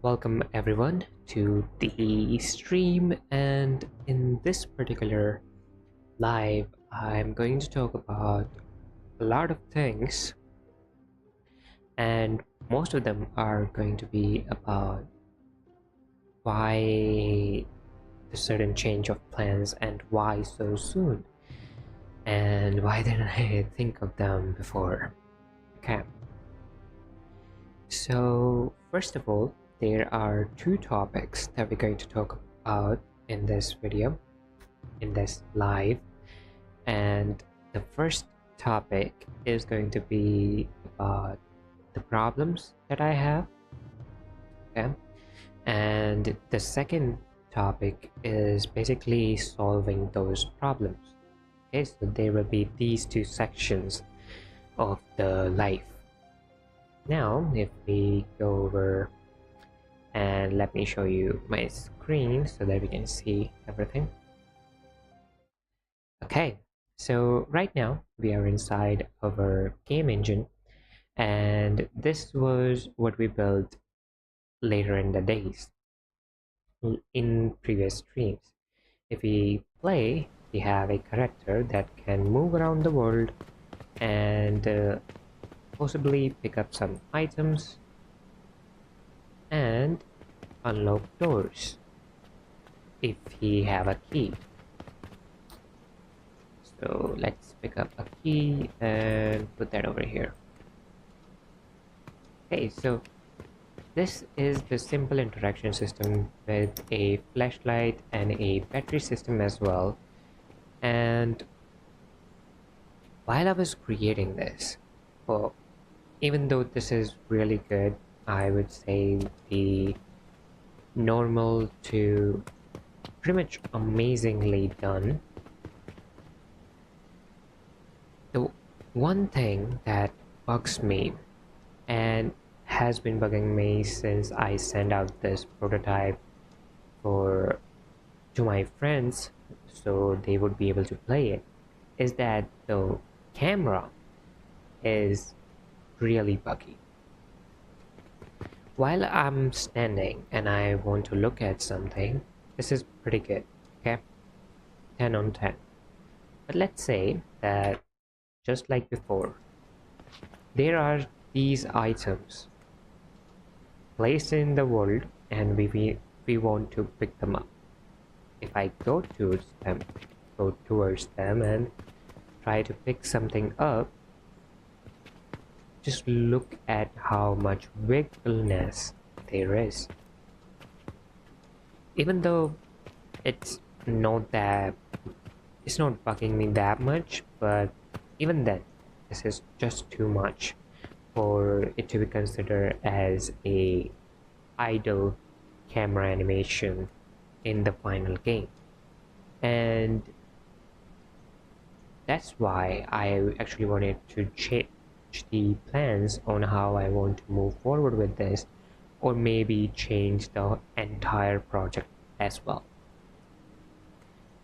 Welcome everyone to the stream, and in this particular live I'm going to talk about a lot of things, and most of them are going to be about why the sudden change of plans and why so soon, and why didn't I think of them before. Okay, so first of all, there are two topics that we're going to talk about in this video, in this live. And the first topic is going to be about the problems that I have. Okay, and the second topic is basically solving those problems. Okay, so there will be these two sections of the life. Now if we go over and let me show you my screen so that we can see everything. Okay, so right now we are inside our game engine, and this was what we built later in the days in previous streams. If we play, we have a character that can move around the world and possibly pick up some items and unlock doors if he have a key. So let's pick up a key and put that over here. Okay, so this is the simple interaction system with a flashlight and a battery system as well. And while I was creating this, well, even though this is really good, I would say the normal to pretty much amazingly done. The one thing that bugs me and has been bugging me since I sent out this prototype to my friends so they would be able to play it is that the camera is really buggy. While I'm standing and I want to look at something, this is pretty good, okay? 10 on 10. But let's say that just like before, there are these items placed in the world and we want to pick them up. If I go towards them and try to pick something up, just look at how much wiggleness there is. Even though it's not bugging me that much, but even then, this is just too much for it to be considered as a idle camera animation in the final game. And that's why I actually wanted to change the plans on how I want to move forward with this, or maybe change the entire project as well.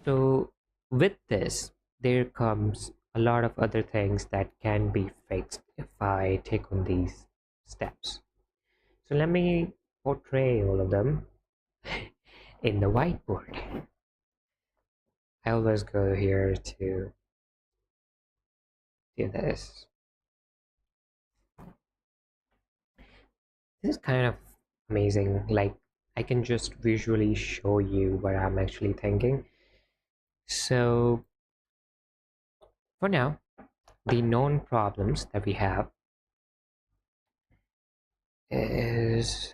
So with this, there comes a lot of other things that can be fixed if I take on these steps. So let me portray all of them in the whiteboard. I always go here to do this. This is kind of amazing. Like, I can just visually show you what I'm actually thinking. So for now, the known problems that we have is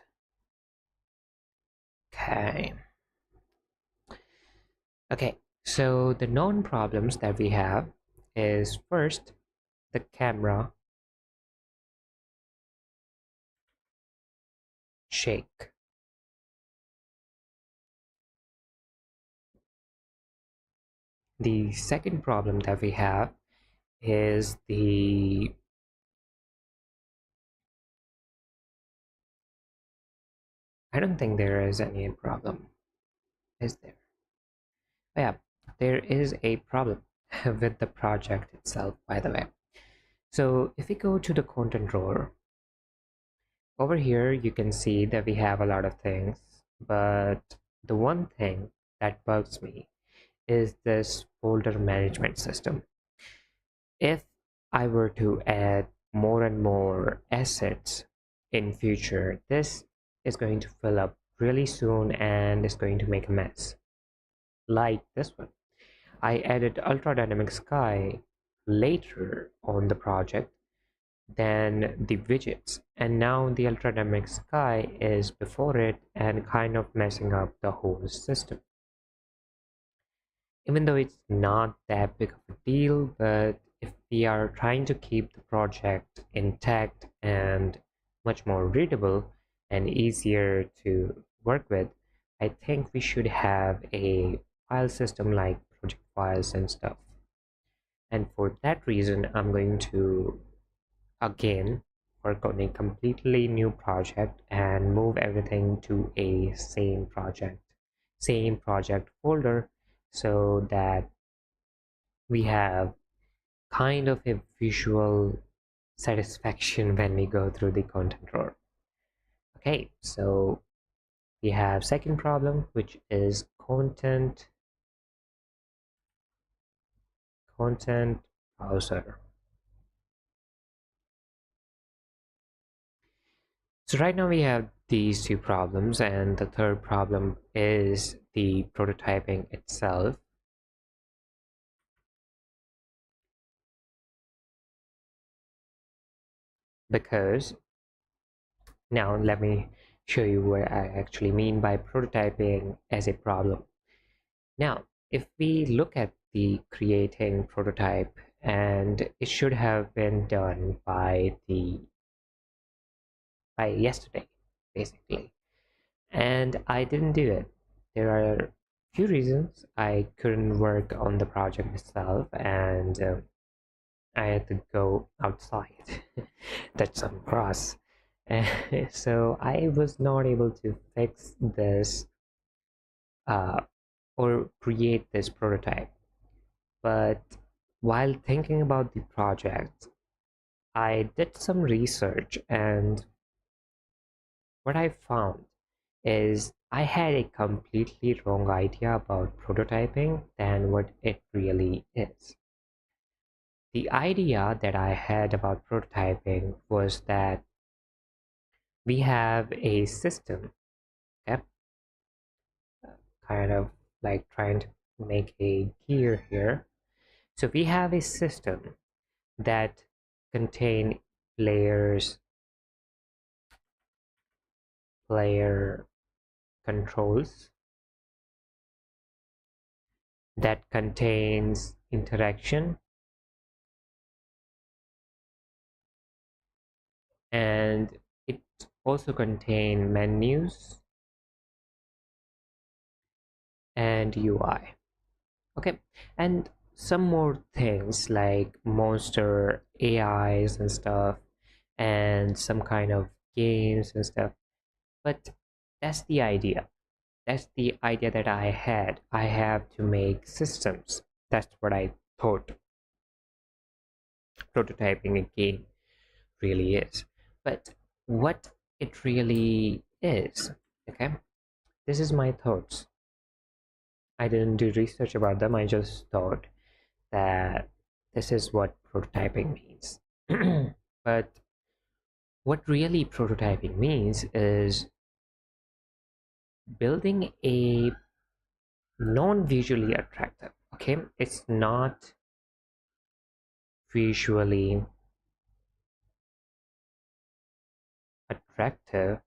okay, so the known problems that we have is first the camera shake. The second problem that we have is I don't think there is any problem, is there? Oh, yeah, there is a problem with the project itself, by the way. So if we go to the content drawer, over here you can see that we have a lot of things, but the one thing that bugs me is this folder management system. If I were to add more and more assets in future, this is going to fill up really soon and is going to make a mess. Like this one. I added ultra dynamic sky later on the project than the widgets, and now the ultra dynamic sky is before it and kind of messing up the whole system. Even though it's not that big of a deal, but if we are trying to keep the project intact and much more readable and easier to work with, I think we should have a file system like project files and stuff. And for that reason, I'm going to again work on a completely new project and move everything to a same project folder, so that we have kind of a visual satisfaction when we go through the content drawer. Okay, so we have second problem, which is content browser. So right now we have these two problems, and the third problem is the prototyping itself. Because now let me show you what I actually mean by prototyping as a problem. Now, if we look at the creating prototype, and it should have been done by yesterday, basically, and I didn't do it. There are a few reasons. I couldn't work on the project itself, and I had to go outside, touch some grass. So I was not able to fix this or create this prototype. But while thinking about the project, I did some research, and what I found is I had a completely wrong idea about prototyping than what it really is. The idea that I had about prototyping was that we have a system, okay? Kind of like trying to make a gear here. So we have a system that contain layers, player controls, that contains interaction, and it also contain menus and UI. Okay, and some more things like monster AIs and stuff, and some kind of games and stuff. But that's the idea. That's the idea that I had. I have to make systems. That's what I thought prototyping a game really is. But what it really is, okay? This is my thoughts. I didn't do research about them. I just thought that this is what prototyping means. But what really prototyping means is building a non-visually attractive, okay? It's not visually attractive,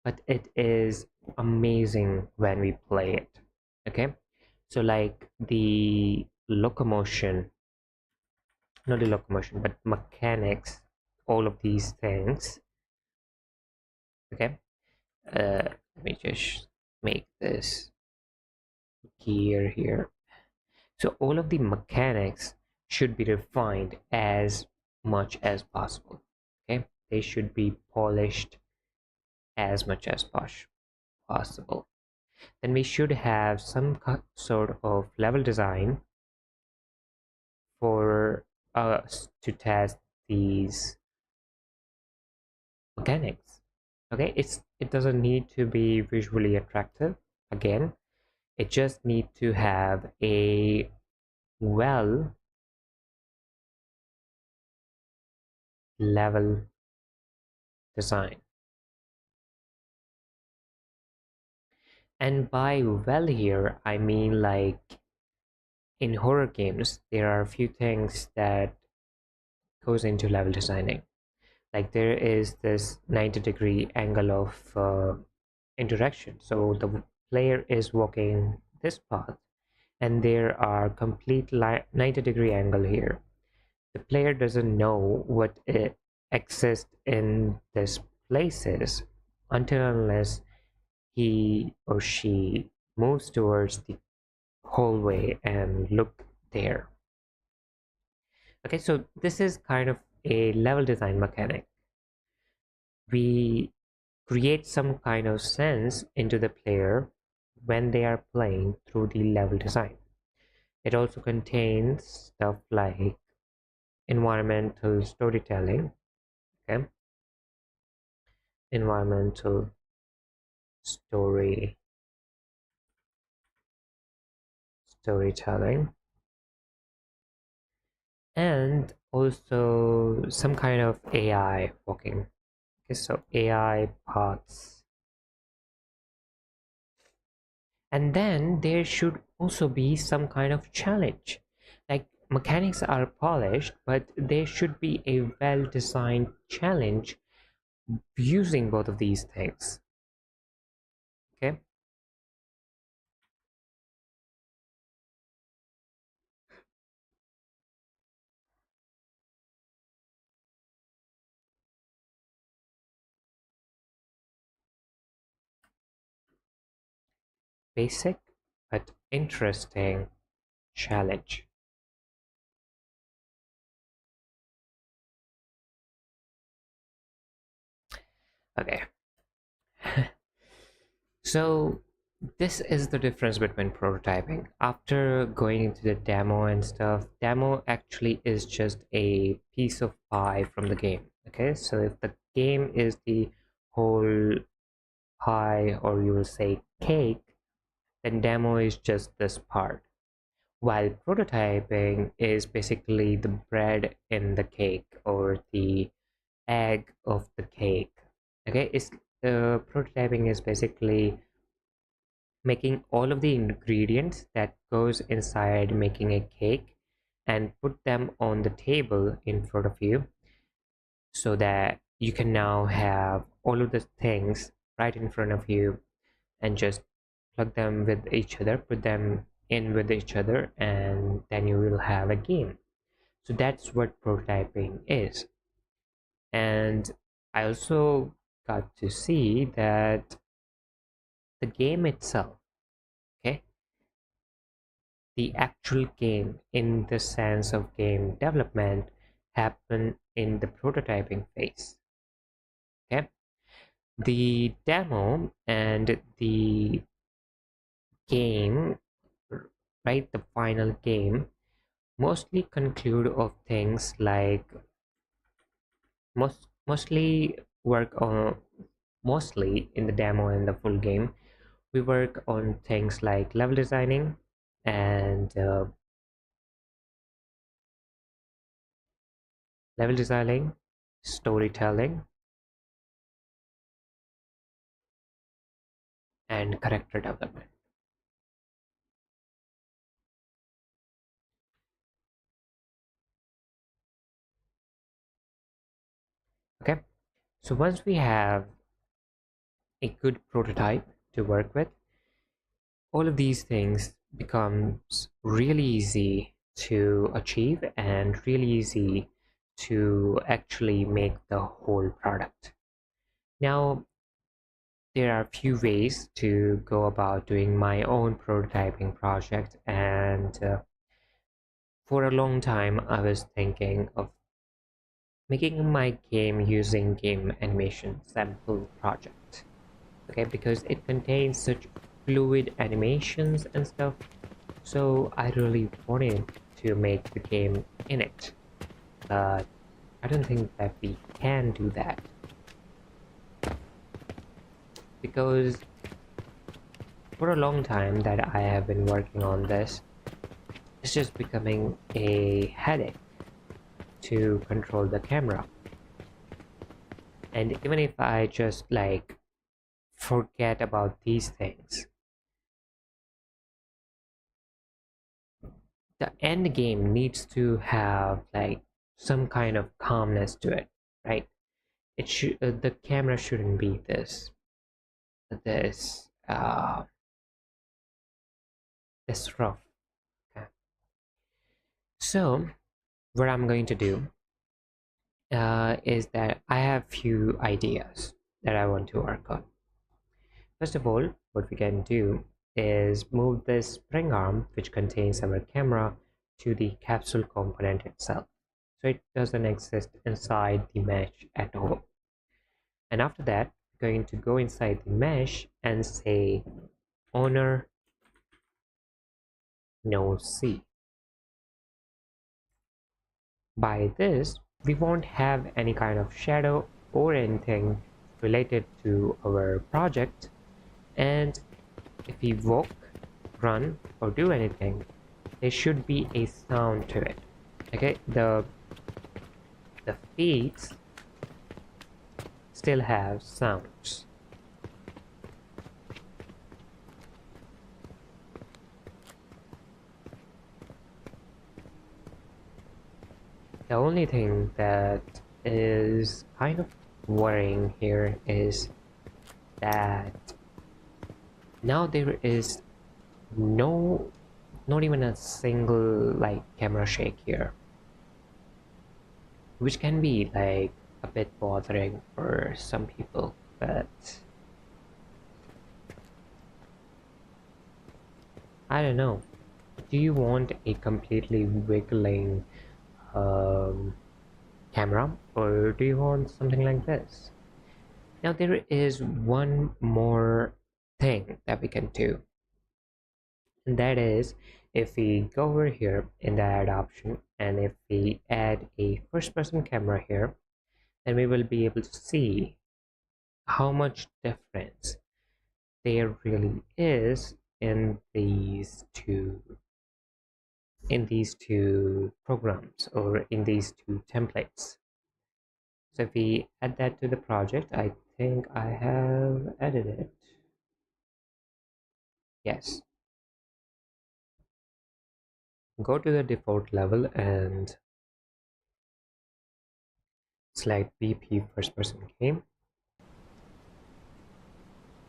but it is amazing when we play it, okay? So like the locomotion, not the locomotion, but mechanics, all of these things, okay? Let me just make this gear here. So all of the mechanics should be refined as much as possible, okay? They should be polished as much as possible. Then we should have some sort of level design for us to test these mechanics. Okay, it doesn't need to be visually attractive. Again, it just need to have a well level design. And by well here, I mean like in horror games, there are a few things that goes into level designing. Like there is this 90-degree angle of interaction. So the player is walking this path, and there are complete 90-degree angle here. The player doesn't know what it exists in this places until unless he or she moves towards the hallway and look there. Okay, so this is kind of a level design mechanic. We create some kind of sense into the player when they are playing through the level design. It also contains stuff like environmental storytelling. Okay, environmental storytelling, and also some kind of AI walking. Okay, so AI paths. And then there should also be some kind of challenge. Like mechanics are polished, but there should be a well-designed challenge using both of these things. Okay. Basic but interesting challenge. Okay. So this is the difference between prototyping. After going into the demo and stuff, demo actually is just a piece of pie from the game. Okay, so if the game is the whole pie, or you will say cake, then demo is just this part. While prototyping is basically the bread in the cake or the egg of the cake. Okay, it's prototyping is basically making all of the ingredients that goes inside making a cake and put them on the table in front of you, so that you can now have all of the things right in front of you and just plug them with each other, put them in with each other, and then you will have a game. So that's what prototyping is. And I also got to see that the game itself, okay, the actual game in the sense of game development happen in the prototyping phase. Okay, the demo and the game, right, the final game mostly conclude of things like mostly work on mostly in the demo and the full game we work on things like level designing and level designing, storytelling, and character development. Okay, so once we have a good prototype to work with, all of these things becomes really easy to achieve and really easy to actually make the whole product. Now, there are a few ways to go about doing my own prototyping project, and for a long time I was thinking of making my game using game animation sample project. Okay, because it contains such fluid animations and stuff, so I really wanted to make the game in it, but I don't think that we can do that, because for a long time that I have been working on this, it's just becoming a headache to control the camera. And even if I just like forget about these things, the end game needs to have like some kind of calmness to it, right? It should the camera shouldn't be this this rough. Okay. So what I'm going to do is that I have few ideas that I want to work on. First of all, what we can do is move this spring arm which contains our camera to the capsule component itself, so it doesn't exist inside the mesh at all. And after that, we're going to go inside the mesh and say owner no C. By this, we won't have any kind of shadow or anything related to our project, and if we walk, run, or do anything, there should be a sound to it. Okay, the feeds still have sounds. The only thing that is kind of worrying here is that now there is not even a single like camera shake here, which can be like a bit bothering for some people, but I don't know. Do you want a completely wiggling camera, or do you want something like this? Now there is one more thing that we can do, and that is if we go over here in the add option, and if we add a first person camera here, then we will be able to see how much difference there really is in these two programs, or in these two templates. So if we add that to the project, I think I have added it. Yes. Go to the default level and select BP first person game.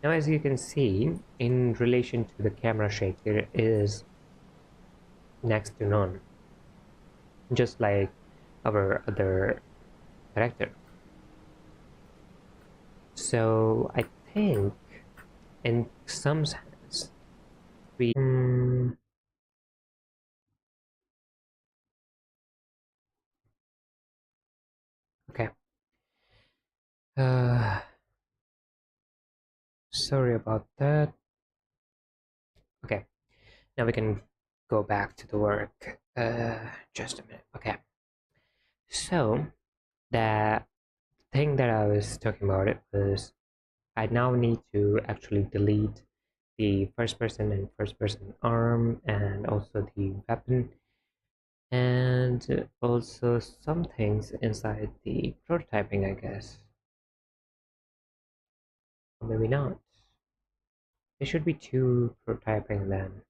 Now as you can see, in relation to the camera shake, there is next to none, just like our other character. So I think in some sense we okay, sorry about that. Okay, now we can go back to the work. Just a minute. Okay, so the thing that I was talking about, it was I now need to actually delete the first person and first person arm, and also the weapon, and also some things inside the prototyping, I guess. Or maybe not. There should be two prototyping then.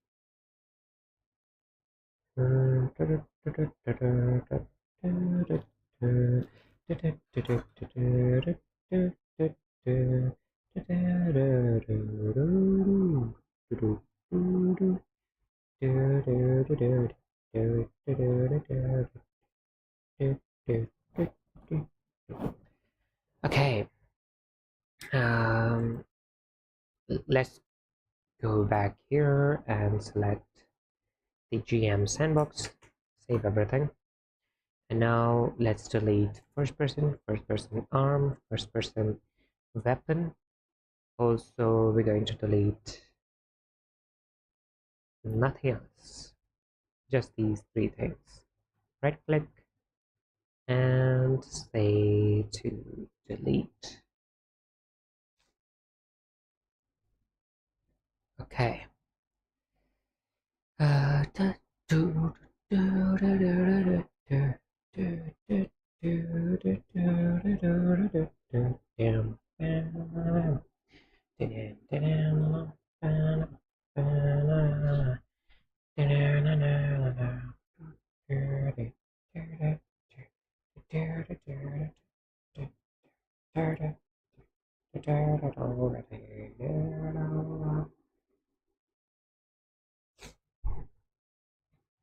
Okay, let's go back here and select the GM sandbox, save everything, and now let's delete first person arm, first person weapon. Also, we're going to delete nothing else, just these three things. Right click, and say to delete. Okay.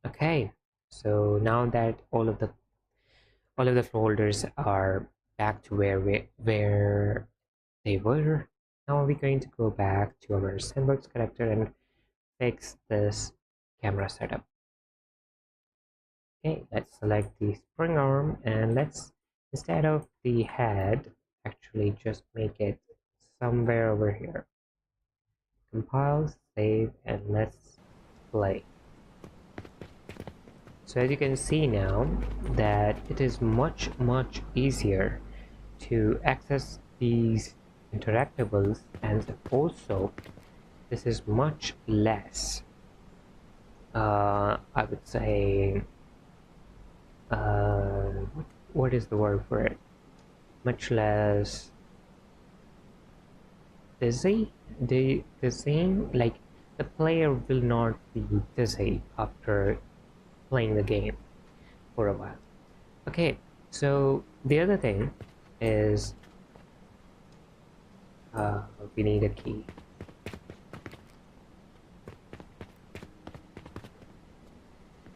Okay, so now that all of the folders are back to where they were, now we're going to go back to our sandbox character and fix this camera setup. Okay, let's select the spring arm and let's, instead of the head, actually just make it somewhere over here. Compile, save, and let's play. So as you can see now that it is much easier to access these interactables, and also this is much less I would say what is the word for it, much less dizzying, like the player will not be dizzy after playing the game for a while. Okay, so the other thing is we need a key.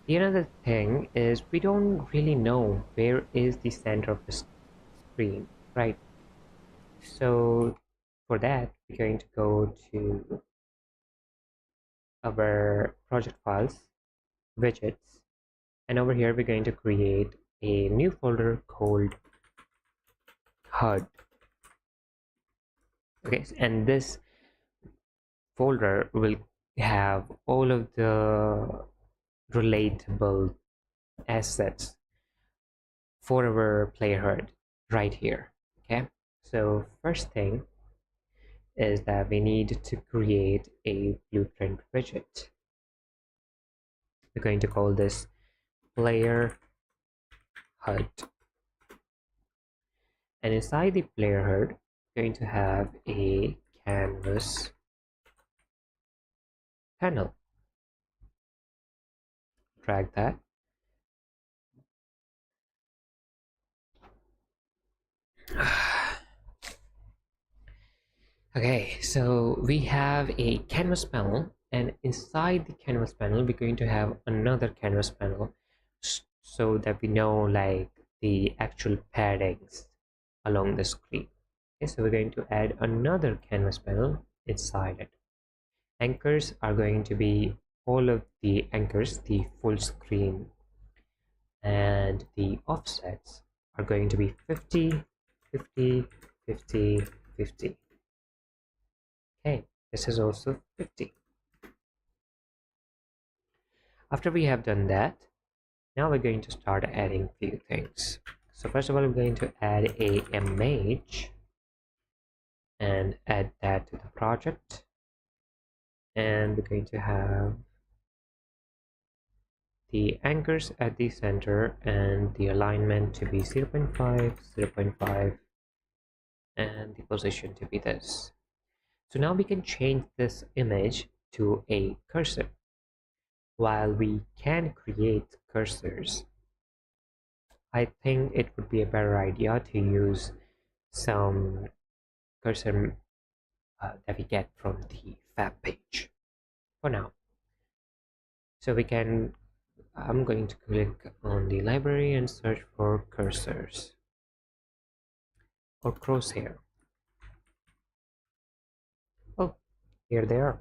The other thing is we don't really know where is the center of the screen, right? So for that, we're going to go to our project files, widgets, and over here we're going to create a new folder called HUD. Okay, and this folder will have all of the relatable assets for our player HUD right here. Okay, so first thing is that we need to create a blueprint widget. We're going to call this player HUD, and inside the player HUD we're going to have a canvas panel. Drag that. Okay, so we have a canvas panel, and inside the canvas panel we're going to have another canvas panel so that we know like the actual paddings along the screen. Okay, so we're going to add another canvas panel inside it. Anchors are going to be all of the anchors, the full screen, and the offsets are going to be 50, 50, 50, 50. Okay, this is also 50. After we have done that, now we're going to start adding few things. So first of all, we're going to add a image and add that to the project, and we're going to have the anchors at the center and the alignment to be 0.5, 0.5, and the position to be this. So now we can change this image to a cursor. While we can create cursors, I think it would be a better idea to use some cursor that we get from the fab page for now. So we can, I'm going to click on the library and search for cursors or crosshair. Oh, here they are.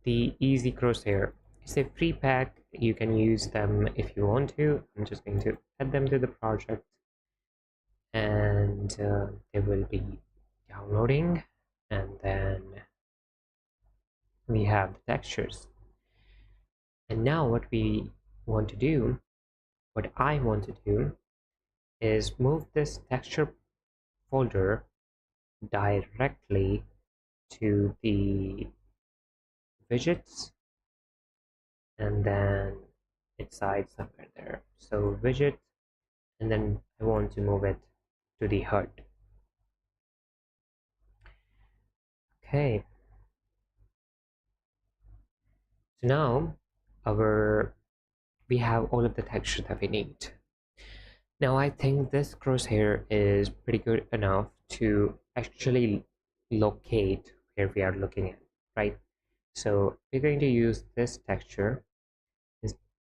The easy crosshair. It's a free pack. You can use them if you want to. I'm just going to add them to the project, and they will be downloading, and then we have the textures. And now what we want to do what I want to do is move this texture folder directly to the widgets, and then inside somewhere there. So widget, and then I want to move it to the HUD. Okay, so now our we have all of the texture that we need. Now I think this crosshair is pretty good enough to actually locate where we are looking at, right? So we're going to use this texture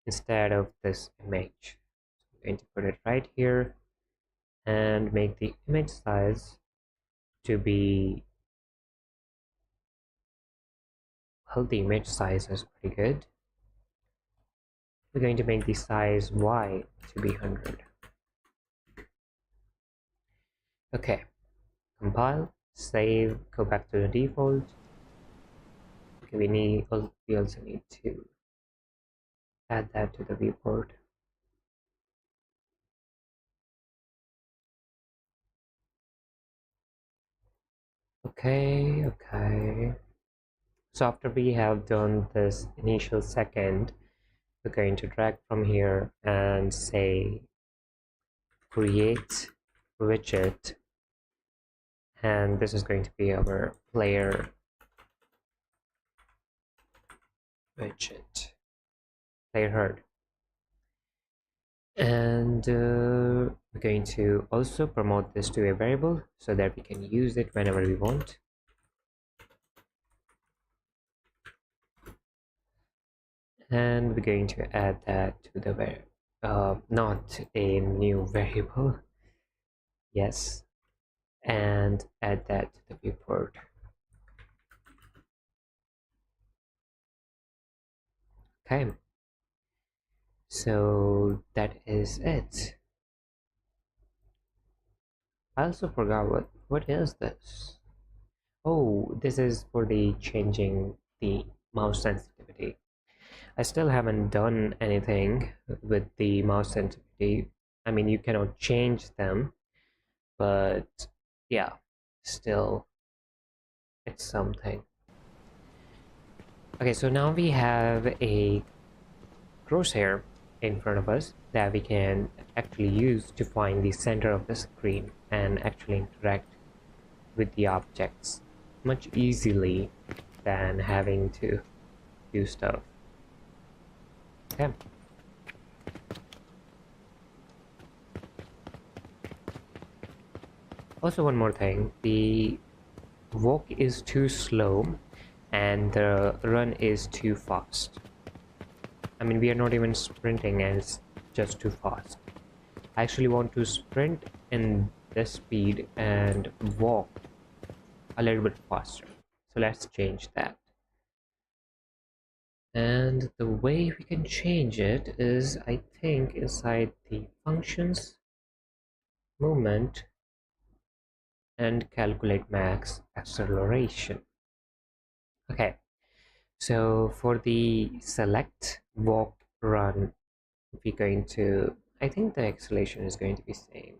instead of this image. So I'm going to put it right here and make the image size to be, well, the image size is pretty good. We're going to make the size Y to be 100. Okay, compile, save, go back to the default. Okay, we also need to add that to the viewport. Okay. So after we have done this initial second, we're going to drag from here and say create widget, and this is going to be our player widget, player HUD. And we're going to also promote this to a variable so that we can use it whenever we want. And we're going to add that to the not a new variable, yes, and add that to the viewport. Okay, so that is it. I also forgot what is this. Oh, this is for the changing the mouse sensitivity. I still haven't done anything with the mouse sensitivity. I mean, you cannot change them, but yeah, still it's something. Okay, so now we have a crosshair in front of us that we can actually use to find the center of the screen and actually interact with the objects much easily than having to do stuff. Okay. Also, one more thing, the walk is too slow and the run is too fast. I mean, we are not even sprinting and it's just too fast. I actually want to sprint in this speed and walk a little bit faster. So let's change that. And the way we can change it is, I think, inside the functions, movement, and calculate max acceleration. Okay, so for the select, walk, run, we're going to, I think the acceleration is going to be same.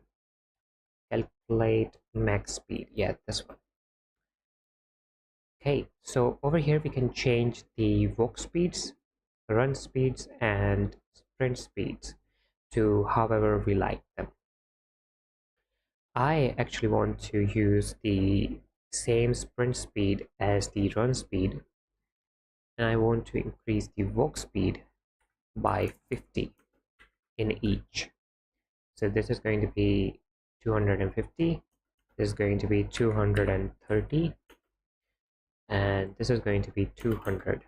Calculate max speed, yeah, this one. Okay, so over here we can change the walk speeds, run speeds, and sprint speeds to however we like them. I actually want to use the same sprint speed as the run speed, and I want to increase the walk speed by 50 in each. So this is going to be 250, this is going to be 230, and this is going to be 200.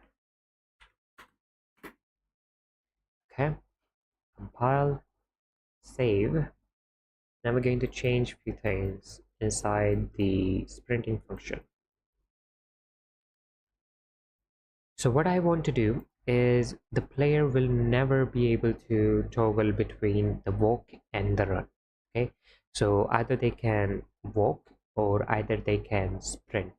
Okay, compile, save. Now we're going to change a few things inside the sprinting function. So what I want to do is the player will never be able to toggle between the walk and the run. Okay, so either they can walk or either they can sprint.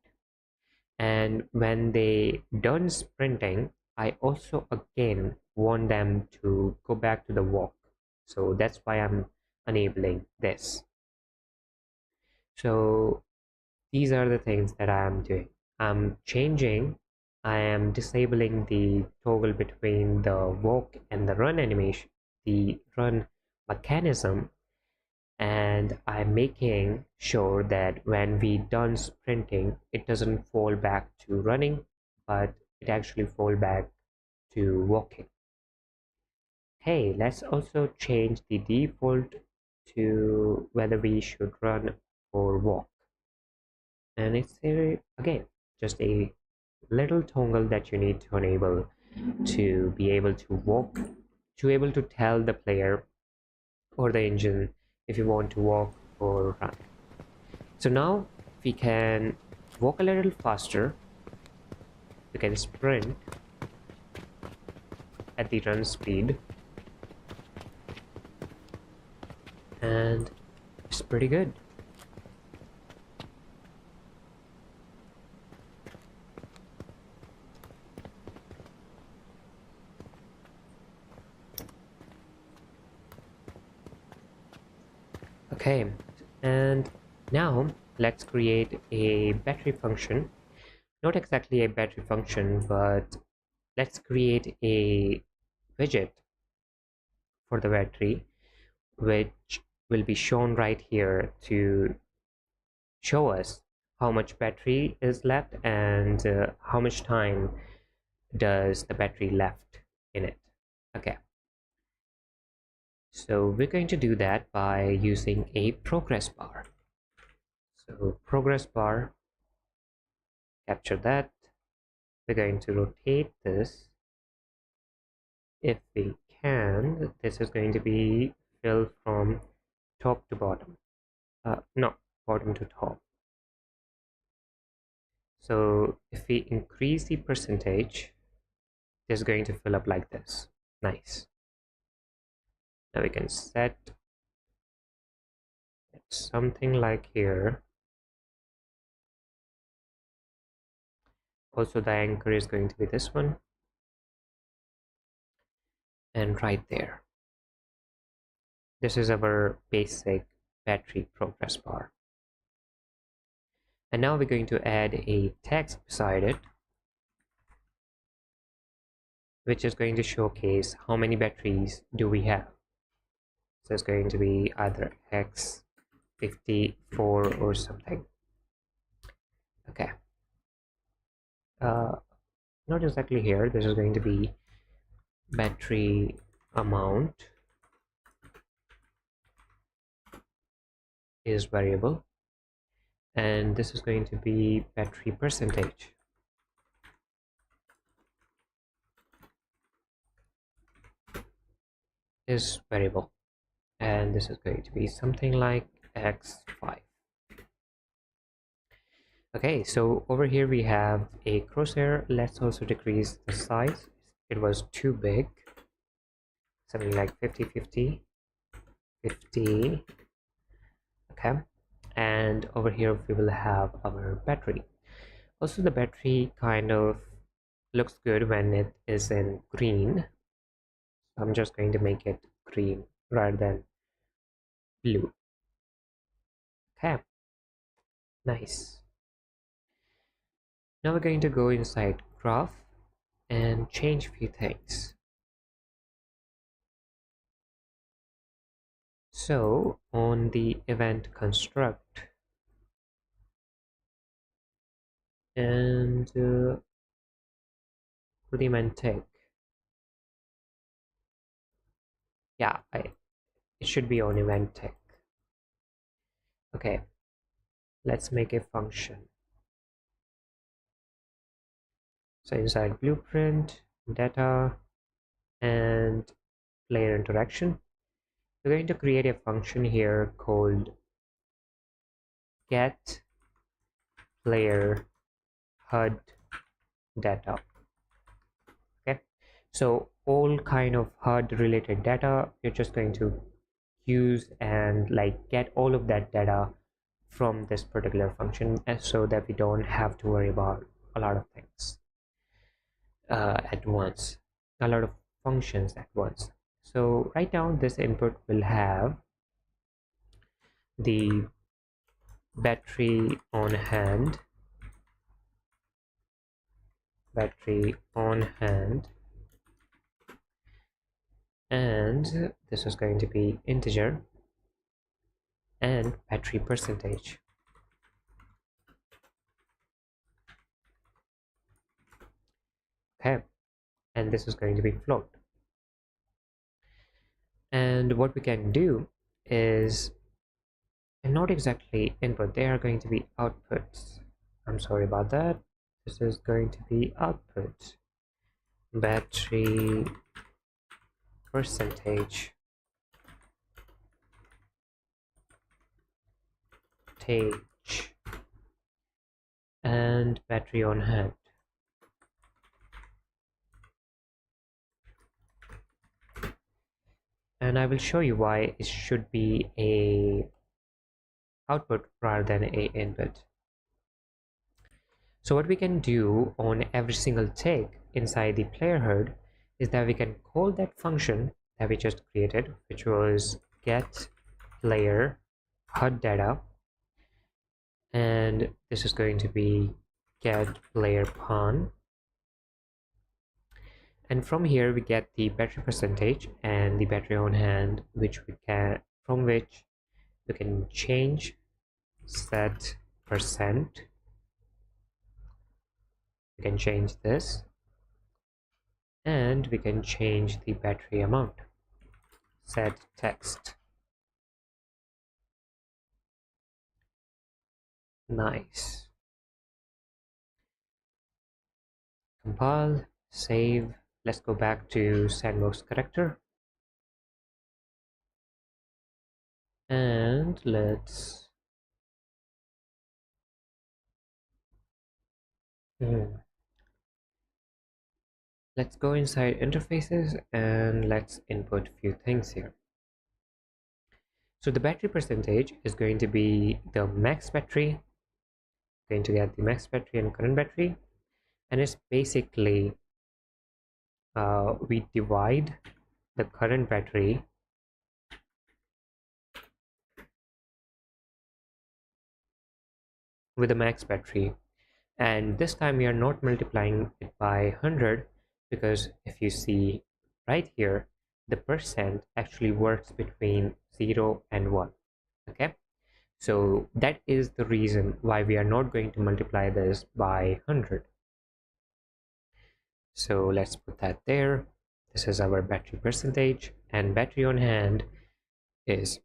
And when they done sprinting, I also again want them to go back to the walk. So that's why I'm enabling this. So these are the things that I am doing. I am disabling the toggle between the walk and the run animation, the run mechanism, and I'm making sure that when we done sprinting, it doesn't fall back to running, but it actually fall back to walking. Hey, let's also change the default to whether we should run or walk. And it's again just a little toggle that you need to enable to be able to walk, to able to tell the player or the engine if you want to walk or run. So now we can walk a little faster, we can sprint at the run speed, and it's pretty good. Okay, and now let's create a battery function. Not exactly a battery function, but let's create a widget for the battery, which will be shown right here to show us how much battery is left and how much time does the battery left in it. Okay, so we're going to do that by using a progress bar. So progress bar, capture that. We're going to rotate this. If we can, this is going to be filled from top to bottom. No, bottom to top. So if we increase the percentage, it's going to fill up like this. Nice. Now we can set something like here. Also, the anchor is going to be this one. And right there. This is our basic battery progress bar. And now we're going to add a text beside it, which is going to showcase how many batteries do we have. So it's going to be either X54 or something. Okay. Not exactly here. This is going to be battery amount is variable, and this is going to be battery percentage. Is variable, and this is going to be something like X5. Okay, so over here we have a crosshair. Let's also decrease the size. It was too big, something like 50 50. Okay, and over here we will have our battery. Also, the battery kind of looks good when it is in green. I'm just going to make it green rather than blue. Okay, nice. Now we're going to go inside graph and change a few things. So on the event construct and for the event tag, yeah, it should be on event tag. Okay, let's make a function. So inside blueprint, data, and player interaction, we're going to create a function here called get player HUD data. Okay, so all kind of HUD related data you're just going to use and like get all of that data from this particular function, so that we don't have to worry about a lot of things at once, a lot of functions at once. So right now this input will have the battery on hand, and this is going to be integer and battery percentage. Okay, and this is going to be float. And what we can do is, and not exactly input, they are going to be outputs. I'm sorry about that. This is going to be output, battery percentage, tage, and battery on hand. And I will show you why it should be a output rather than a input. So what we can do on every single take inside the player HUD is that we can call that function that we just created, which was get player HUD data, and this is going to be get player pawn, and from here we get the battery percentage and the battery on hand, from which we can change set percent. We can change this, and we can change the battery amount, set text. Nice. Compile, save. Let's go back to sandbox character, and let's go inside interfaces and let's input a few things here. So the battery percentage is going to be the max battery, going to get the max battery and current battery, and it's basically we divide the current battery with the max battery, and this time we are not multiplying it by 100, because if you see right here, the percent actually works between 0 and 1. Okay, so that is the reason why we are not going to multiply this by 100. So let's put that there. This is our battery percentage, and battery on hand is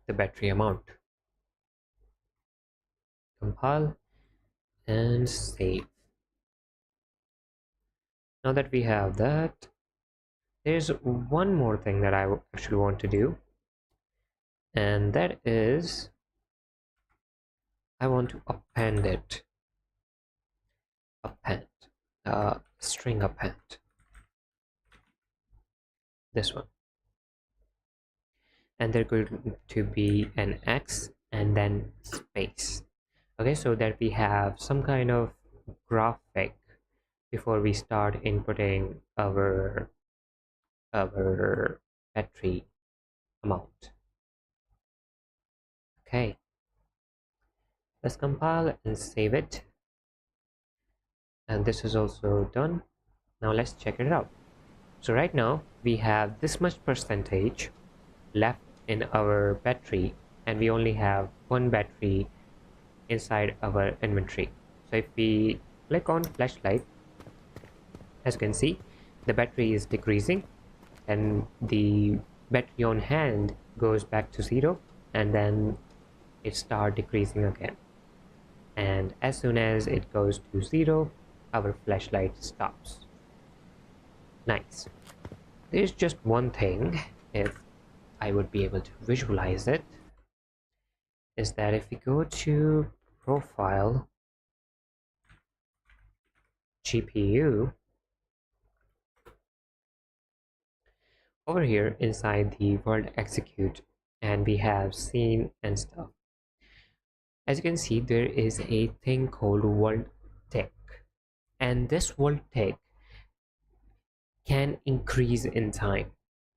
the battery amount. Compile and save. Now that we have that, there's one more thing that I actually want to do, and that is I want to append it. Append, string append, this one, and there's going to be an X and then space. Okay, so that we have some kind of graphic before we start inputting our battery amount. Okay, let's compile and save it, and this is also done. Now let's check it out. So right now we have this much percentage left in our battery, and we only have one battery inside our inventory. So if we click on flashlight, as you can see, the battery is decreasing, and the battery on hand goes back to 0, and then it starts decreasing again, and as soon as it goes to 0, our flashlight stops. Nice. There's just one thing, if I would be able to visualize it, is that if we go to profile, GPU, over here inside the world execute, and we have scene and stuff, as you can see, there is a thing called world tick, and this world tick can increase in time.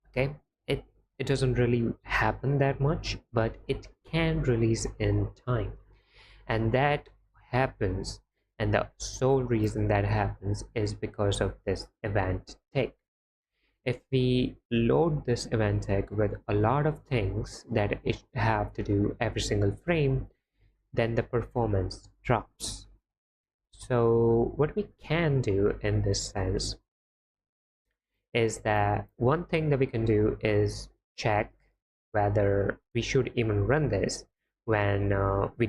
Okay, it doesn't really happen that much, but it can release in time. And that happens, and the sole reason that happens is because of this event tag. If we load this event tag with a lot of things that it have to do every single frame, then the performance drops. So what we can do in this sense is that one thing that we can do is check whether we should even run this when we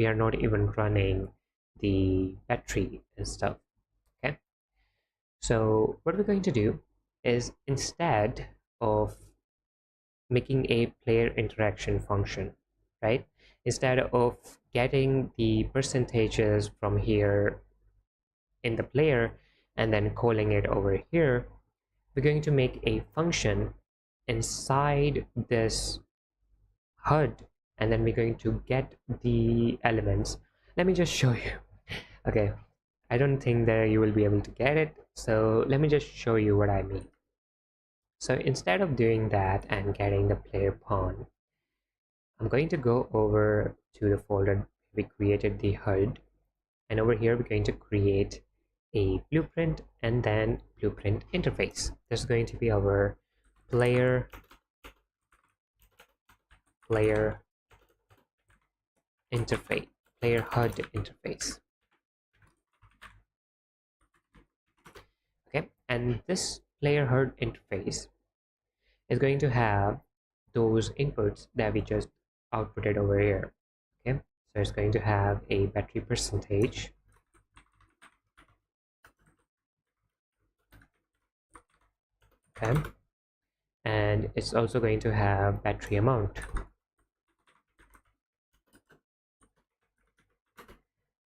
are not even running the battery and stuff. Okay, so what we're going to do is, instead of making a player interaction function, right, instead of getting the percentages from here in the player and then calling it over here, we're going to make a function inside this HUD, and then we're going to get the elements. Let me just show you. Okay, I don't think that you will be able to get it, so let me just show you what I mean. So instead of doing that and getting the player pawn, I'm going to go over to the folder we created the HUD, and over here we're going to create a blueprint and then blueprint interface. This is going to be our player interface, player HUD interface. Okay, and this player HUD interface is going to have those inputs that we just outputted over here. Okay, so it's going to have a battery percentage, okay, and it's also going to have battery amount.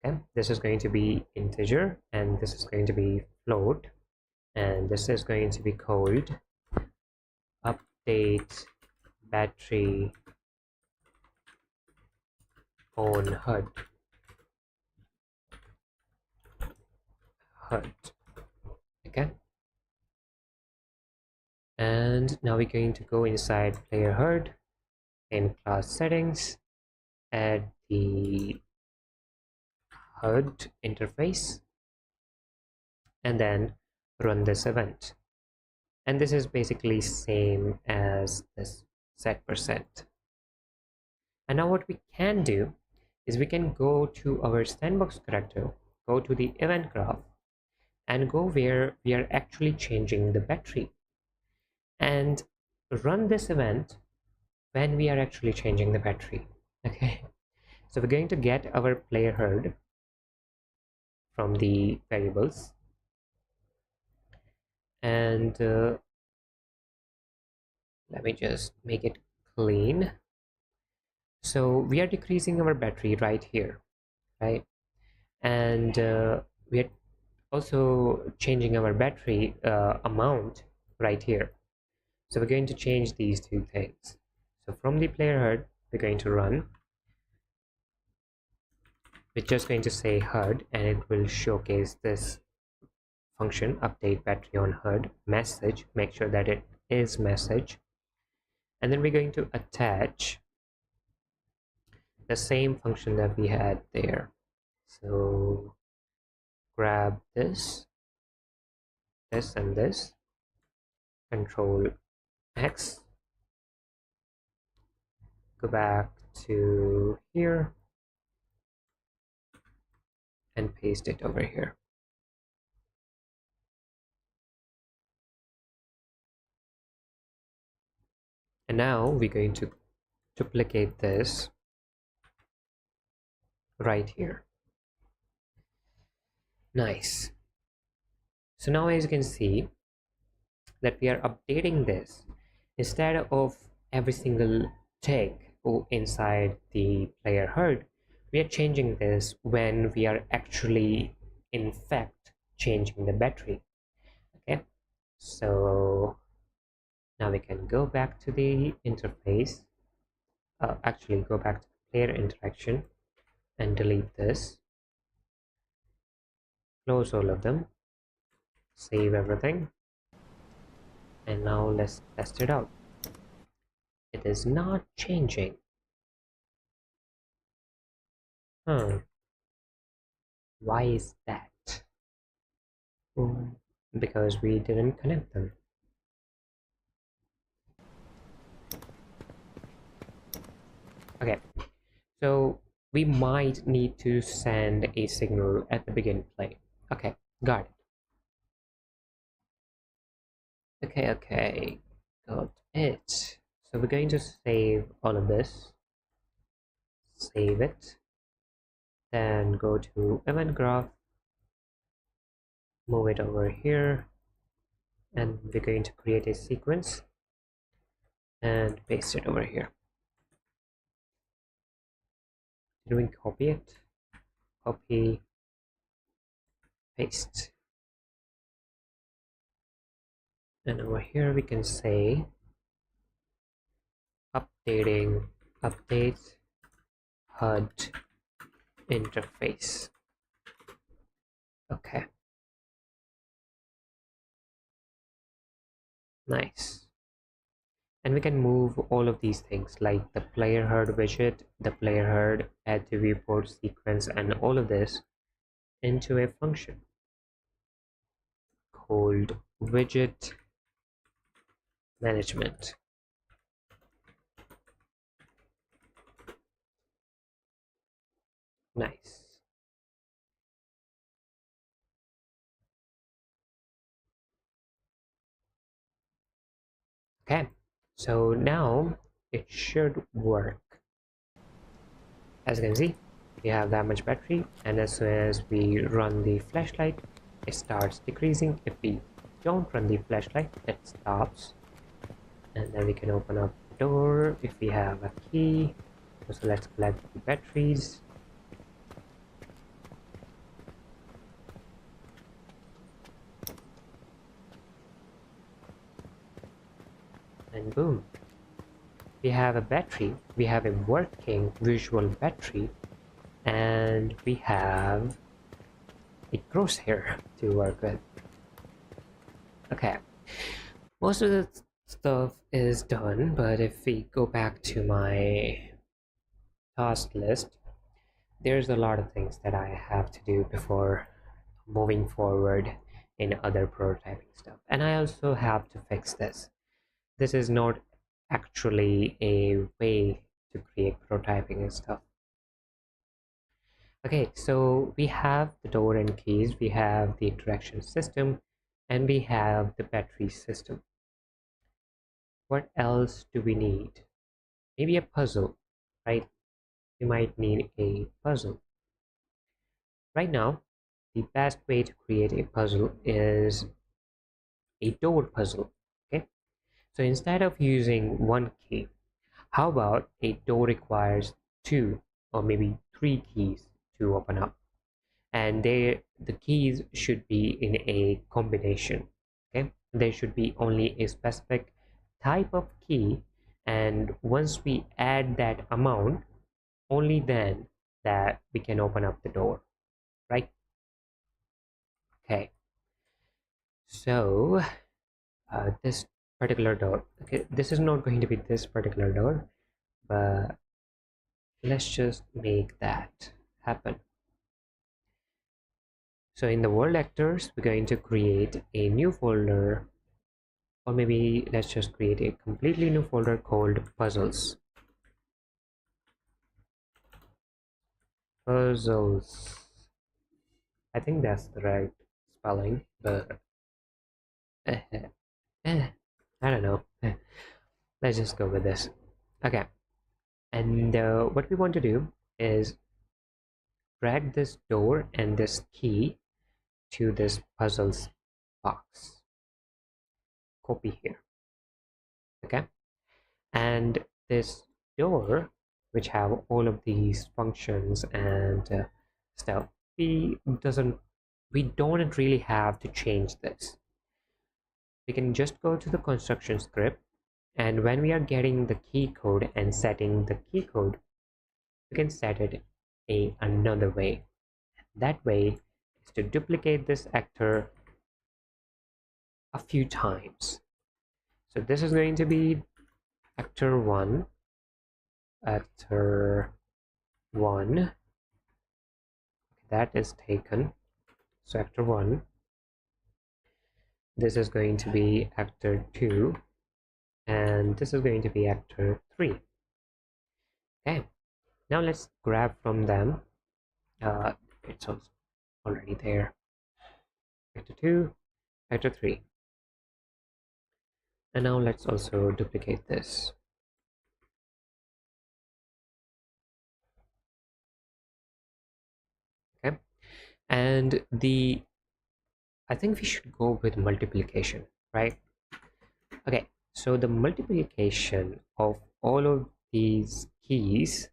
Okay, this is going to be integer and this is going to be float, and this is going to be called update battery on HUD. Okay, and now we're going to go inside player HUD in class settings, add the HUD interface, and then run this event. And this is basically same as this set%. And now what we can do is we can go to our sandbox character, go to the event graph, and go where we are actually changing the battery, and run this event when we are actually changing the battery. Okay, so we're going to get our player HUD from the variables, and let me just make it clean. So we are decreasing our battery right here, right, and we are also changing our battery amount right here. So we're going to change these two things. So from the player HUD, we're going to run. We're just going to say HUD, and it will showcase this function, update battery on HUD message. Make sure that it is message, and then we're going to attach the same function that we had there. So grab this, and this, Control X, go back to here and paste it over here. And now we're going to duplicate this right here. Nice. So now, as you can see, that we are updating this, instead of every single tag inside the player HUD, we are changing this when we are actually in fact changing the battery. Okay, so now we can go back to the interface, actually go back to player interaction and delete this, close all of them, Save everything, and now let's test it out. It is not changing. Why is that? Hmm, because we didn't connect them. Okay, so we might need to send a signal at the begin play. Okay, got it. Okay, got it. So we're going to save all of this, save it, then go to event graph, move it over here, and we're going to create a sequence and paste it over here. Did we copy it? Copy, paste. And over here we can say updating, update HUD interface. Okay, nice. And we can move all of these things like the player HUD widget, the player HUD, add to viewport sequence, and all of this into a function called widget management. Nice. Okay, so now it should work. As you can see, we have that much battery, and as soon as we run the flashlight, it starts decreasing. If we don't run the flashlight, it stops. And then we can open up the door if we have a key. So let's collect the batteries. And boom, we have a battery, we have a working visual battery, and we have a crosshair to work with. Okay, most of the stuff is done, but if we go back to my task list, there's a lot of things that I have to do before moving forward in other prototyping stuff, and I also have to fix this. This is not actually a way to create prototyping and stuff. Okay, so we have the door and keys, we have the interaction system, and we have the battery system. What else do we need? Maybe a puzzle, right? We might need a puzzle. Right now, the best way to create a puzzle is a door puzzle. Okay, so instead of using one key, how about a door requires two or maybe three keys to open up, and the keys should be in a combination. Okay, there should be only a specific type of key, and once we add that amount, only then that we can open up the door, right? Okay, so this particular door, okay, this is not going to be this particular door, but let's just make that happen. So in the world actors, we're going to create a new folder, or maybe let's just create a completely new folder called puzzles. Puzzles. I think that's the right spelling, but I don't know. Let's just go with this. Okay, and what we want to do is drag this door and this key to this puzzles box. Copy here. Okay, and this door, which have all of these functions and stuff, we don't really have to change this. We can just go to the construction script, and when we are getting the key code and setting the key code, we can set it another way. That way is to duplicate this actor a few times. So this is going to be actor 1, actor 1, that is taken. So actor 1, this is going to be actor 2, and this is going to be actor 3. Okay, now let's grab from them. It's also already there. Actor 2, actor 3. And now let's also duplicate this. Okay, and I think we should go with multiplication, right? Okay, so the multiplication of all of these keys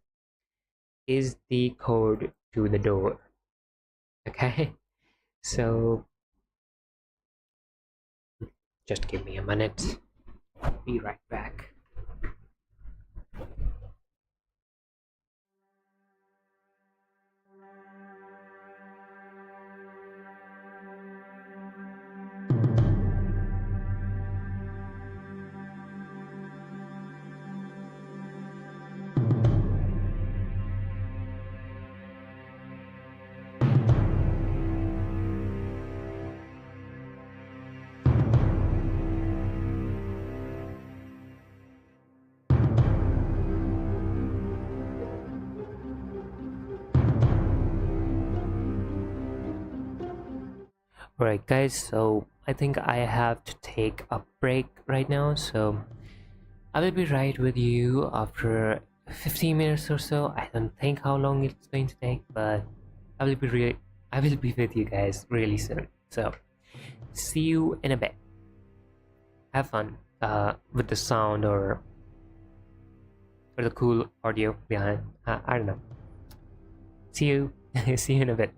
is the code to the door. Okay, so just give me a minute. Be right back. Alright guys, so I think I have to take a break right now, so I will be right with you after 15 minutes or so. I don't think how long it's going to take, but I will be with you guys really soon. So see you in a bit. Have fun with the sound or the cool audio behind. I don't know. See you see you in a bit.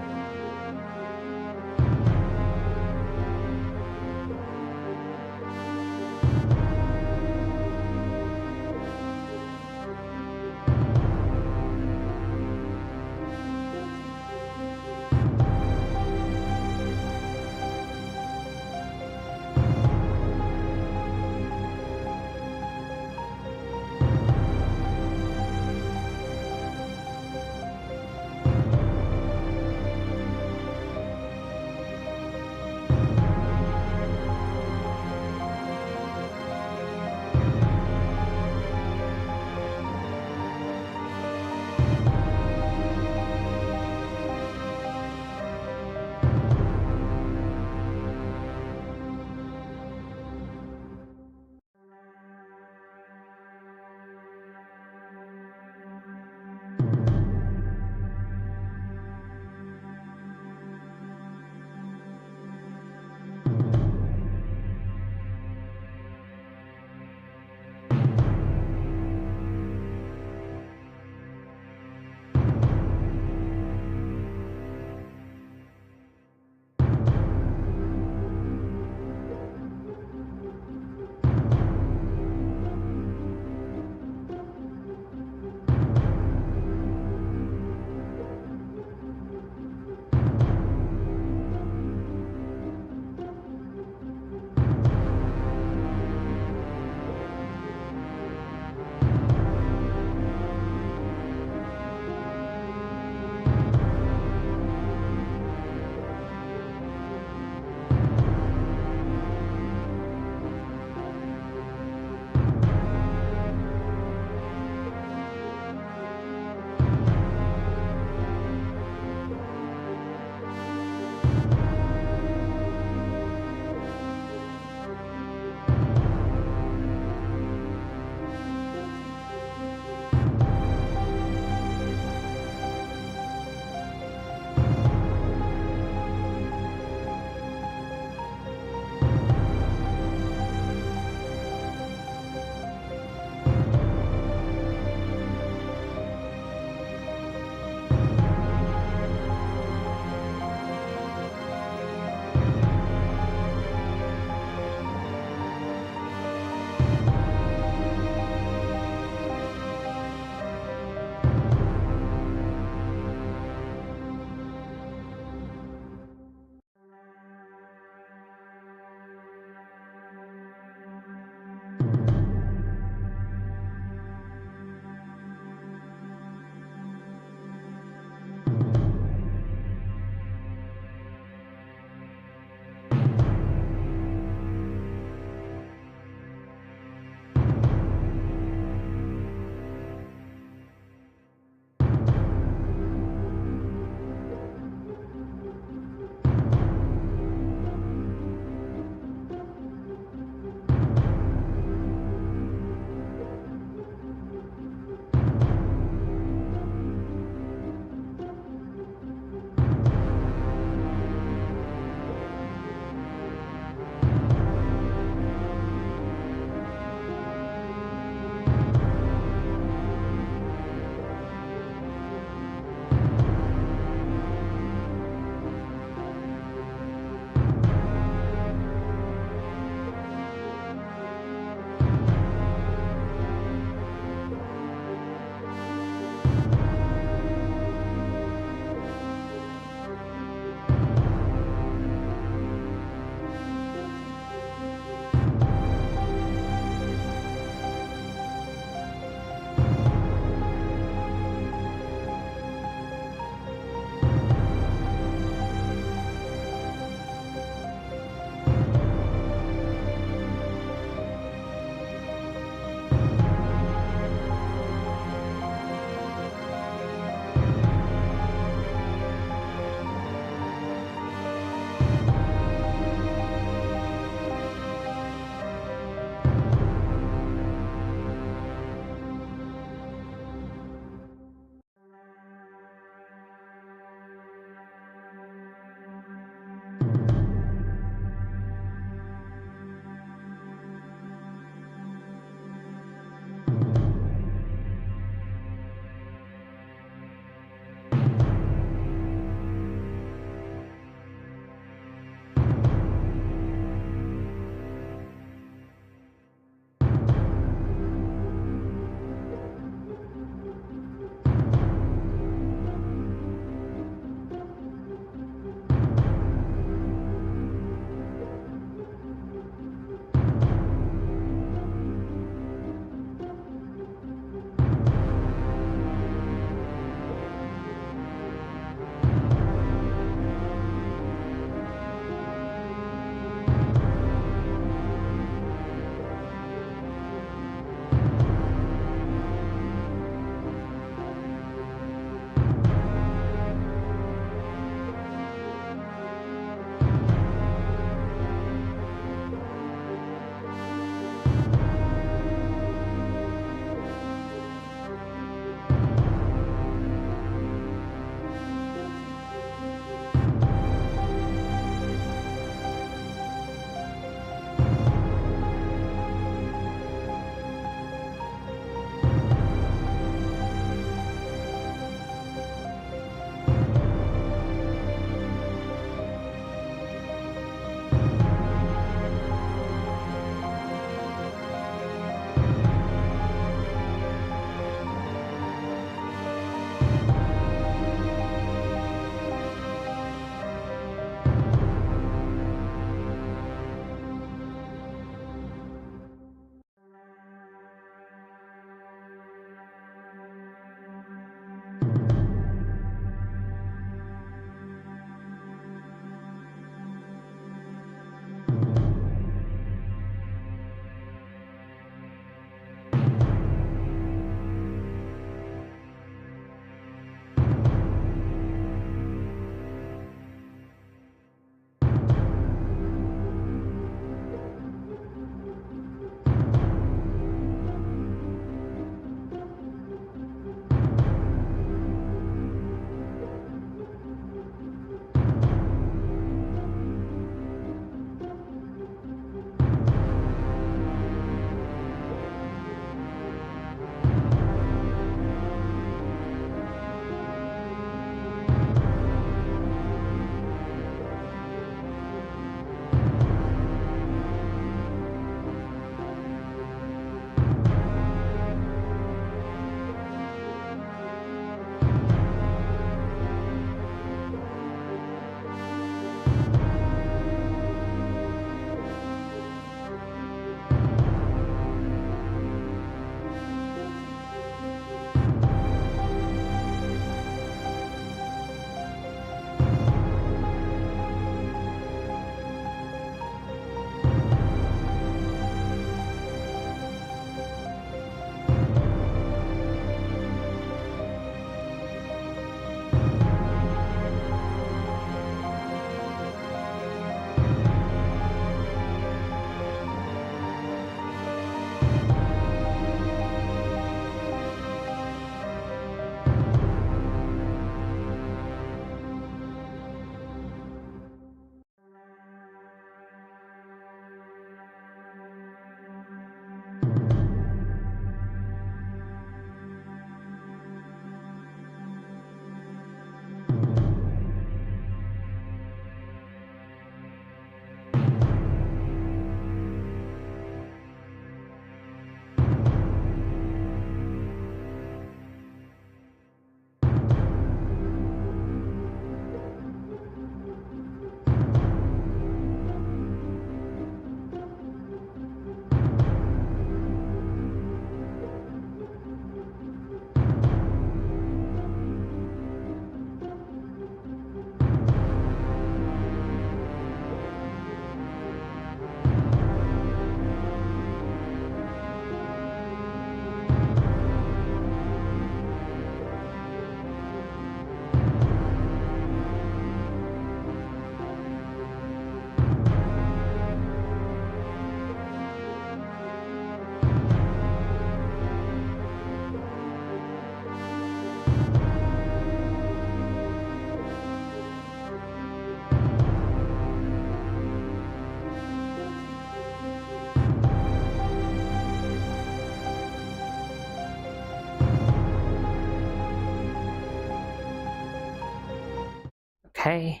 Okay,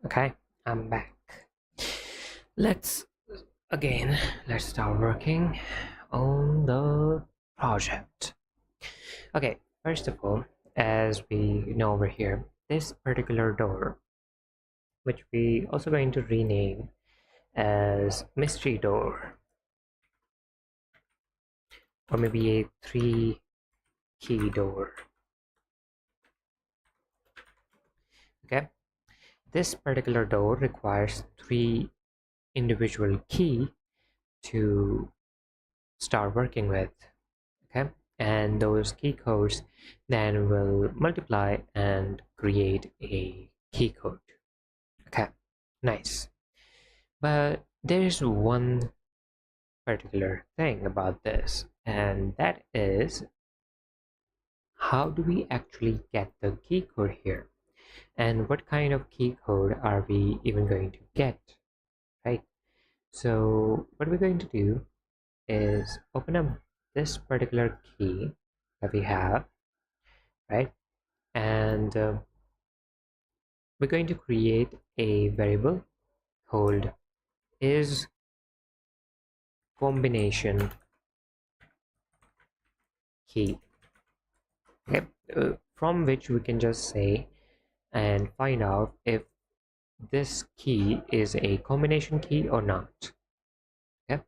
okay, I'm back. Let's let's start working on the project. Okay, first of all, as we know over here, this particular door, which we also going to rename as mystery door, or maybe a 3-key door. Okay, this particular door requires 3 individual key to start working with. Okay, and those key codes then will multiply and create a key code. Okay, nice. But there's one particular thing about this, and that is, how do we actually get the key code here, and what kind of key code are we even going to get, right? So what we're going to do is open up this particular key that we have, right? And we're going to create a variable called is combination key. Okay, from which we can just say and find out if this key is a combination key or not. Okay,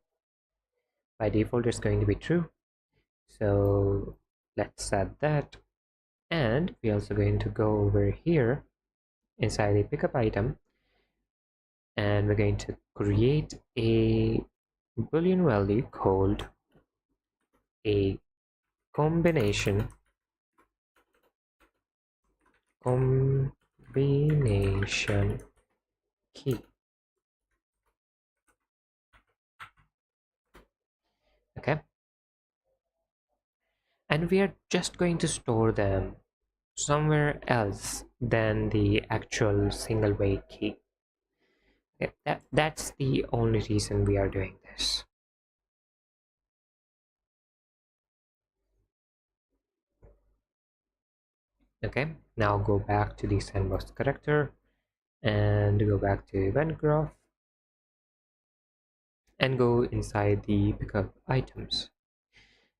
by default it's going to be true, so let's set that. And we're also going to go over here inside the pickup item, and we're going to create a boolean value called a combination key. Okay, and we are just going to store them somewhere else than the actual single way key. Okay, that's the only reason we are doing this. Okay, now go back to the sandbox character and go back to event graph and go inside the pickup items.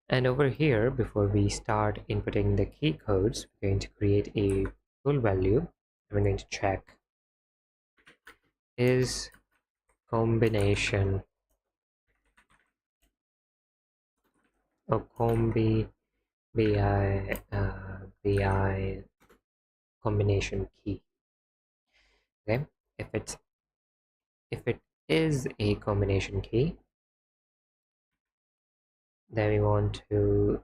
And over here, before we start inputting the key codes, we're going to create a bool value, and we're going to check is combination or combi bi combination key. Okay, if it is a combination key, then we want to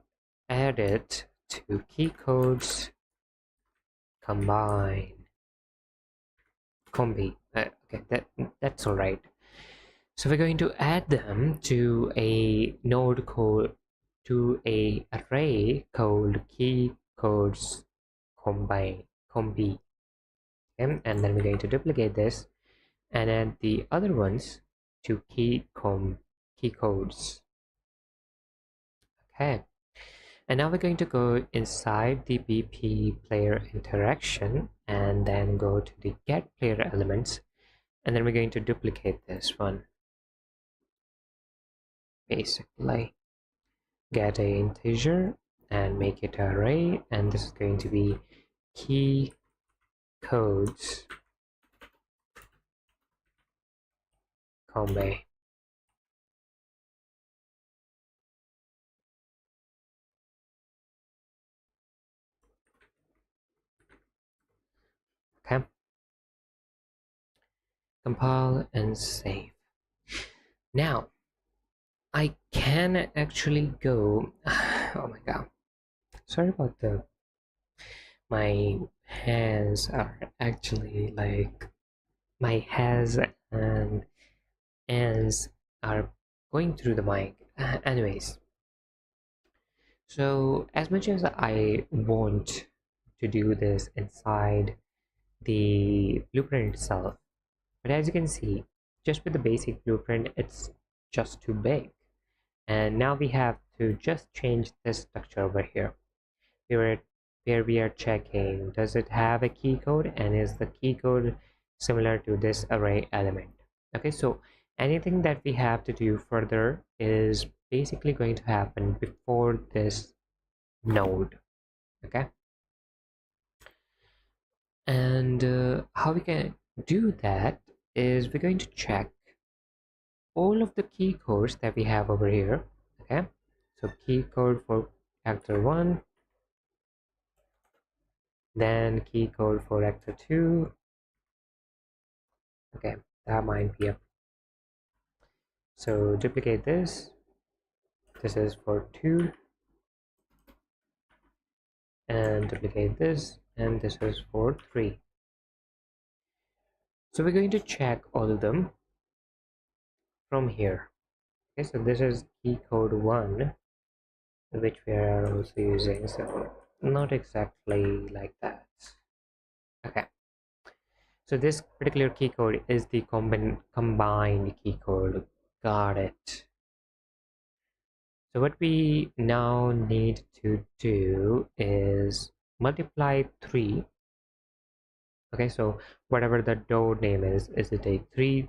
add it to key codes combine combi. Okay, that's all right. So we're going to add them to a node called to a array called key codes combine combi. Okay? And then we're going to duplicate this and add the other ones to key codes. Okay, and now we're going to go inside the BP player interaction and then go to the get player elements, and then we're going to duplicate this one. Basically get a integer and make it an array, and this is going to be key codes combi. Okay, compile and save. Now I can actually go oh my god, sorry about my hands are actually like my hands and ends are going through the mic. Anyways, so as much as I want to do this inside the blueprint itself, but as you can see, just with the basic blueprint, it's just too big. And now we have to just change this structure over here, where we are checking, does it have a key code, and is the key code similar to this array element? Okay, so anything that we have to do further is basically going to happen before this node. Okay, and how we can do that is we're going to check all of the key codes that we have over here. Okay, so key code for actor 1, then key code for actor 2. Okay, that might be a, so duplicate this. This is for 2, and duplicate this, and this is for 3. So we're going to check all of them from here. Okay, so this is key code 1, which we are also using, so not exactly like that. Okay, so this particular key code is the combined key code. Got it. So what we now need to do is multiply 3. Okay, so whatever the door name is it a three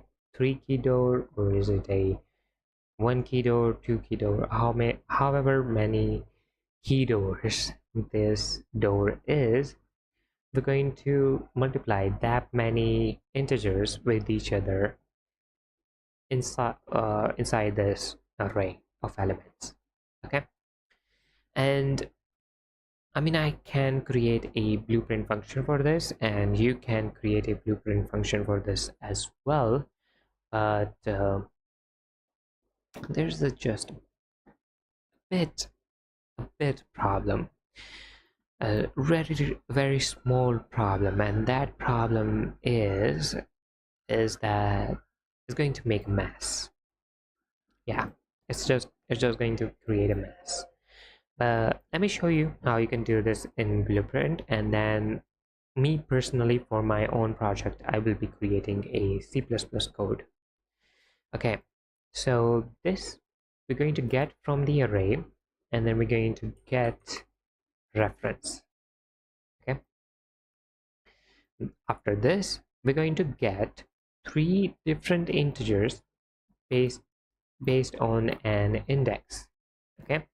key door, or is it a 1 key door, 2 key door, however many key doors this door is, we're going to multiply that many integers with each other inside this array of elements. Okay, and I mean, I can create a blueprint function for this, and you can create a blueprint function for this as well, but there's just a bit problem, a very small problem, and that problem is that it's going to make a mess. Yeah, it's just going to create a mess. But let me show you how you can do this in Blueprint, and then me personally, for my own project, I will be creating a C++ code. Okay, so this we're going to get from the array, and then we're going to get reference. Okay, after this we're going to get 3 different integers based on an index. Okay,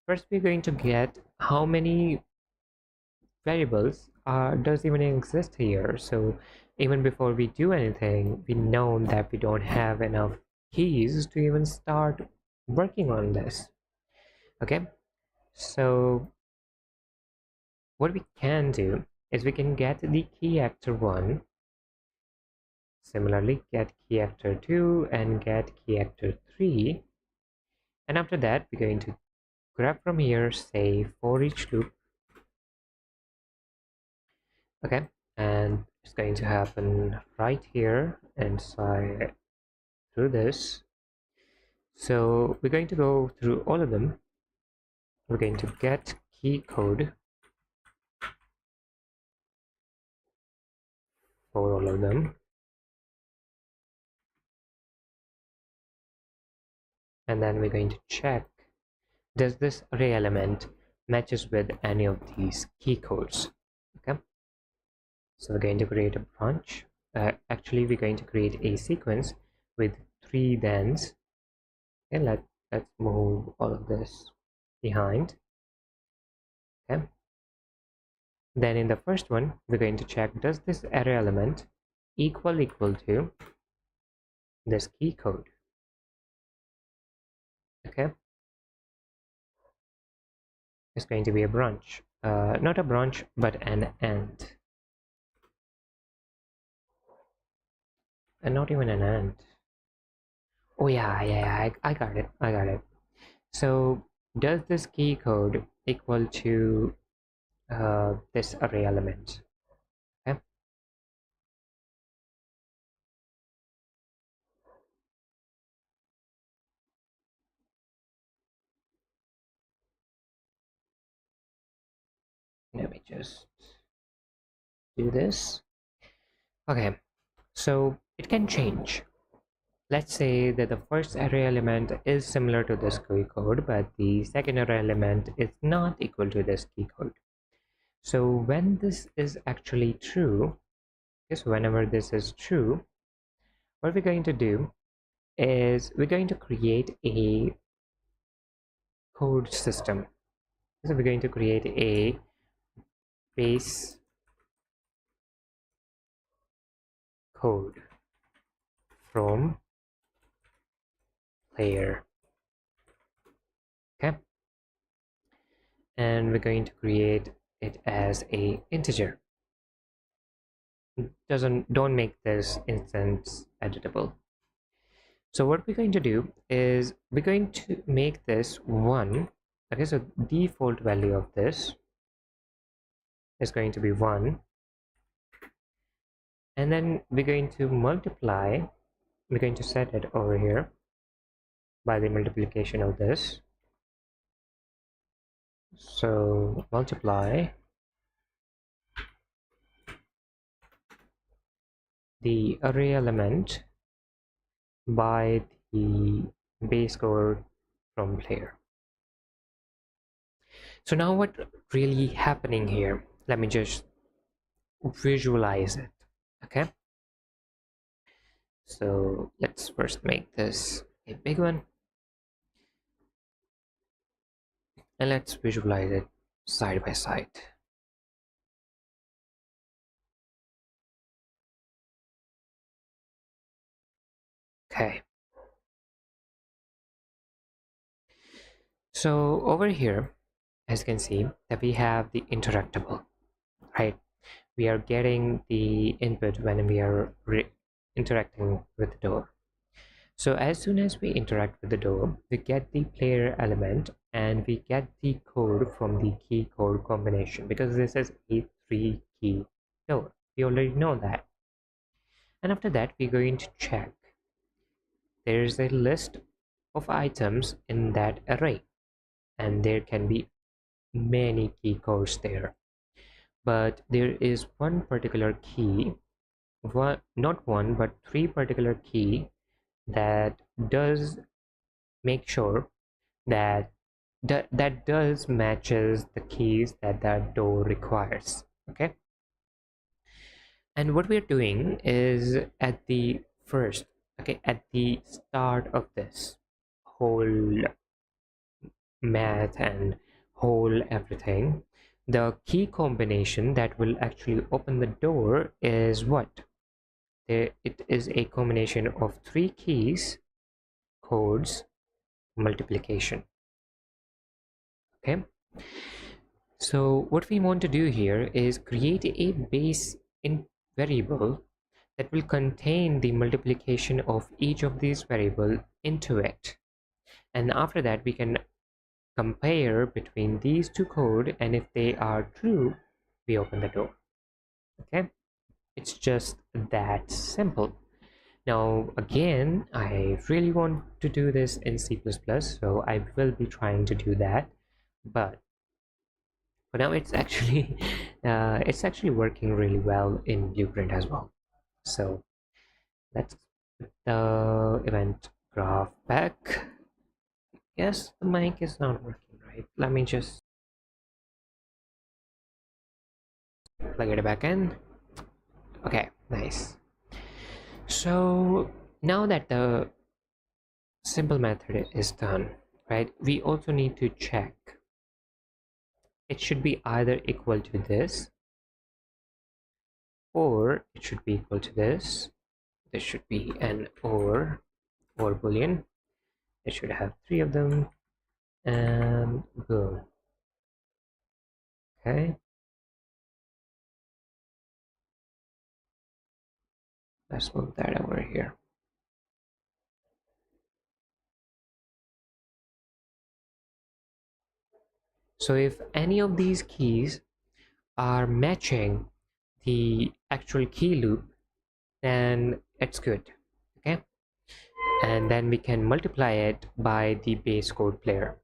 first we're going to get how many variables does even exist here. So even before we do anything, we know that we don't have enough keys to even start working on this. Okay, so what we can do is we can get the key actor 1, similarly get key actor 2, and get key actor 3, and after that we're going to grab from here, say for each loop. Okay, and it's going to happen right here inside through this. So we're going to go through all of them. We're going to get key code for all of them, and then we're going to check, does this array element matches with any of these key codes? Okay, so we're going to create a branch. Actually, we're going to create a sequence with 3 thens. Okay, let's move all of this behind. Okay, then in the first one we're going to check, does this array element equal to this key code? Okay, it's going to be a branch, not a branch but an and not even an and. Oh yeah, I got it. So does this key code equal to this array element? Okay, Let me just do this. Okay, so it can change. Let's say that the first array element is similar to this key code, but the second array element is not equal to this key code. So when this is actually true, yes, whenever this is true, what we're going to do is we're going to create a code system. So we're going to create a base code from player. Okay, and we're going to create it as a integer. Don't make this instance editable. So what we're going to do is we're going to make this 1. Okay, so default value of this is going to be 1, and then we're going to multiply, we're going to set it over here by the multiplication of this. So multiply the array element by the base code from player. So now what really happening here, let me just visualize it. Okay, so let's first make this a big one, and let's visualize it side by side. Okay, so over here, as you can see, that we have the interactable, right? We are getting the input when we are interacting with the door. So as soon as we interact with the door, we get the player element and we get the code from the key code combination, because this is a 3-key door. We already know that. And after that, we're going to check. There's a list of items in that array, and there can be many key codes there. But there is one particular key, not one, but 3 particular key that does make sure that that does matches the keys that that door requires. Okay, and what we're doing is at the first, okay, at the start of this whole math and whole everything, the key combination that will actually open the door is what? It is a combination of 3 keys codes multiplication. Okay, so what we want to do here is create a base in variable that will contain the multiplication of each of these variables into it, and after that we can compare between these 2 code, and if they are true, we open the door. Okay, it's just that simple. Now again, I really want to do this in C++, so I will be trying to do that, but for now it's actually it's actually working really well in Blueprint as well. So let's put the event graph back. Yes, the mic is not working right. Let me just plug it back in. Okay, nice. So now that the simple method is done, right, we also need to check. It should be either equal to this, or it should be equal to this. This should be an or boolean. It should have 3 of them, and boom. Okay, let's move that over here. So if any of these keys are matching the actual key loop, then it's good. Okay, and then we can multiply it by the base code player,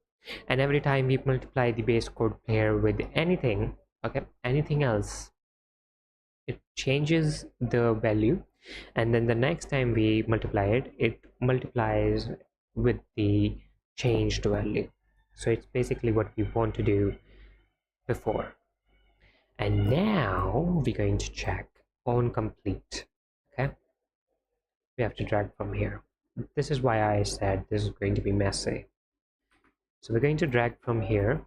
and every time we multiply the base code player with anything, Okay, anything else, it changes the value, and then the next time we multiply it, it multiplies with the changed value. So it's basically what we want to do before. And now we're going to check on complete. Okay, we have to drag from here. This is why I said this is going to be messy. So we're going to drag from here,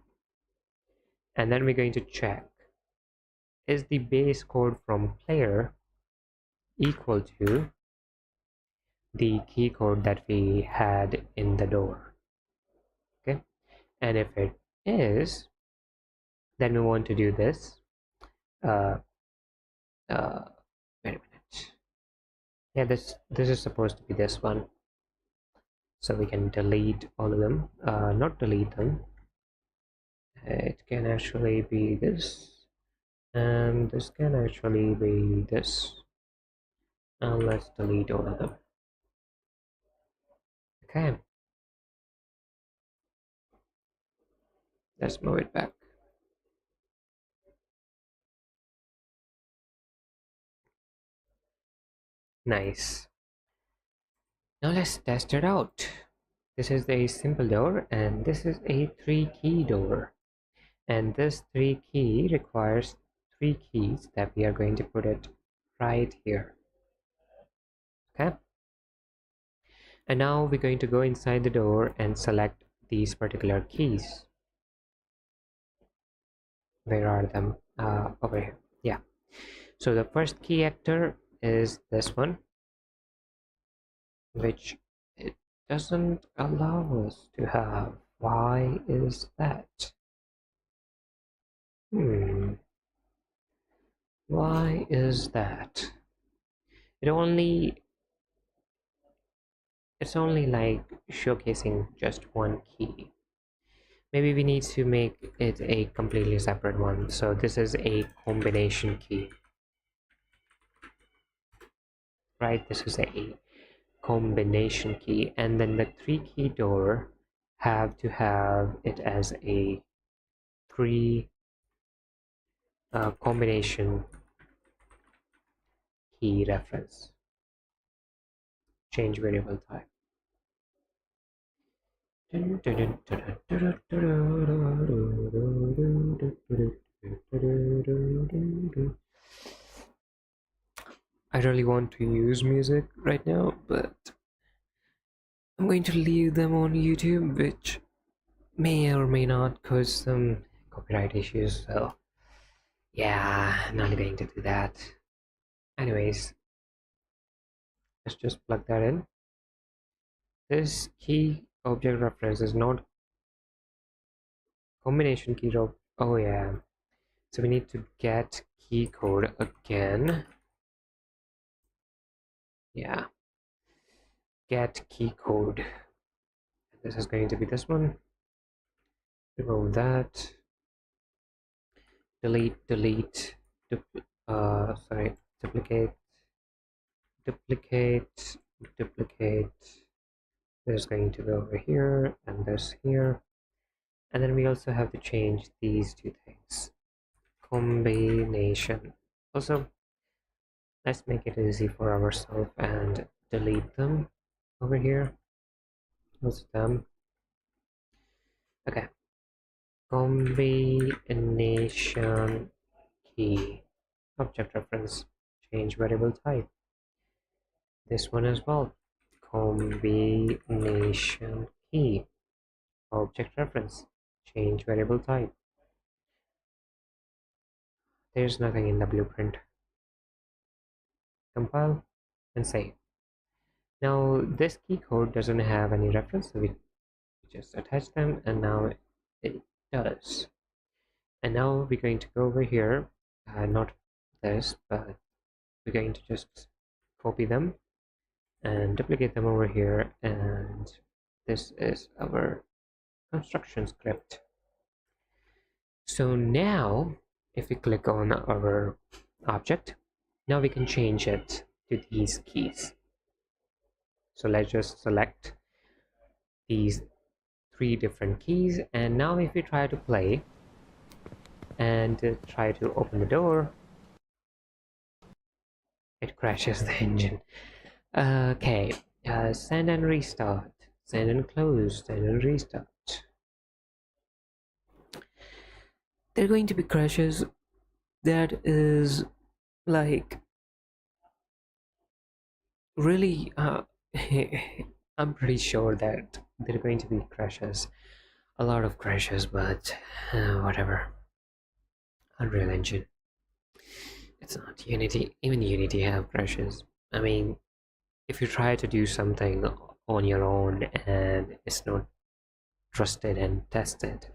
and then we're going to check, is the base code from player equal to the key code that we had in the door? Okay, and if it is, then we want to do this. uh, uh, Wait a minute. Yeah, this is supposed to be this one, so we can delete all of them. Not delete them, it can actually be this, and this can actually be this, and let's delete all of them. Okay, let's move it back. Nice. Now let's test it out. This is a simple door, and this is a 3-key door, and this 3 key requires 3 keys that we are going to put it right here. Okay, and now we're going to go inside the door and select these particular keys. Where are them? Over here. Yeah, so the first key actor is this one, which it doesn't allow us to have. Why is that? Why is that? It's only like showcasing just one key. Maybe we need to make it a completely separate one. So this is a combination key, right? This is a combination key, and then the 3-key door have to have it as a 3 combination key reference. Change variable type. I really want to use music right now, but I'm going to leave them on YouTube, which may or may not cause some copyright issues, so yeah, I'm not going to do that. Anyways, let's just plug that in. This key object reference is not combination key. Oh yeah, so we need to get key code again. Yeah, get key code. This is going to be this one. Remove that. Delete, sorry, duplicate, duplicate. This is going to go over here and this here, and then we also have to change these 2 things. Combination. Also, let's make it easy for ourselves and delete them over here. Most of them. Okay. Combination key. Object reference. Change variable type. This one as well. Combination key. Object reference. Change variable type. There's nothing in the blueprint. Compile and save. Now this key code doesn't have any reference, so we just attach them, and now it does. And now we're going to go over here, not this, but we're going to just copy them and duplicate them over here, and this is our construction script. So now if we click on our object, now we can change it to these keys. So let's just select these 3 different keys, and now if we try to play, and try to open the door, it crashes the engine. Okay, send and restart, send and close, send and restart. There are going to be crashes that is like really I'm pretty sure that there are going to be crashes, a lot of crashes, but whatever. Unreal Engine, it's not Unity. Even Unity have crashes. I mean, if you try to do something on your own and it's not trusted and tested,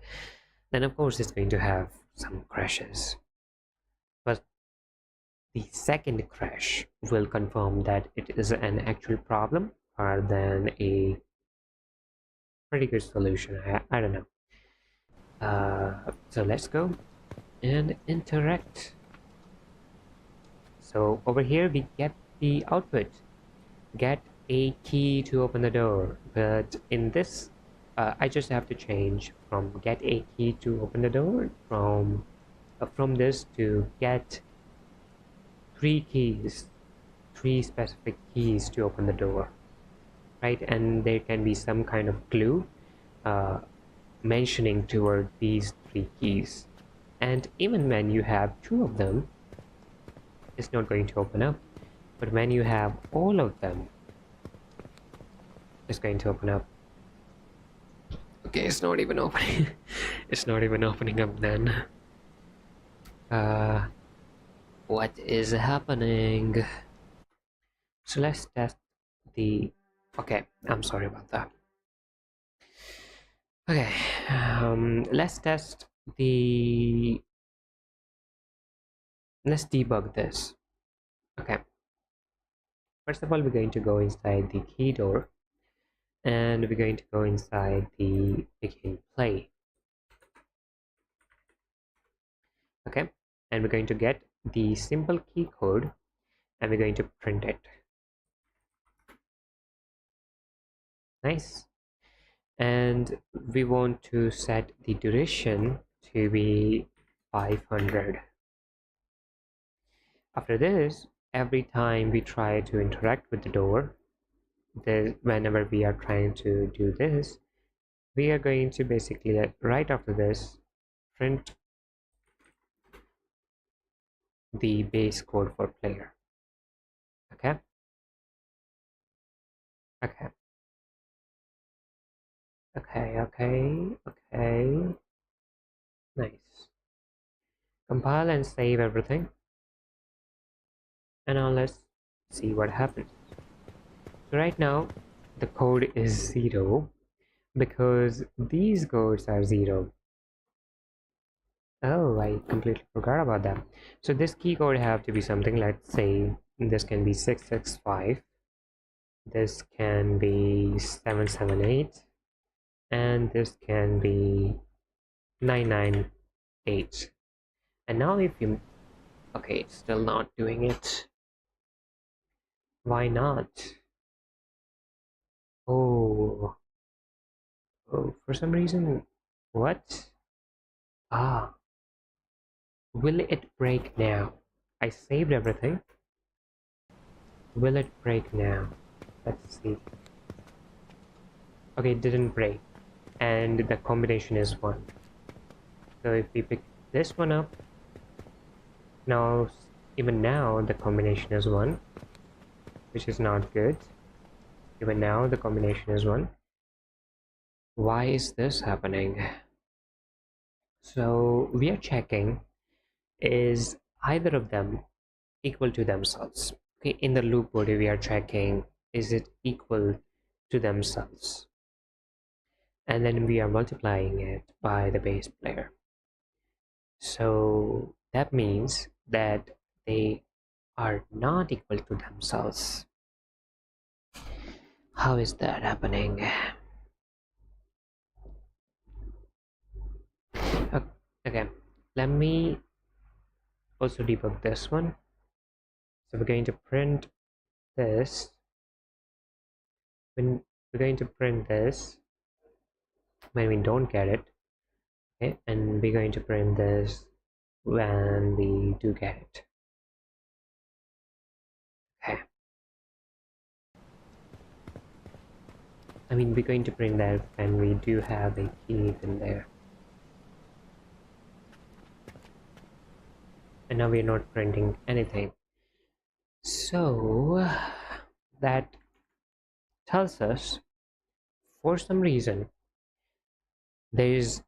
then of course it's going to have some crashes. But the second crash will confirm that it is an actual problem rather than a pretty good solution. I don't know. So let's go and interact. So over here we get the output, get a key to open the door, but in this I just have to change from get a key to open the door from this to get three specific keys to open the door, right? And there can be some kind of clue uh, mentioning toward these three keys, and even when you have two of them, it's not going to open up, but when you have all of them, it's going to open up. Okay, it's not even opening. It's not even opening up then. What is happening? So let's test the... Okay, I'm sorry about that. Okay, let's test the... Let's debug this. Okay, first of all, we're going to go inside the key door, and we're going to go inside the begin play. Okay, and we're going to get the simple key code, and we're going to print it. Nice. And we want to set the duration to be 500. After this, every time we try to interact with the door, whenever we are trying to do this, we are going to basically right after this print the base code for player. Okay, okay, okay, nice. Compile and save everything, and now let's see what happens. So right now the code is 0 because these codes are 0. Oh, I completely forgot about that. So this key code have to be something, let's say this can be 665, this can be 778, and this can be 998. And now if you... Okay, it's still not doing it. Why not? Oh, for some reason. What? Ah, will it break now? I saved everything. Will it break now? Let's see. Okay, it didn't break, and the combination is 1. So if we pick this one up, now even now the combination is 1, which is not good. Even now the combination is 1. Why is this happening? So we are checking, is either of them equal to themselves? Okay, in the loop body we are checking, is it equal to themselves? And then we are multiplying it by the base player. So that means that they are not equal to themselves. How is that happening? Okay, let me also debug this one. So we're going to print this. When we're going to print this when we don't get it, okay, and we're going to print this when we do get it. Okay. I mean, we're going to print that when we do have a key in there. And now we're not printing anything. So that tells us, for some reason, there is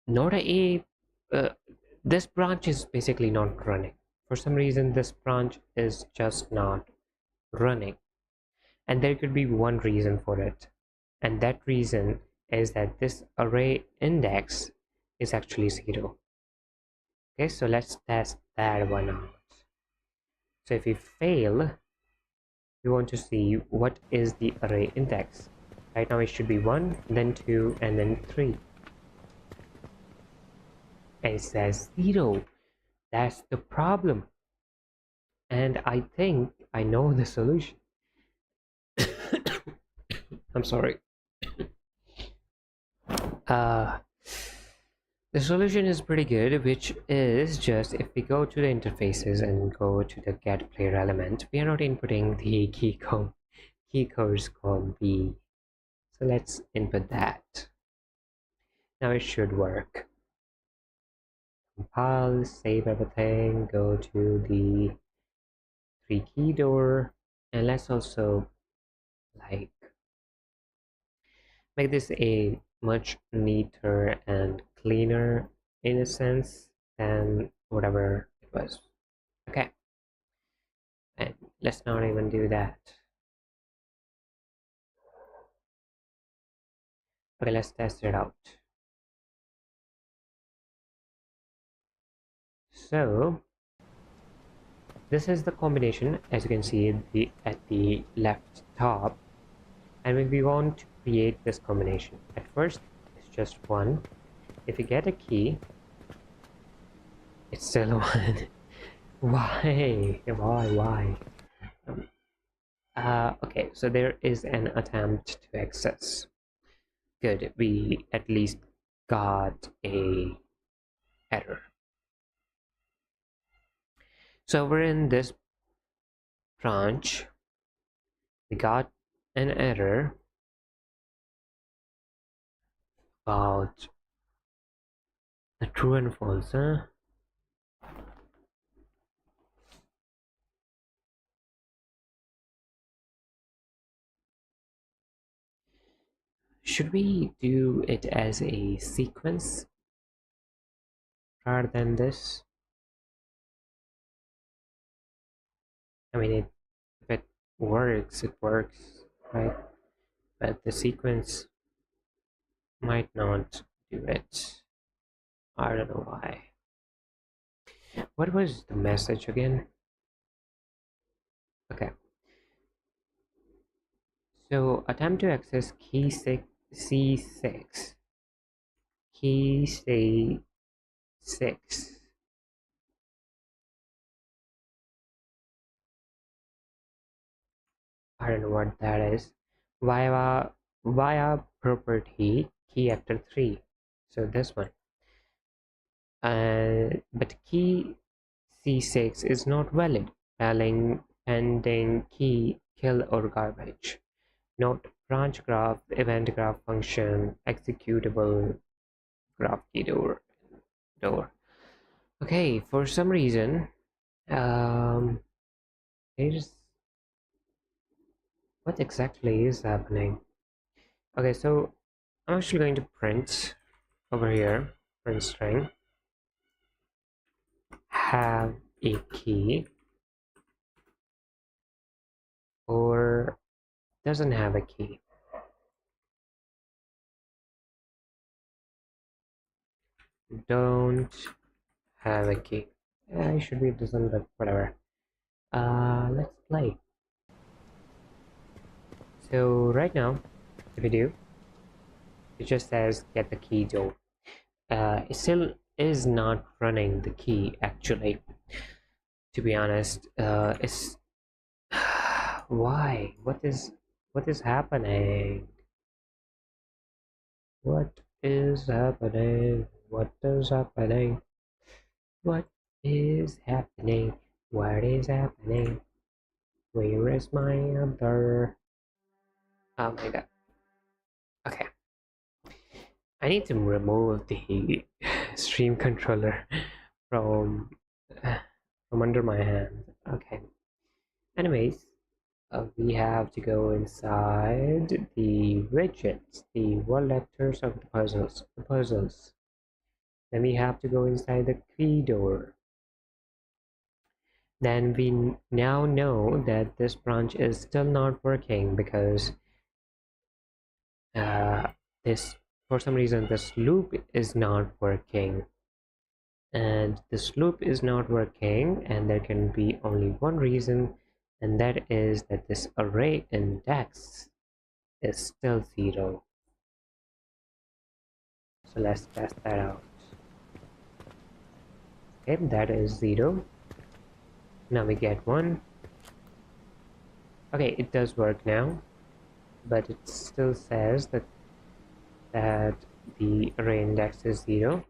not this branch is basically not running. For some reason, this branch is just not running. And there could be one reason for it. And that reason is that this array index is actually 0. Okay, so let's test that one out. So if we fail, we want to see what is the array index. Right now it should be 1, then 2, and then 3. And it says 0. That's the problem. And I think I know the solution. I'm sorry. The solution is pretty good, which is just if we go to the interfaces and go to the get player element, we are not inputting the key code is called B. So let's input that. Now it should work. Compile, save everything, go to the 3 key door, and let's also like make this a much neater and cleaner in a sense than whatever it was. Okay, and let's not even do that. Okay, let's test it out. So this is the combination, as you can see at the left top. And when we want to create this combination, at first it's just 1. If you get a key, it's still 1. Why? Okay, so there is an attempt to access. Good, we at least got a error. So we're in this branch, we got an error about the true and false, huh? Should we do it as a sequence rather than this? I mean, if it works, it works, right? But the sequence might not do it. I don't know why. What was the message again? Okay. So attempt to access key C6. Key C6. I don't know what that is. Via property key after 3. So this one. But key C6 is not valid. Pending key kill or garbage. Note branch graph, event graph function, executable graph key door. Okay, for some reason, there's what exactly is happening? Okay, so I'm actually going to print over here, print string, have a key, or doesn't have a key. Don't have a key. It should be doesn't, but whatever. Let's play. So right now, if we do, it just says get the key door. It still is not running the key actually. To be honest, it's why? What is happening? What is happening? What is happening? What is happening? What is happening? Where is my other? Oh my god. Okay. I need to remove the stream controller from from under my hand. Okay. Anyways, we have to go inside the widgets, the world letters of the puzzles. Then we have to go inside the key door. Then we now know that this branch is still not working because uh, this, for some reason, this loop is not working. And this loop is not working, and there can be only one reason, and that is that this array index is still 0. So let's test that out. Okay, that is 0. Now we get 1. Okay, it does work now, but it still says that the array index is 0.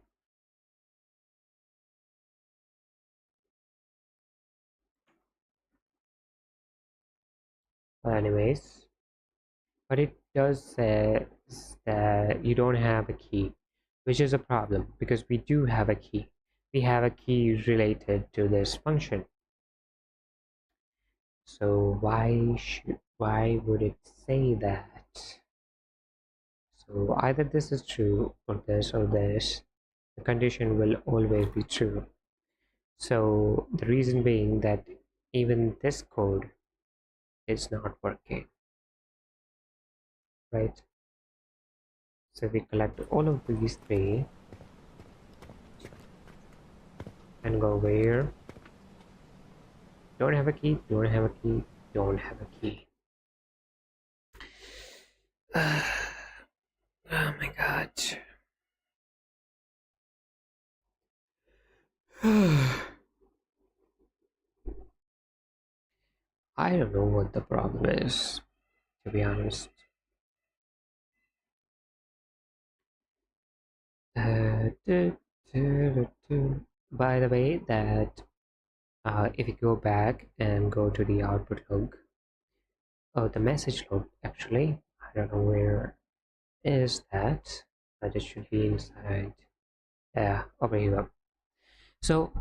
Anyways, but it does say that you don't have a key, which is a problem because we do have a key. We have a key related to this function. So why would it say that? So either this is true or this, the condition will always be true. So the reason being that even this code is not working, right? So we collect all of these 3 and go over here. Don't have a key, don't have a key, don't have a key. Oh my god. I don't know what the problem is, to be honest. By the way, that if you go back and go to the output log, the message log actually, I don't know where is that, but it should be inside. Yeah, over here. So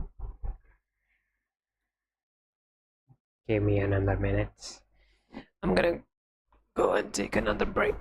give me another minute. I'm gonna go and take another break.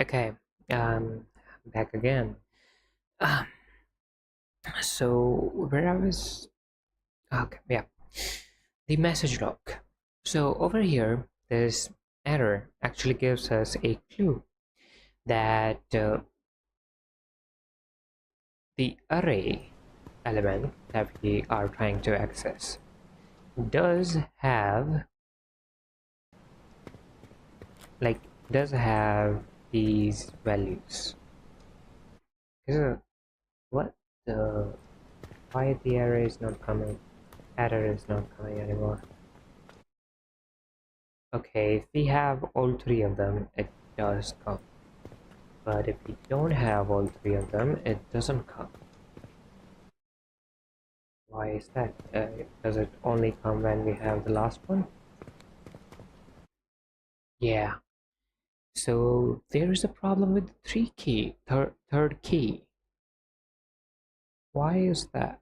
Okay, back again. Um, so where I was, okay, yeah, the message log. So over here, this error actually gives us a clue that the array element that we are trying to access does have like does have these values. What the why the array is not coming? Error is not coming anymore. Okay, if we have all three of them, it does come. But if we don't have all three of them, it doesn't come. Why is that? Does it only come when we have the last one? Yeah. So there is a problem with the third key. Why is that?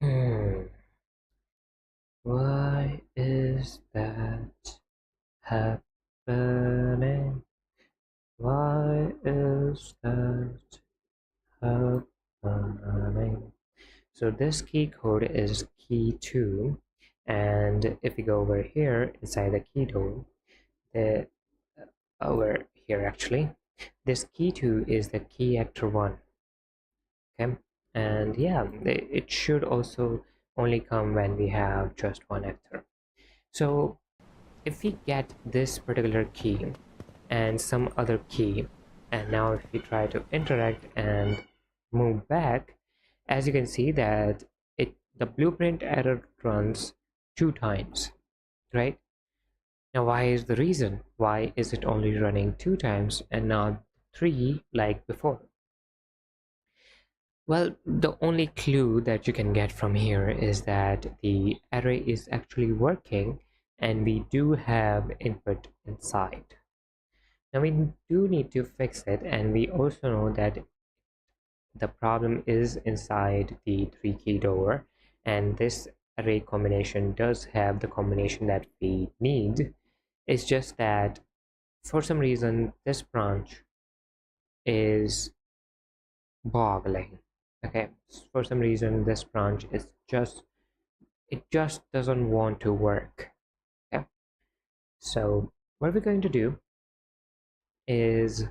Hmm. Why is that happening? Why is that happening? So this key code is key 2, and if we go over here inside the key door, the over here actually, this key 2 is the key actor 1. Okay, and yeah, it should also only come when we have just one actor. So if we get this particular key and some other key, and now if we try to interact and move back, as you can see that the blueprint error runs 2 times, right? Now why is the reason? Why is it only running 2 times and not 3 like before? Well, the only clue that you can get from here is that the array is actually working and we do have input inside. Now we do need to fix it, and we also know that the problem is inside the 3-key door, and this array combination does have the combination that we need. It's just that for some reason this branch is boggling. Okay, for some reason this branch is just doesn't want to work. Okay, so what we're going to do is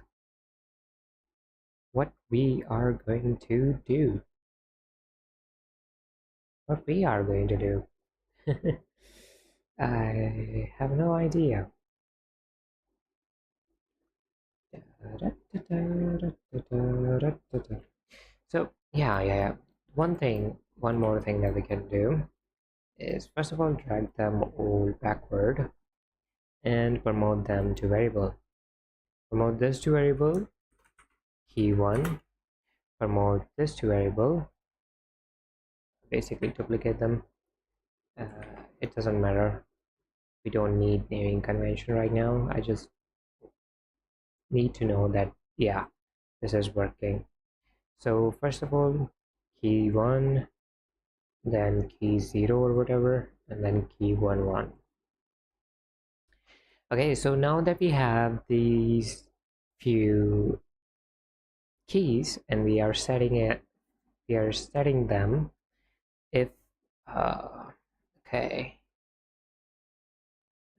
what we are going to do what we are going to do I have no idea. So yeah. One more thing that we can do is first of all drag them all backward and promote them to variable. Promote this to variable, key 1, promote this to variable, basically duplicate them. It doesn't matter. We don't need naming convention right now. I just need to know that, yeah, this is working. So first of all, key 1, then key 0 or whatever, and then key 1 1. Okay, so now that we have these few keys and we are setting them. If okay,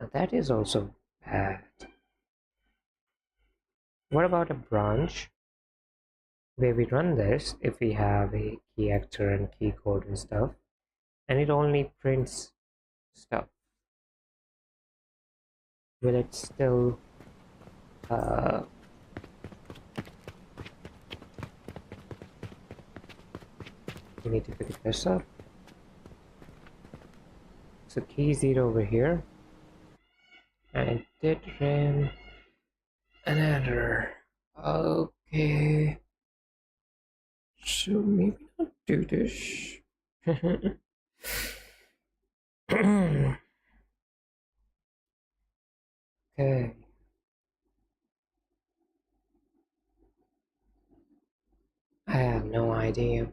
now that is also bad. What about a branch where we run this if we have a key actor and key code and stuff, and it only prints stuff? Will it still we need to pick this up? So key 0 over here, and it did ran an error. Okay, so maybe not do this. Okay. I have no idea.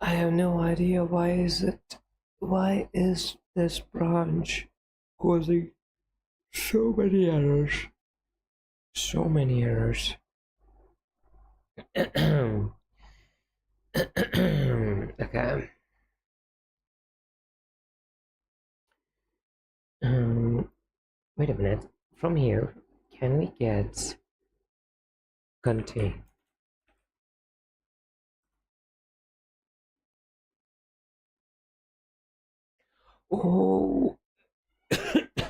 I have no idea why is it Why is this branch causing so many errors? So many errors. Okay. Wait a minute. From here, can we get contain? Oh,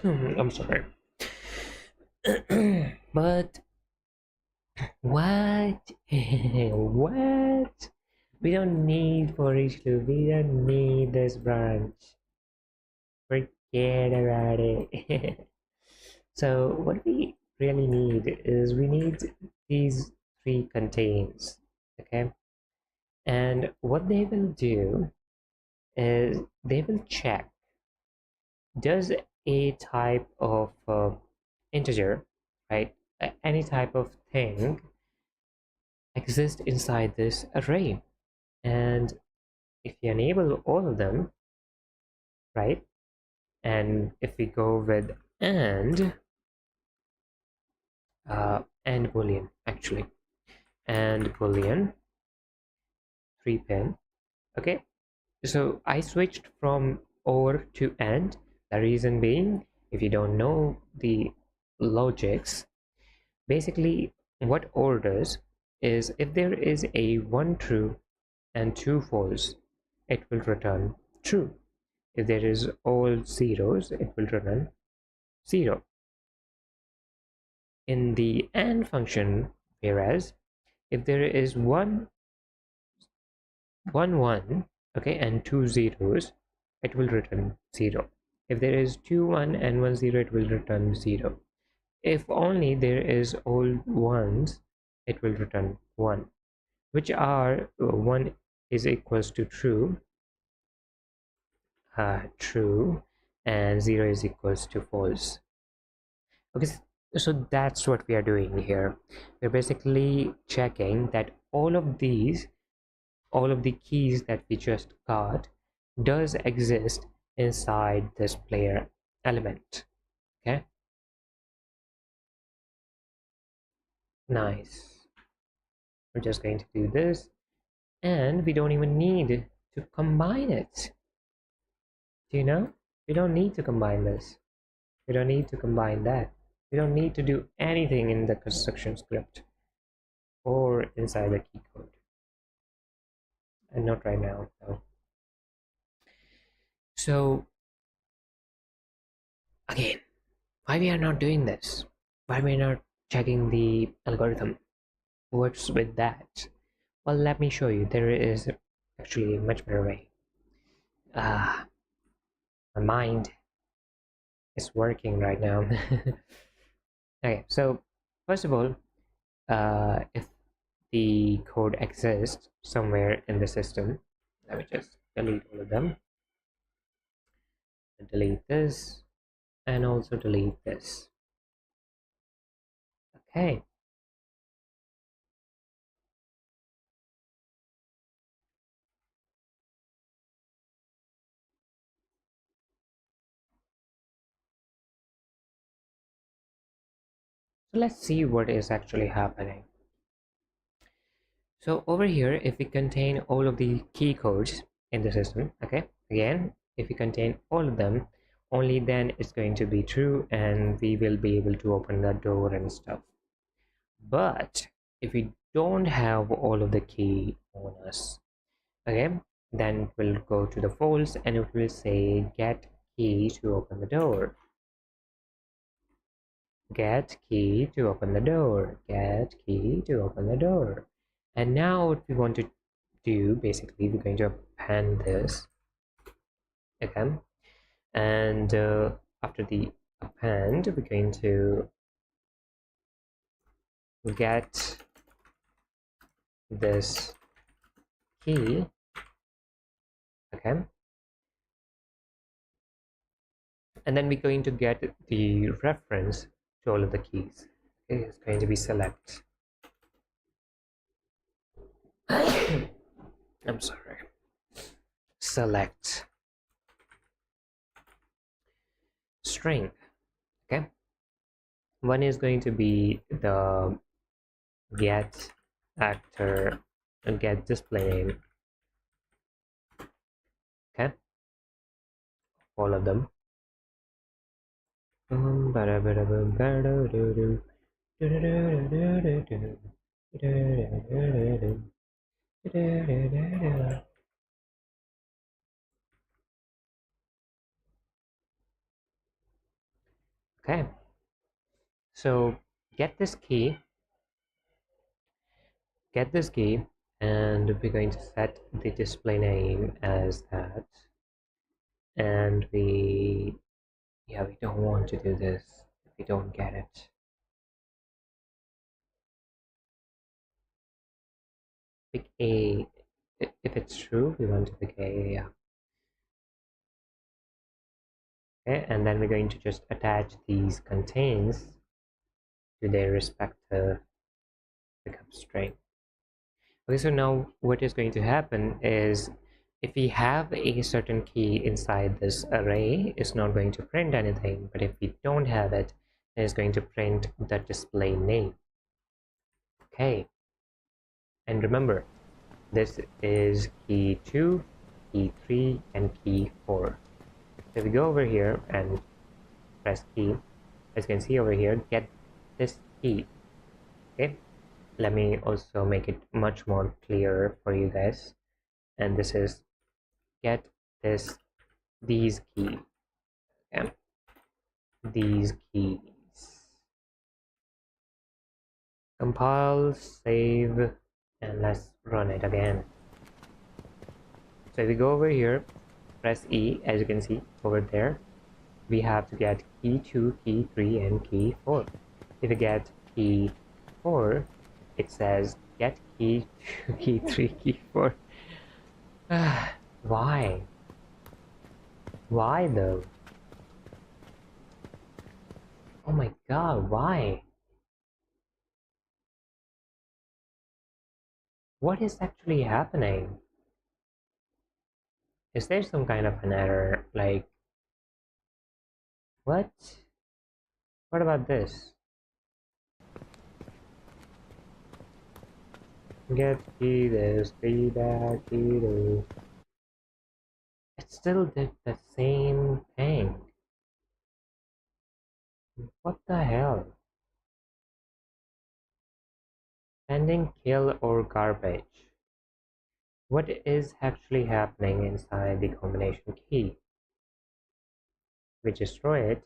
I'm sorry. But what? What? We don't need for each loop. We don't need this branch. Forget about it. So what we really need is we need these three contains. Okay. And what they will do is they will check, does a type of integer, right, any type of thing exist inside this array. And if you enable all of them, right, and if we go with and boolean actually, and boolean 3 pin, okay. So I switched from or to and. The reason being, if you don't know the logics, basically what or does is if there is a 1 true and 2 false, it will return true. If there is all zeros, it will return 0. In the AND function, whereas if there is 1 1 okay, and 2 zeros, it will return 0. If there is 2 1 and 1 0, it will return 0. If only there is all ones, it will return 1, which are 1 is equals to true, true, and 0 is equals to false. Okay, so that's what we are doing here. We're basically checking that all of the keys that we just got does exist inside this player element. Okay, nice. We're just going to do this, and we don't even need to combine it. Do you know? We don't need to combine this. We don't need to combine that. We don't need to do anything in the construction script or inside the key code. And not right now, no. So again, why we are not doing this? Why we are not checking the algorithm? What's with that? Well, let me show you. There is actually a much better way. Ah, my mind is working right now. Okay, so first of all, if the code exists somewhere in the system, let me just delete all of them. Delete this and also delete this. Okay. So let's see what is actually happening. So over here, if we contain all of the key codes in the system, okay, again, if we contain all of them, only then it's going to be true and we will be able to open the door and stuff. But if we don't have all of the key on us, okay, then we'll go to the false and it will say get key to open the door. Get key to open the door. Get key to open the door. And now what we want to do, basically, we're going to append this again. And after the append, we're going to get this key, okay, and then we're going to get the reference to all of the keys. Okay, it's going to be select. I'm sorry. Select. string. Okay, one is going to be the get actor and get display name. Okay, all of them. Okay, so get this key, and we're going to set the display name as that. And we don't want to do this if we don't get it. Pick A. If it's true, we want to pick A, yeah. Okay, and then we're going to just attach these contains to their respective pickup string. Okay, so now what is going to happen is if we have a certain key inside this array, it's not going to print anything, but if we don't have it, it's going to print the display name. Okay, and remember, this is key 2, key 3, and key 4. So if we go over here and press key, as you can see over here, get this key. Okay, let me also make it much more clearer for you guys. And this is get these keys. Okay, these keys. Compile, save, and let's run it again. So if we go over here, press E, as you can see over there, we have to get key 2, key 3, and key 4. If we get key 4, it says get key 2, key 3, key 4. Why? Why though? Oh my god, why? What is actually happening? Is there some kind of an error? Like, what? What about this? Get key this, key that, key this. It still did the same thing. What the hell? Sending kill or garbage. What is actually happening inside the combination key? We destroy it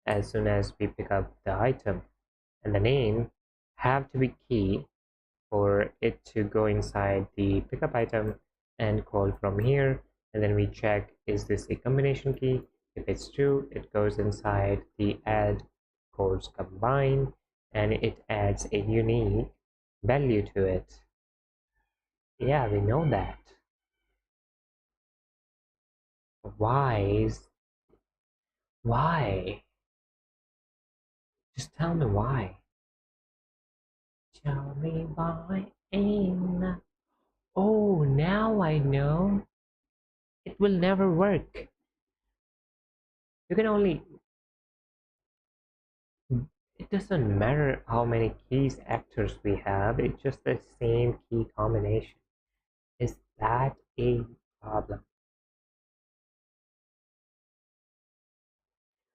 as soon as we pick up the item, and the name have to be key for it to go inside the pickup item and call from here, and then we check, is this a combination key? If it's true, it goes inside the add codes combine, and it adds a unique value to it. Yeah, we know that. Why? Just tell me why. Tell me why. Oh, now I know. It will never work. You can only... It doesn't matter how many keys actors we have, it's just the same key combination. Is that a problem?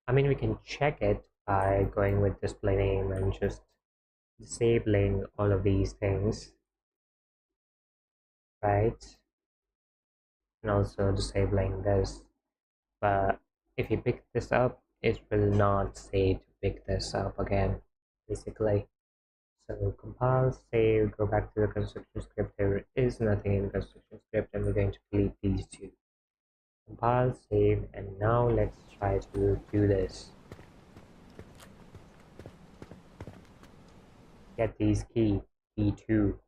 I mean, we can check it by going with display name and just disabling all of these things, right? And also disabling this. But if you pick this up, it will not say to pick this up again, basically. So compile, save, go back to the construction script. There is nothing in the construction script, and we're going to delete these two. Compile, save, and now let's try to do this. Get these key 2.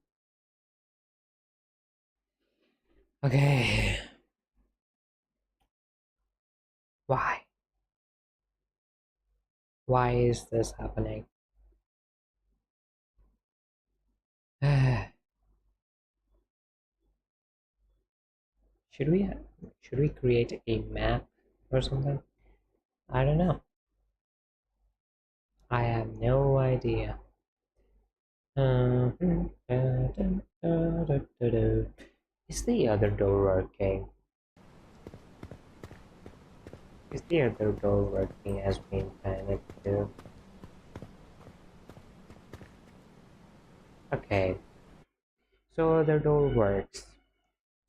Okay. Why? Why is this happening? Should we create a map or something? I don't know. I have no idea. Is the other door working? Is the other door working as we intended to? Okay, so other door works.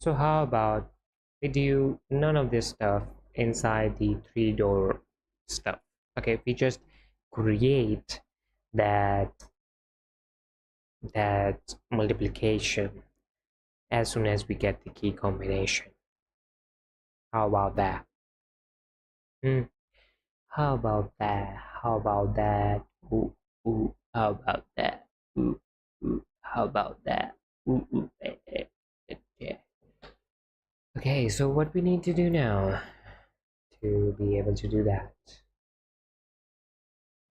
So how about we do none of this stuff inside the three door stuff? Okay, we just create that multiplication as soon as we get the key combination. How about that? Hmm. How about that? How about that? Ooh, ooh, how about that? Ooh, ooh, how about that? Ooh, ooh, yeah. Okay, so what we need to do now to be able to do that?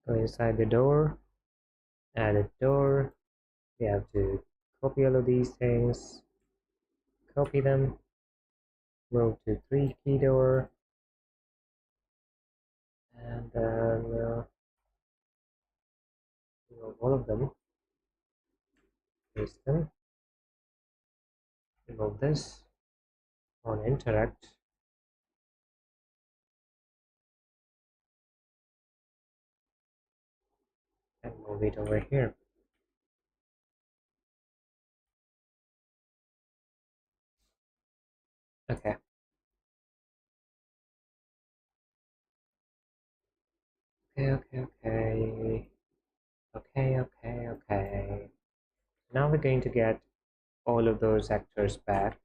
Go inside the door, add a door. We have to copy all of these things, copy them, move to 3 key door, and then remove all of them, paste them, remove this on interact, and move it over here. Okay. Okay. Okay. Now we're going to get all of those actors back.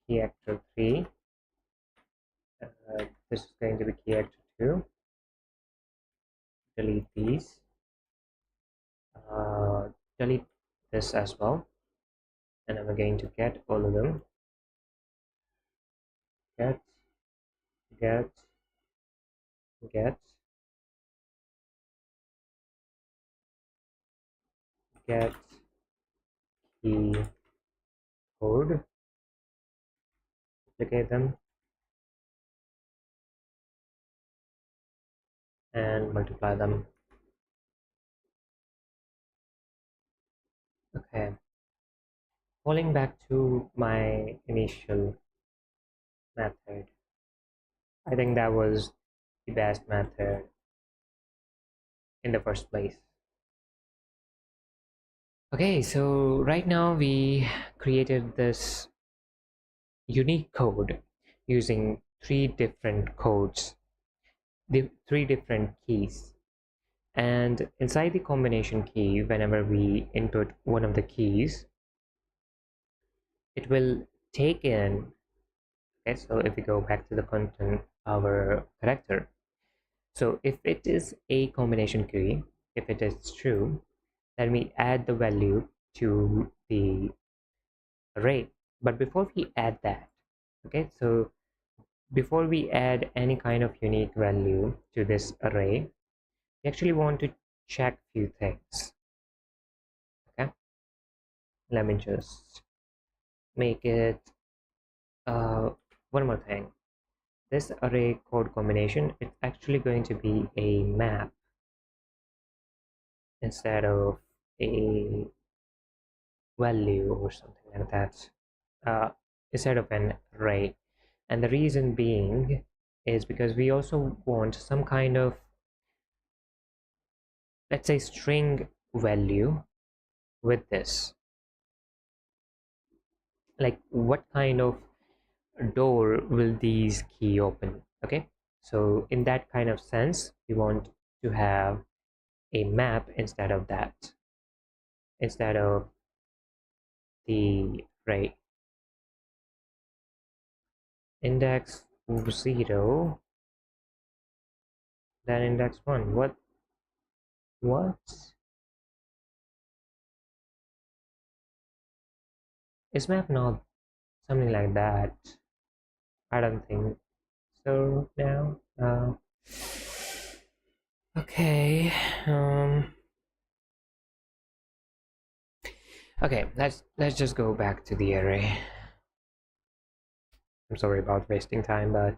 Key actor 3. This is going to be key actor 2. Delete these. Delete this as well. And I'm going to get all of them. Get, get, get, get key code. Duplicate them. And multiply them. Okay. Falling back to my initial method. I think that was the best method in the first place. Okay, so right now we created this unique code using 3 different codes, the 3 different keys. And inside the combination key, whenever we input one of the keys, it will take in, okay, so if we go back to the content, our character. So if it is a combination key, if it is true, then we add the value to the array. But before we add that, okay, so before we add any kind of unique value to this array, we actually want to check few things. Okay, let me just make it one more thing. This array code combination, it's actually going to be a map instead of a value or something like that, instead of an array. And the reason being is because we also want some kind of, let's say, string value with this, like what kind of door will these key open. Okay, so in that kind of sense we want to have a map instead of that, instead of the array. Index 0, then index 1. What is map not something like that? I don't think so now. Okay, okay, let's just go back to the array. I'm sorry about wasting time, but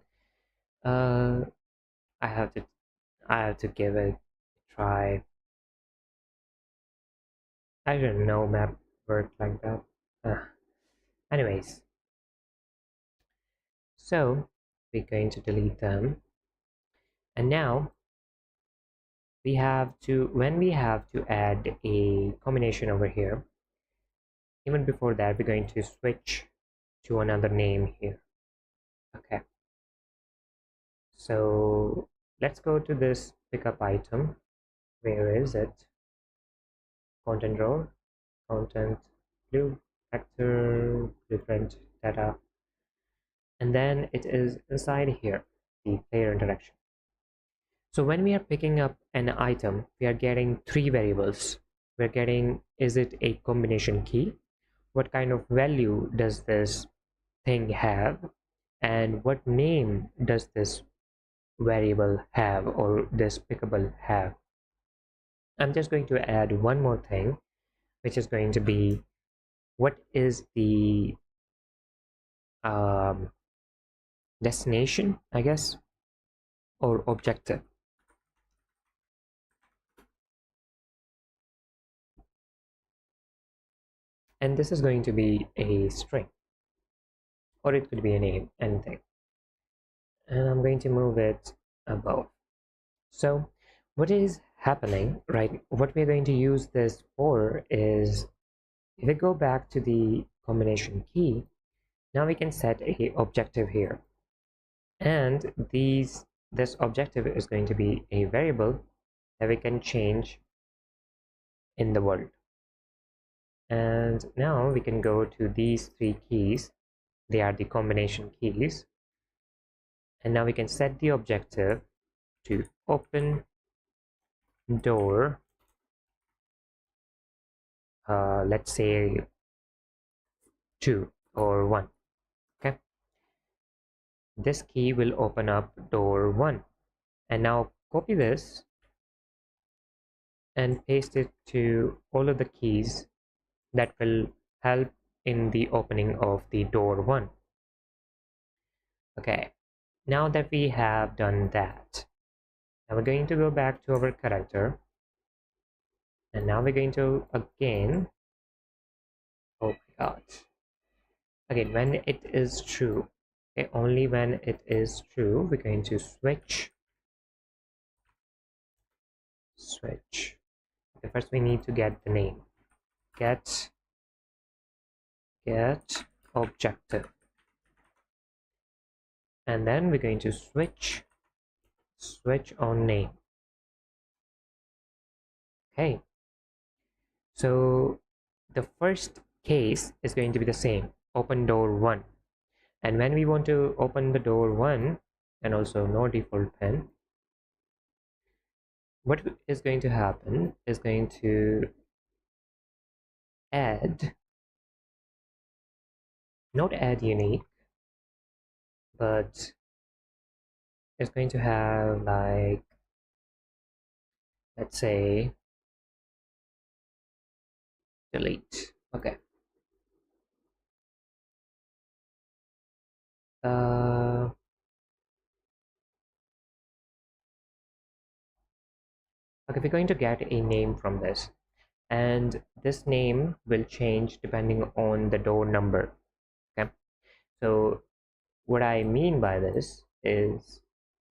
I have to give it a try. I didn't know map worked like that. Uh, Anyways, so we're going to delete them, and now we have to, when we have to add a combination over here, even before that we're going to switch to another name here. Okay, so let's go to this pickup item. Where is it? Content row, content, blue actor, blueprint data, and then it is inside here, the player interaction. So when we are picking up an item, we are getting three variables. We're getting, is it a combination key? What kind of value does this thing have? And what name does this variable have, or this pickable have? I'm just going to add one more thing, which is going to be, what is the um, destination, I guess, or objective. And this is going to be a string, or it could be a name, anything. And I'm going to move it above. So what is happening, right? What we're going to use this for is, if we go back to the combination key, now we can set a objective here. And this objective is going to be a variable that we can change in the world. And now we can go to these three keys. They are the combination keys. And now we can set the objective to open door, let's say 2 or 1. Okay, this key will open up door 1. And now copy this and paste it to all of the keys that will help in the opening of the door 1. Okay, now that we have done that, now we're going to go back to our character, and now we're going to again, oh my god, again, when it is true, okay, only when it is true, we're going to switch. Okay, first we need to get the name. Get objective, and then we're going to switch on name. Okay, so the first case is going to be the same, open door 1. And when we want to open the door 1, and also no default pen, what is going to happen is going to add, not add unique, but it's going to have, like, let's say delete. Okay, okay, we're going to get a name from this, and this name will change depending on the door number. Okay, so what I mean by this is,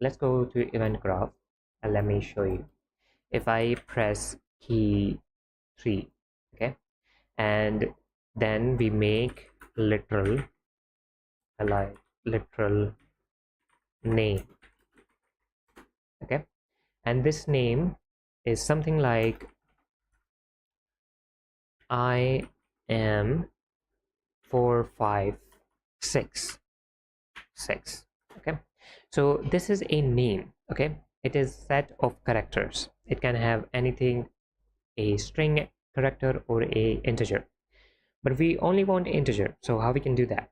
let's go to event graph and let me show you. If I press key 3, okay, and then we make literal, like literal name, okay, and this name is something like I am 456. Okay, so this is a name. Okay, it is set of characters. It can have anything, a string character or a integer, but we only want integer. So how we can do that?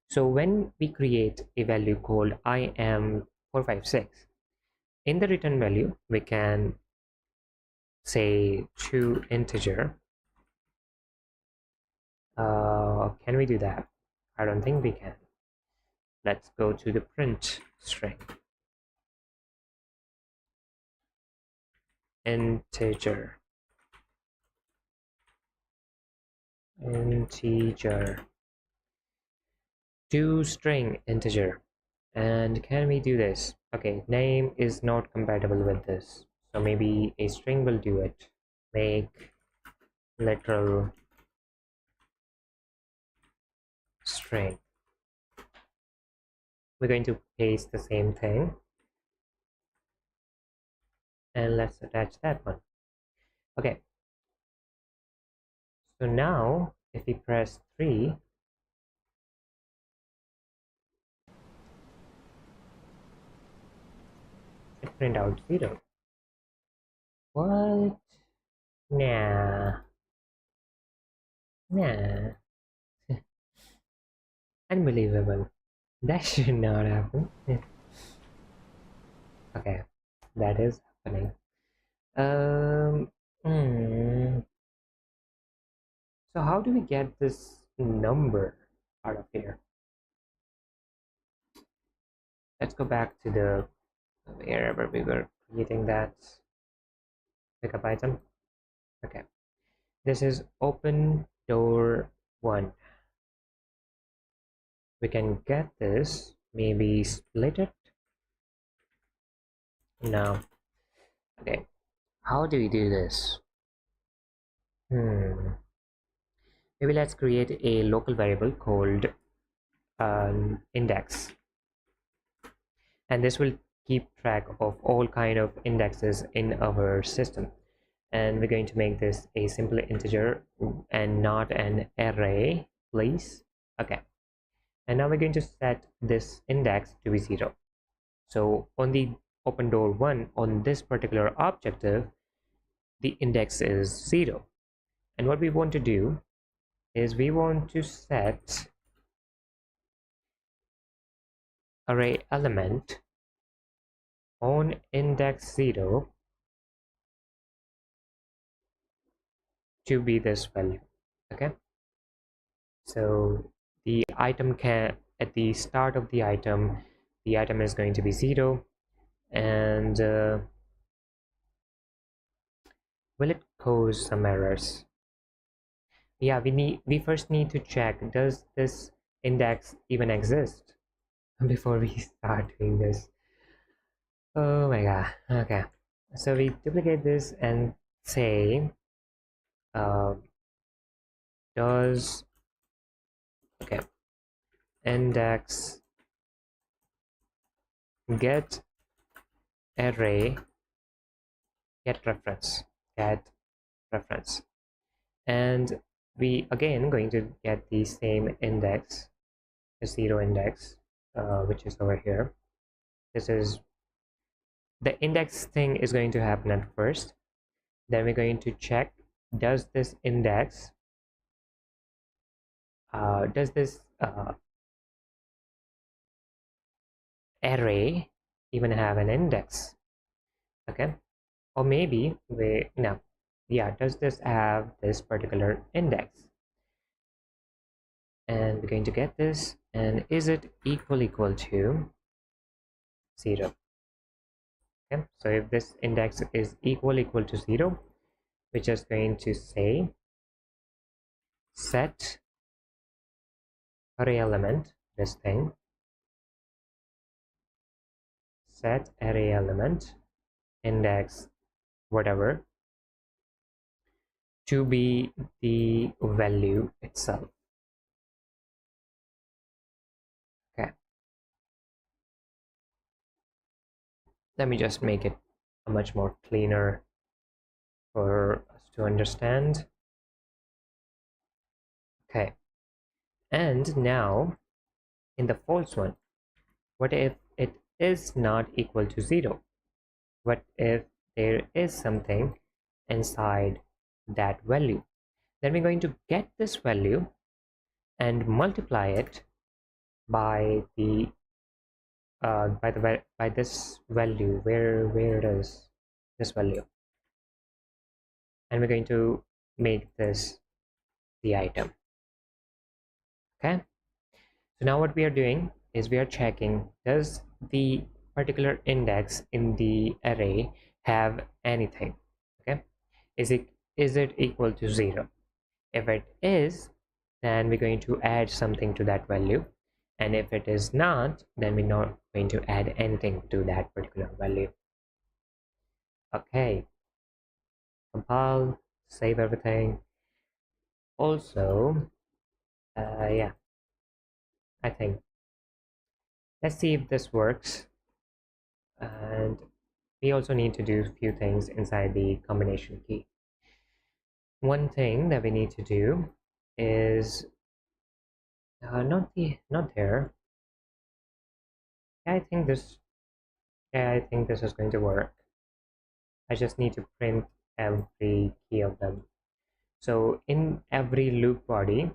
So when we create a value called I am 456, in the return value we can say to integer. Can we do that? I don't think we can. Let's go to the print string. integer to string integer. And can we do this? Okay, name is not compatible with this, so maybe a string will do it. Make literal string. We're going to paste the same thing, and let's attach that one. Okay, so now if we press 3, it print out 0. What? Nah. Unbelievable. That should not happen. Okay, that is happening. Hmm. So how do we get this number out of here? Let's go back to the wherever we were creating that pickup item. Okay, this is open door 1. We can get this, maybe split it. No. Okay, how do we do this? Maybe let's create a local variable called index, and this will keep track of all kind of indexes in our system. And we're going to make this a simple integer and not an array, please. Okay, and now we're going to set this index to be 0. So on the open door 1, on this particular objective, the index is 0. And what we want to do is we want to set array element on index 0 to be this value. Okay, so the item can, at the start of the item is going to be 0, and will it cause some errors? Yeah, we first need to check, does this index even exist before we start doing this. Oh my god. Okay, so we duplicate this and say does, okay, index get array get reference, and we again going to get the same index, the 0 index, which is over here. This is the index thing is going to happen at first. Then we're going to check, does this index does this array even have an index? Okay, or maybe we, no, yeah, does this have this particular index? And we're going to get this, and is it equal to 0? Okay, so if this index is equal to 0, we're just going to say set array element, this thing, set array element index whatever to be the value itself. Okay, let me just make it a much more cleaner for us to understand. Okay, and now in the false one, what if it is not equal to 0? What if there is something inside that value? Then we're going to get this value and multiply it by the by this value, where it is, this value, and we're going to make this the item. Okay, so now what we are doing is we are checking, does the particular index in the array have anything? Is it equal to 0? If it is, then we're going to add something to that value, and if it is not, then we're not going to add anything to that particular value. Okay, compile, save everything. Also, yeah, I think let's see if this works. And we also need to do a few things inside the combination key. One thing that we need to do is not there. I think this is going to work. I just need to print every key of them. So in every loop body,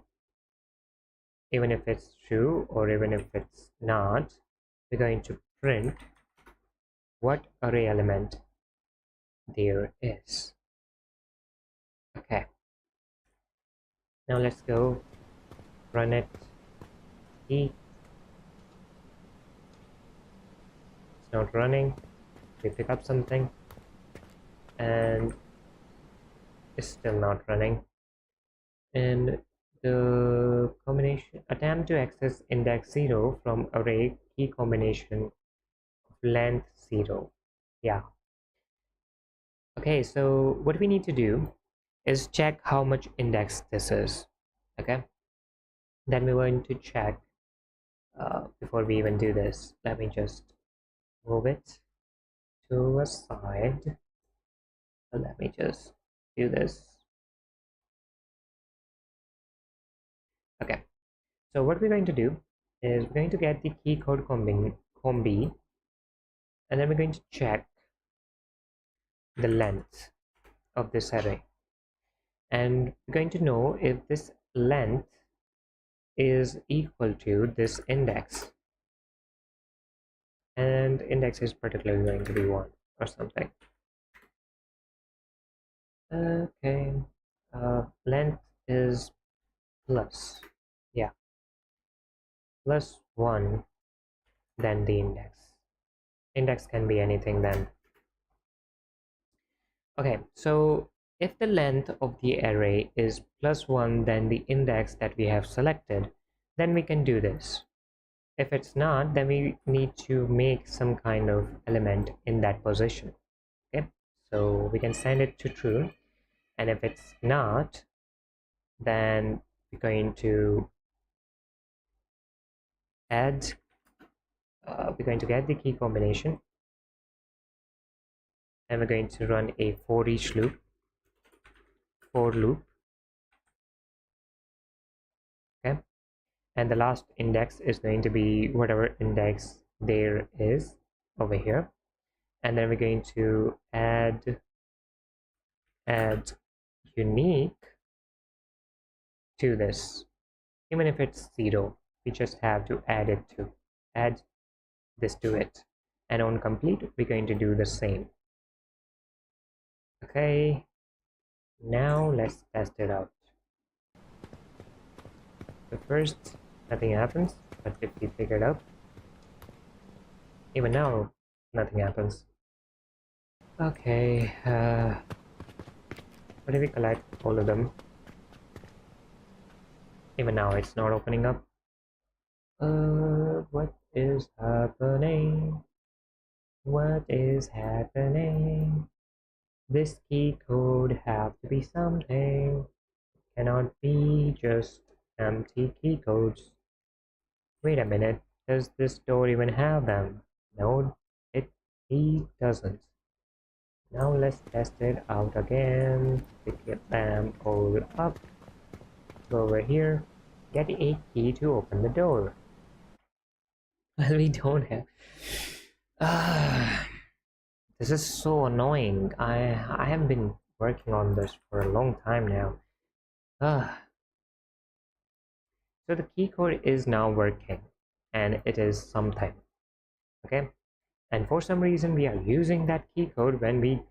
even if it's true or even if it's not, we're going to print what array element there is. Okay, now let's go run it. It's not running. We pick up something and it's still not running. And the combination attempt to access index 0 from array key combination of length 0. Yeah. Okay, so what we need to do is check how much index this is. Okay, then we're going to check before we even do this. Let me just move it to a side. So let me just do this. Okay, so what we're going to do is we're going to get the key code combi, and then we're going to check the length of this array, and we're going to know if this length is equal to this index, and index is particularly going to be 1 or something. Okay, length is plus, yeah, plus 1 then the index can be anything then. Okay, so if the length of the array is plus 1 then the index that we have selected, then we can do this. If it's not, then we need to make some kind of element in that position. Okay, so we can send it to true, and if it's not, then we're going to add we're going to get the key combination, and we're going to run a for loop. Okay, and the last index is going to be whatever index there is over here, and then we're going to add unique to this. Even if it's 0, we just have to add this to it, and on complete we're going to do the same. Okay, now let's test it out. So first nothing happens, but if we figure it out, even now nothing happens. Okay, what if we collect all of them? Even now it's not opening up. What is happening? What is happening? This key code have to be something. Cannot be just empty key codes. Wait a minute, does this door even have them? No, it doesn't. Now let's test it out again. Pick them all up. Go over here. Get a key to open the door. Well, we don't have. This is so annoying. I have been working on this for a long time now. So the key code is now working, and it is something. Okay, and for some reason we are using that key code when we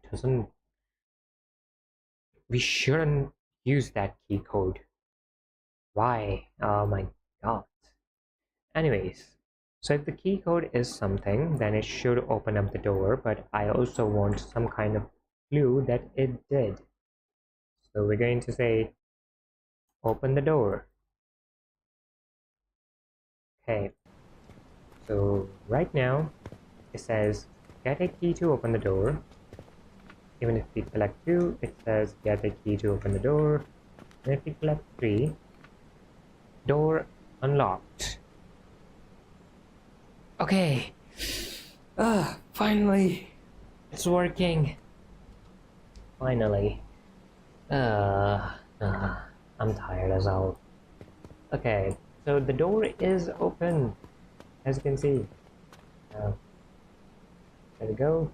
shouldn't use that key code. Why? Oh my god. Anyways, so if the key code is something, then it should open up the door, but I also want some kind of clue that it did. So we're going to say open the door. Okay, so right now it says get a key to open the door. Even if we collect 2, it says get a key to open the door. And if we collect 3, door unlocked. Okay. Finally. It's working. Finally. I'm tired as hell. Okay, so the door is open, as you can see. There we go.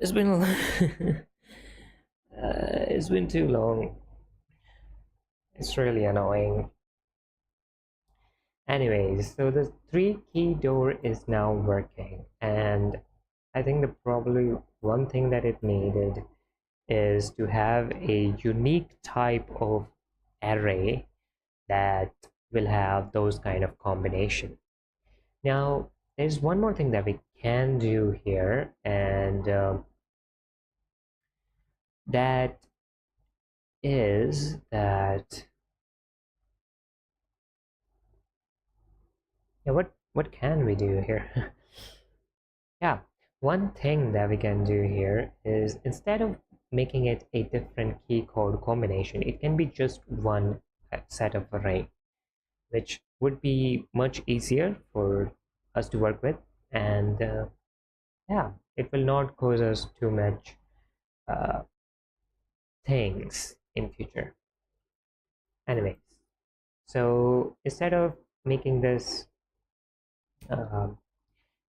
It's been it's been too long. It's really annoying. Anyways, so the 3 key door is now working, and I think the probably one thing that it needed is to have a unique type of array that will have those kind of combination. Now there's one more thing that we can do here, and that is that yeah, what can we do here? Yeah, one thing that we can do here is instead of making it a different key code combination, it can be just one set of array, which would be much easier for us to work with, and yeah, it will not cause us too much uh, things in future. Anyways, so instead of making this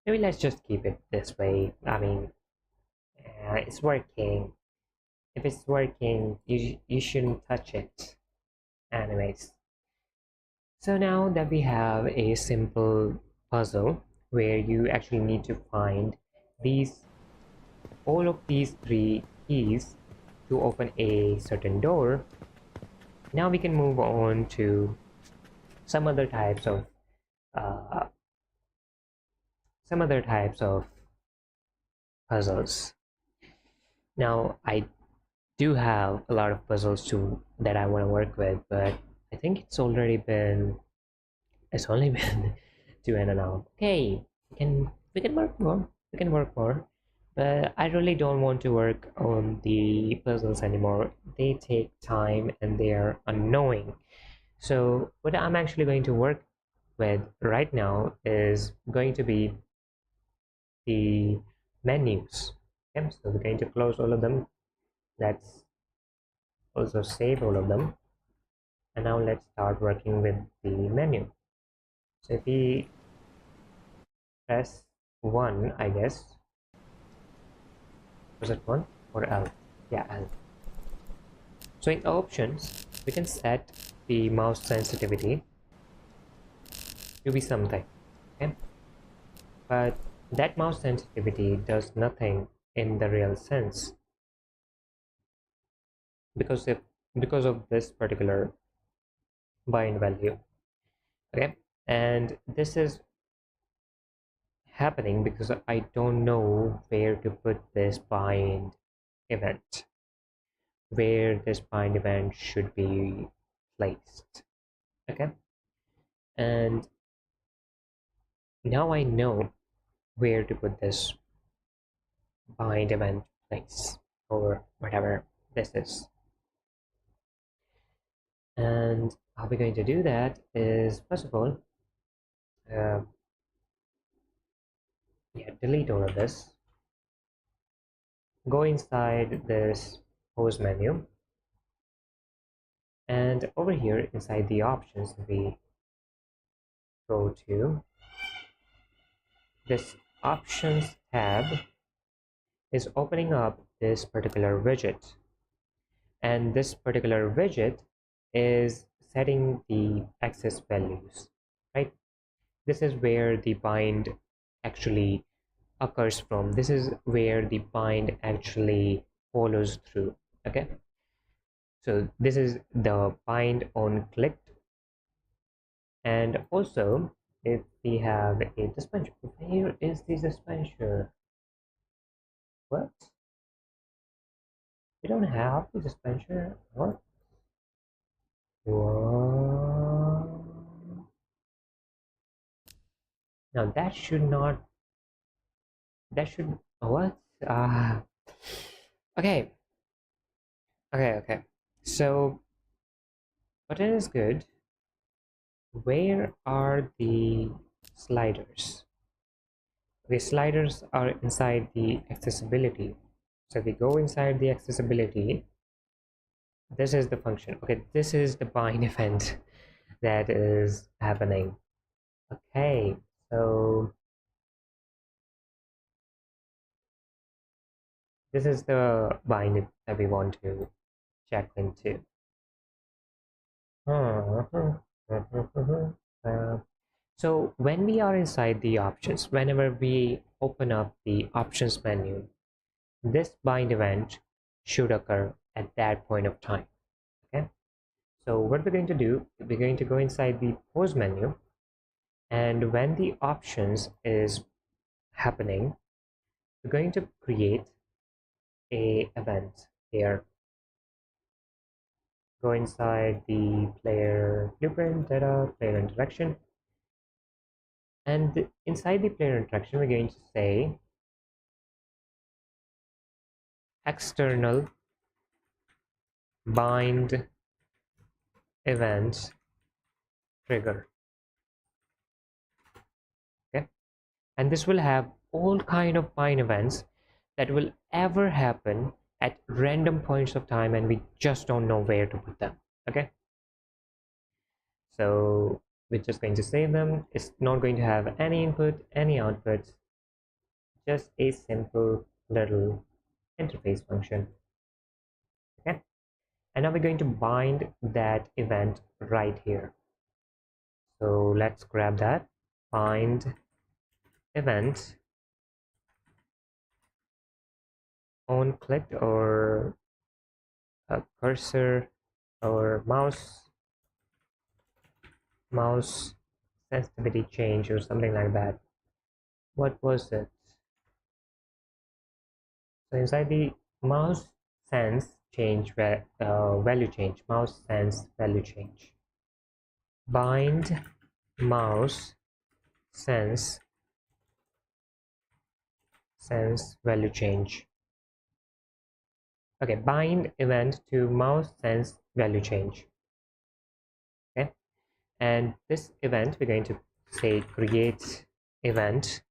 maybe let's just keep it this way. I mean, it's working. If it's working, you shouldn't touch it. Anyways, so now that we have a simple puzzle where you actually need to find these all of these 3 keys to open a certain door, now we can move on to some other types of uh, puzzles. Now I do have a lot of puzzles too that I want to work with, but I think it's only been 2.5. Okay, we can work more. We can work more, but I really don't want to work on the puzzles anymore. They take time and they are annoying. So what I'm actually going to work with right now is going to be the menus. Okay, so we're going to close all of them. Let's also save all of them, and now let's start working with the menu. So if we press 1, I guess, was it 1 or L? Yeah, L. So in options we can set the mouse sensitivity to be something, okay, but that mouse sensitivity does nothing in the real sense because of this particular bind value. Okay, and this is happening because I don't know where to put this bind event, where this bind event should be placed. Okay, and now I know where to put this bind event place or whatever this is. And how we're going to do that is, first of all, uh, yeah, delete all of this, go inside this pose menu, and over here inside the options we go to this options tab is opening up this particular widget, and this particular widget is setting the access values, right? This is where the bind actually occurs from. This is where the bind actually follows through. Okay, so this is the bind on clicked, and also if we have a dispenser, where is the dispenser? What? We don't have the suspension. What? Whoa. Now that should not. That should. What? Ah. Okay. Okay. So button is good. Where are the sliders? The sliders are inside the accessibility. So we go inside the accessibility. This is the function. Okay, this is the bind event that is happening. Okay, so this is the bind that we want to check into. So when we are inside the options, whenever we open up the options menu, this bind event should occur at that point of time. Okay, so what we're going to do, we're going to go inside the pause menu, and when the options is happening, we're going to create a event here. Go inside the player blueprint, data, player interaction, and inside the player interaction we're going to say external bind event trigger. Okay, and this will have all kind of bind events that will ever happen at random points of time, and we just don't know where to put them. Okay, so we're just going to save them. It's not going to have any input, any output, just a simple little interface function. Okay, and now we're going to bind that event right here. So let's grab that bind event on clicked or a cursor or mouse sensitivity change or something like that. What was it? So inside the mouse sense change value change, mouse sense value change, bind mouse sense value change. Okay, bind event to mouse sense value change. Okay, and this event we're going to say create event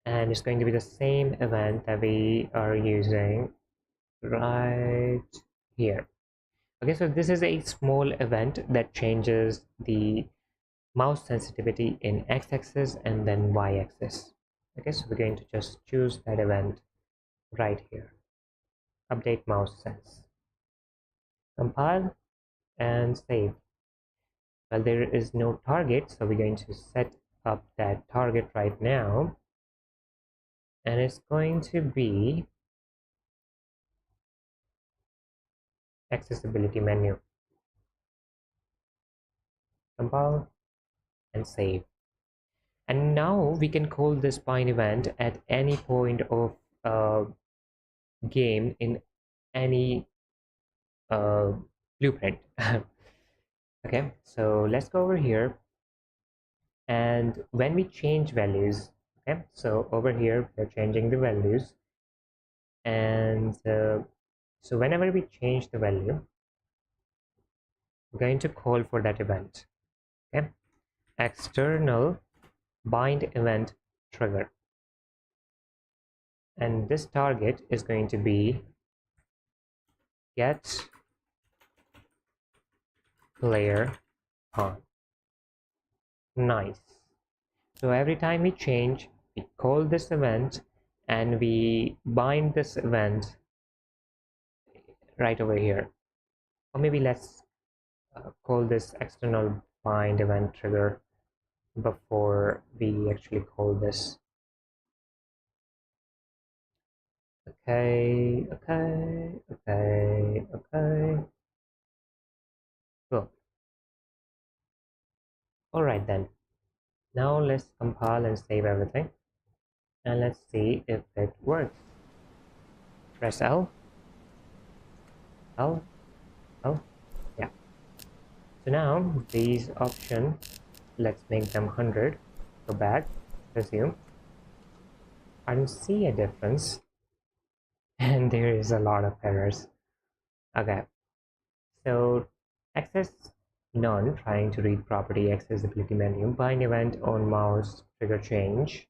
and it's going to be the same event that we are using right here. Okay, so this is a small event that changes the mouse sensitivity in x-axis and then y-axis. Okay, so we're going to just choose that event right here. Update mouse sense, compile and save. Well, there is no target, so we're going to set up that target right now, and it's going to be accessibility menu. Compile and save. And now we can call this bind event at any point of game in any blueprint. Okay, so let's go over here, and when we change values, okay, so over here we're changing the values, and so whenever we change the value, we're going to call for that event. Okay, external bind event trigger, and this target is going to be get player on. Nice. So every time we change, we call this event and we bind this event right over here. Or maybe let's call this external bind event trigger before we actually call this. Okay. Cool. All right then. Now let's compile and save everything, and let's see if it works. Press L, L, L, yeah. So now these options, let's make them 100. Go back, resume. I don't see a difference, and there is a lot of errors. Okay, so access none, trying to read property accessibility menu, bind event on mouse, trigger change,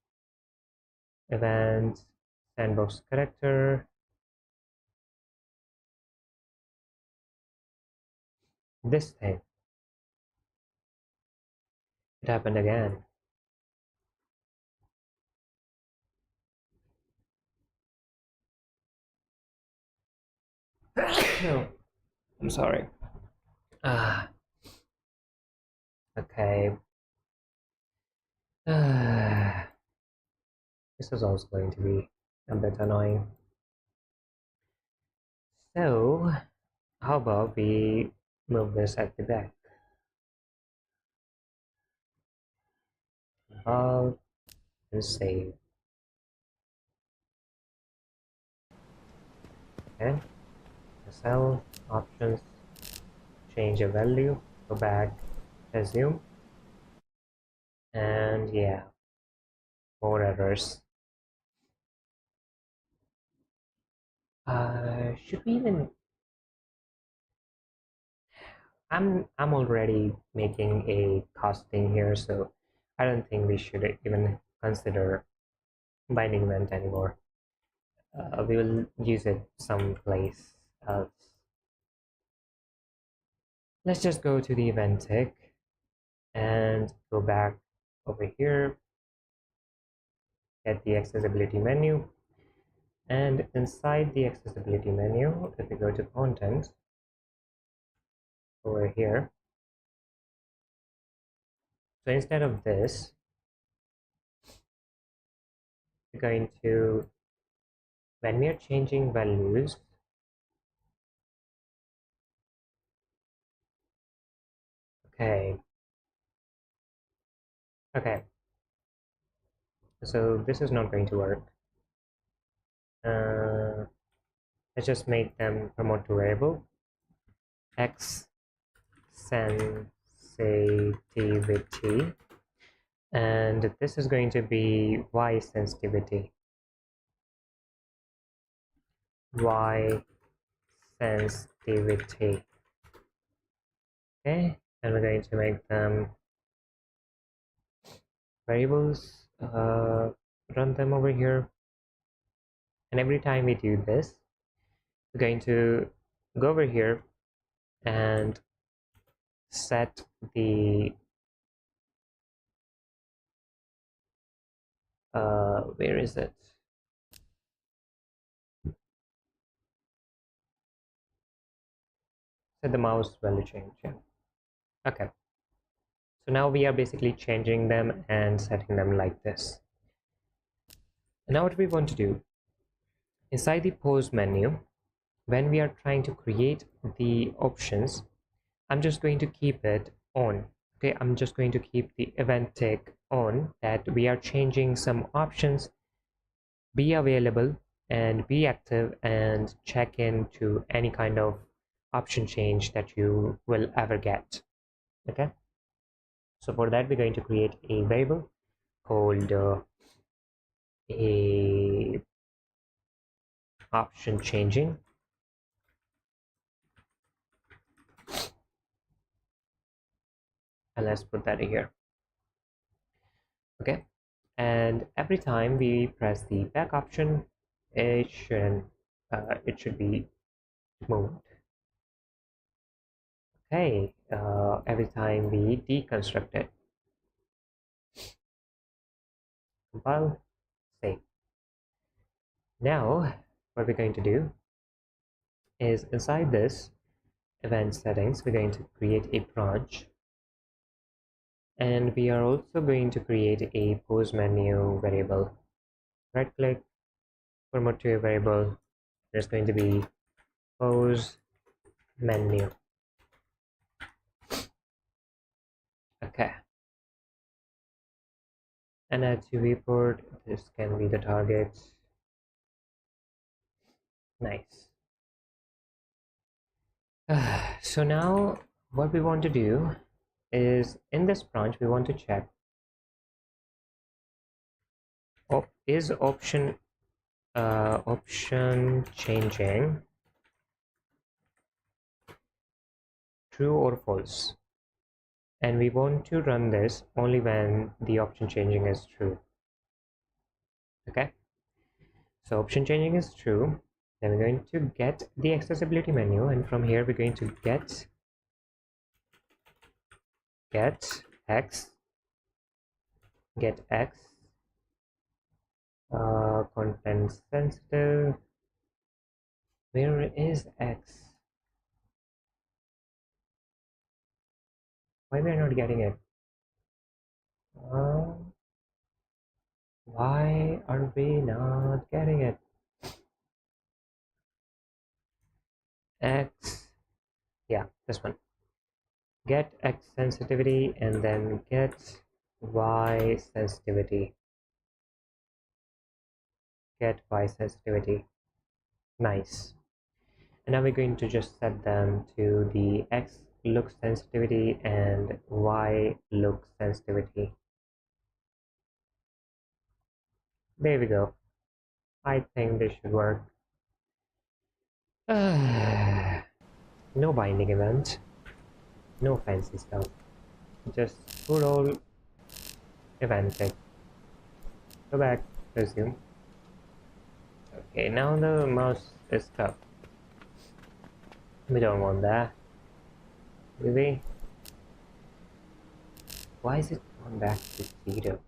event, sandbox character, this thing. It happened again. No, I'm sorry. Ah, okay. Ah, this is also going to be a bit annoying. So, how about we move this at the back? Compile and save. Okay, SL options, change a value, go back, resume, and yeah, more errors. Should we even? I'm already making a costing here, so I don't think we should even consider binding event anymore. We will use it someplace else. Let's just go to the event tick and go back over here, get the accessibility menu, and inside the accessibility menu, if we go to content over here, so instead of this, we're going to, when we are changing values, okay, so this is not going to work. Let's just make them promote to variable x sensitivity, and this is going to be y sensitivity, y sensitivity. Okay, and we're going to make them variables, run them over here, and every time we do this, we're going to go over here and set the where is it? Set the mouse value change. Yeah. Okay. So now we are basically changing them and setting them like this. And now what we want to do, inside the pose menu, when we are trying to create the options, I'm just going to keep it on. Okay, I'm just going to keep the event tick on, that we are changing some options, be available and be active, and check in to any kind of option change that you will ever get. Okay, so for that we're going to create a variable called a option changing, and let's put that here. Okay, and every time we press the back option, it should be moved. Okay, every time we deconstruct it, compile, save. Now what we're going to do is, inside this event settings, we're going to create a branch, and we are also going to create a pose menu variable. Right click, promote to a variable. There's going to be pose menu. Okay, and add to viewport. This can be the target. Nice. So now what we want to do is in this branch we want to check is option changing true or false, and we want to run this only when the option changing is true. Okay, so option changing is true. Then we're going to get the accessibility menu, and from here we're going to get x content sensitive. Where is x? Why we're not getting it? Why are we not getting it? X, yeah, this one. Get X sensitivity and then get Y sensitivity. Get Y sensitivity. Nice. And now we're going to just set them to the X look sensitivity and Y look sensitivity. There we go. I think this should work. No binding event. No fancy stuff. Just good old event check. Go back, resume. Okay, now the mouse is stuck. We don't want that. Do we? Why is it going back to 0?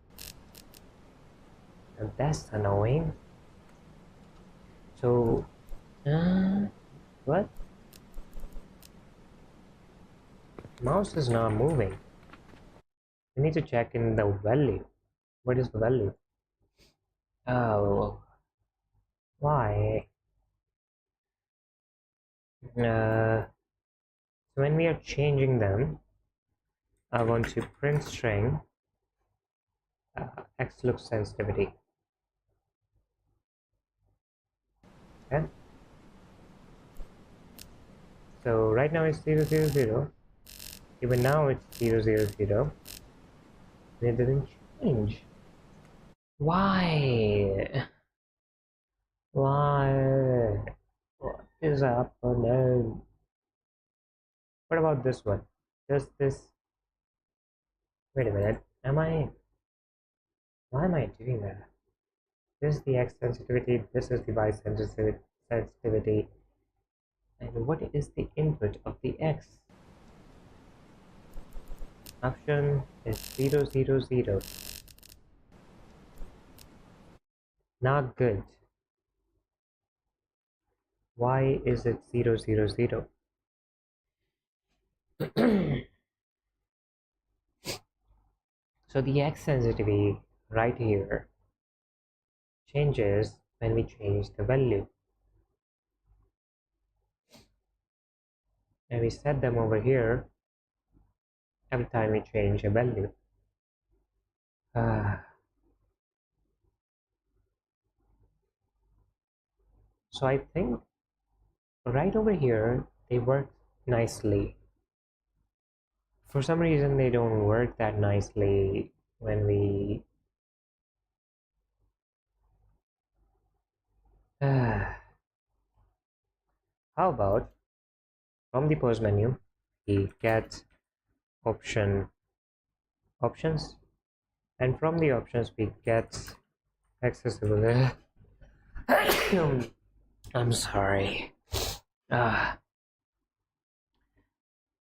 And that's annoying. So, what? Mouse is not moving. We need to check in the value. What is the value? Oh, why? So when we are changing them, I want to print string X look sensitivity. Okay. So right now it's 0, 0, 0. Even now it's 0, 0, 0. And it didn't change. Why? Why? What is happening? What about this one? Does this... Wait a minute. Why am I doing that? This is the X sensitivity, this is the Y sensitivity. And what is the input of the X? Option is 0, 0, 0. Not good. Why is it 0, 0, 0? So the X sensitivity right here changes when we change the value. And we set them over here every time we change a value. So I think right over here they work nicely. For some reason they don't work that nicely when we how about from the pause menu we get options, and from the options we get accessible. I'm sorry.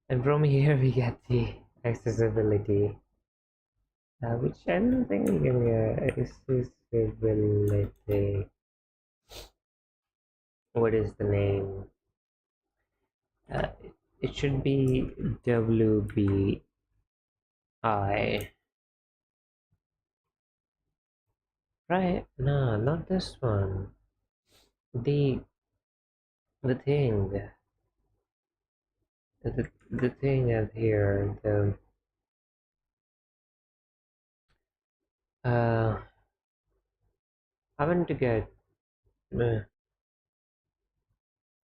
And from here we get the accessibility, which I don't think we can get. Accessibility. What is the name? It should be WBI. Right? No, not this one. The thing. The thing out here. I want to get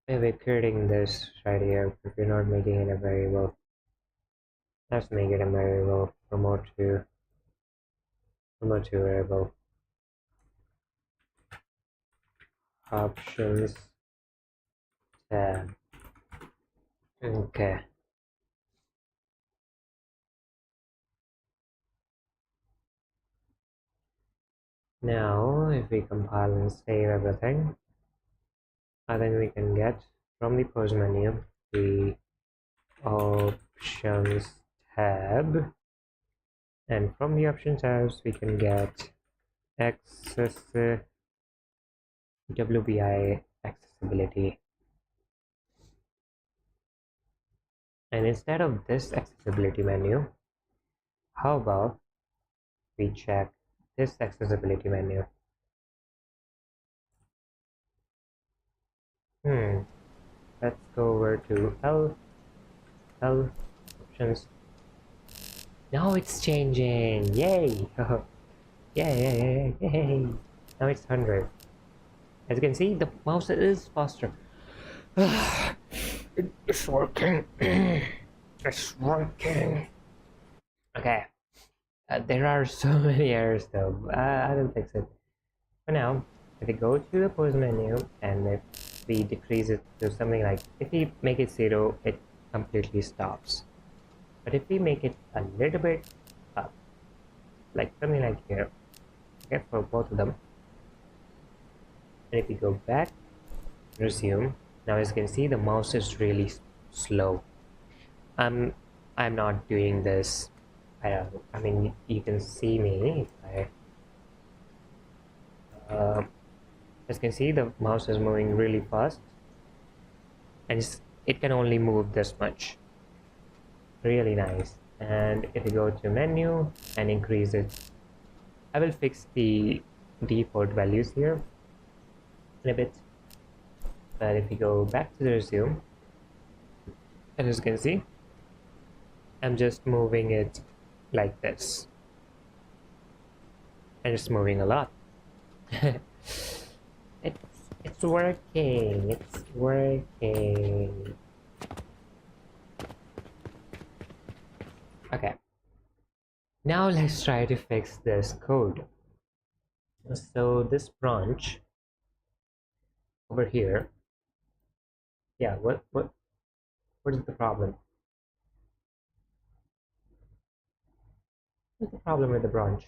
maybe creating this right here. If you're not making it a variable, let's make it a variable. Promote to variable options tab. Okay. Now, if we compile and save everything, then we can get from the pause menu the options tab, and from the option tabs we can get WBI accessibility. And instead of this accessibility menu, how about we check this accessibility menu? Let's go over to L options. Now it's changing! Yay! Yay! Now it's 100. As you can see, the mouse is faster. It's working. It's working. Okay. There are so many errors though. I will fix it. For now, if we go to the pause menu and if we decrease it to something like, if we make it 0, it completely stops. But if we make it a little bit up, like something like here, okay, for both of them, and if we go back, resume, now as you can see the mouse is really slow. I'm not doing this. I mean, you can see me if as you can see the mouse is moving really fast, and it can only move this much. Really nice. And if you go to menu and increase it, I will fix the default values here in a bit. But if you go back to the resume, and as you can see, I'm just moving it like this, and it's moving a lot. It's working. It's working. Okay. Now let's try to fix this code. So this branch over here, yeah, what is the problem? What's the problem with the branch?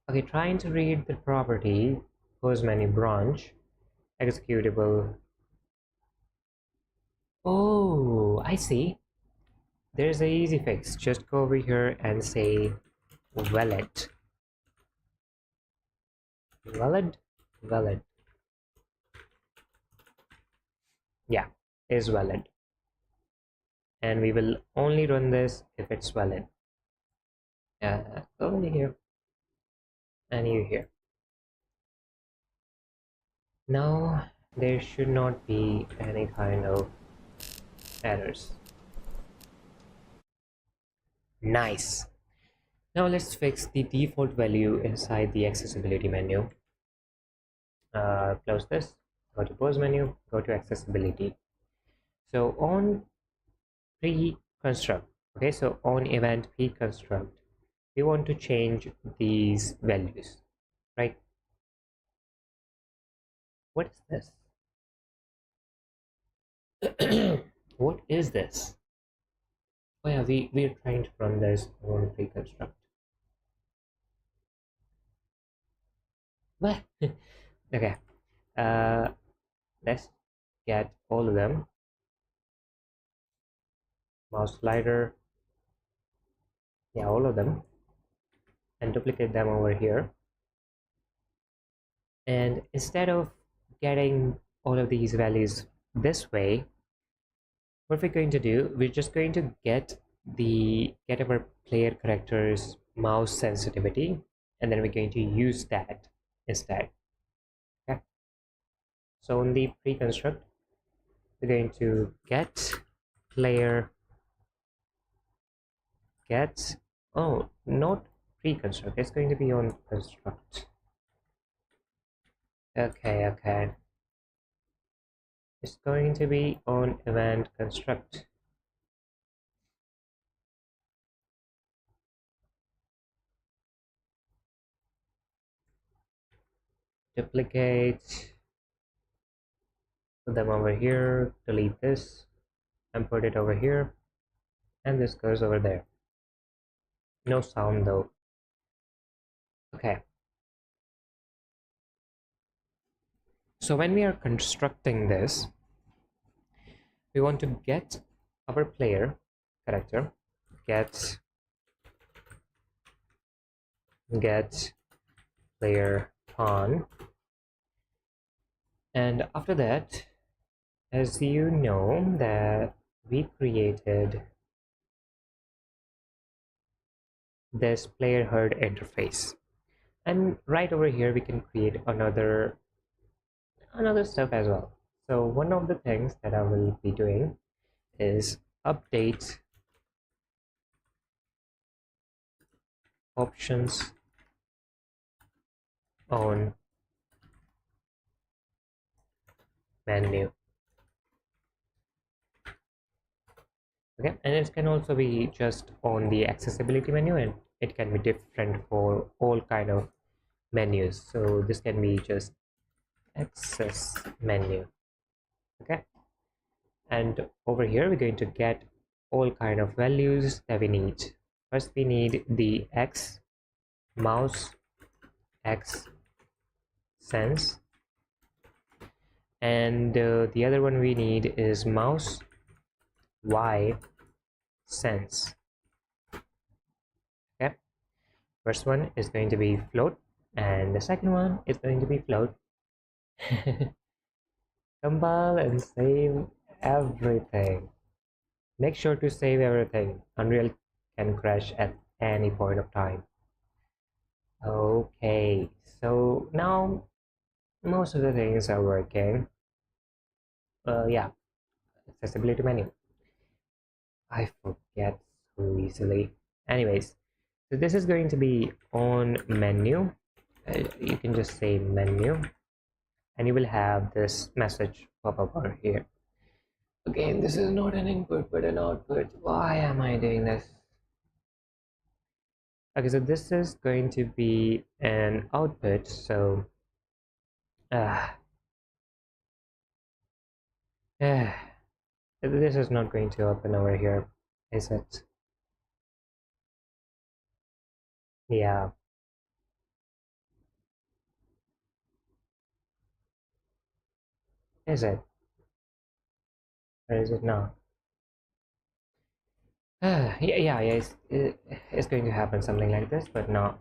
Okay, trying to read the property pause menu branch executable. Oh, I see. There's an easy fix. Just go over here and say valid. Valid. Yeah, is valid. And we will only run this if it's valid. Go over here. And you here. Now there should not be any kind of errors. Nice. Now let's fix the default value inside the accessibility menu. Close this, go to pause menu, go to accessibility. So on pre-construct, okay, so on event pre-construct, we want to change these values, right? What is this? What is this? Oh yeah, we're trying to run this on pre-construct. Okay, let's get all of them. Mouse slider, yeah, all of them, and duplicate them over here. And instead of getting all of these values this way, what we're going to do, we're just going to get our player character's mouse sensitivity, and then we're going to use that instead. Okay, so on the pre-construct, we're going to get player get Oh, not pre-construct, it's going to be on construct. Okay, it's going to be on event construct. Duplicate, put them over here, delete this and put it over here, and this goes over there. No sound though. Okay, so when we are constructing this, we want to get our player character, get player on, and after that, as you know, that we created this player HUD interface, and right over here we can create another stuff as well. So one of the things that I will be doing is update options on menu. Okay, and it can also be just on the accessibility menu, and it can be different for all kind of menus. So this can be just access menu. Okay, and over here we're going to get all kind of values that we need. First we need the X mouse X sense, and the other one we need is mouse Y sense. Okay, first one is going to be float and the second one is going to be float. Compile and save everything. Make sure to save everything. Unreal can crash at any point of time. Okay, so now most of the things are working. Yeah, accessibility menu. I forget so easily. Anyways, so this is going to be on menu. You can just say menu, and you will have this message pop up over here. Again, this is not an input but an output. Why am I doing this? Okay, so this is going to be an output. So this is not going to open over here, is it? Yeah. Is it? Or is it not? Yeah, it's going to happen something like this, but not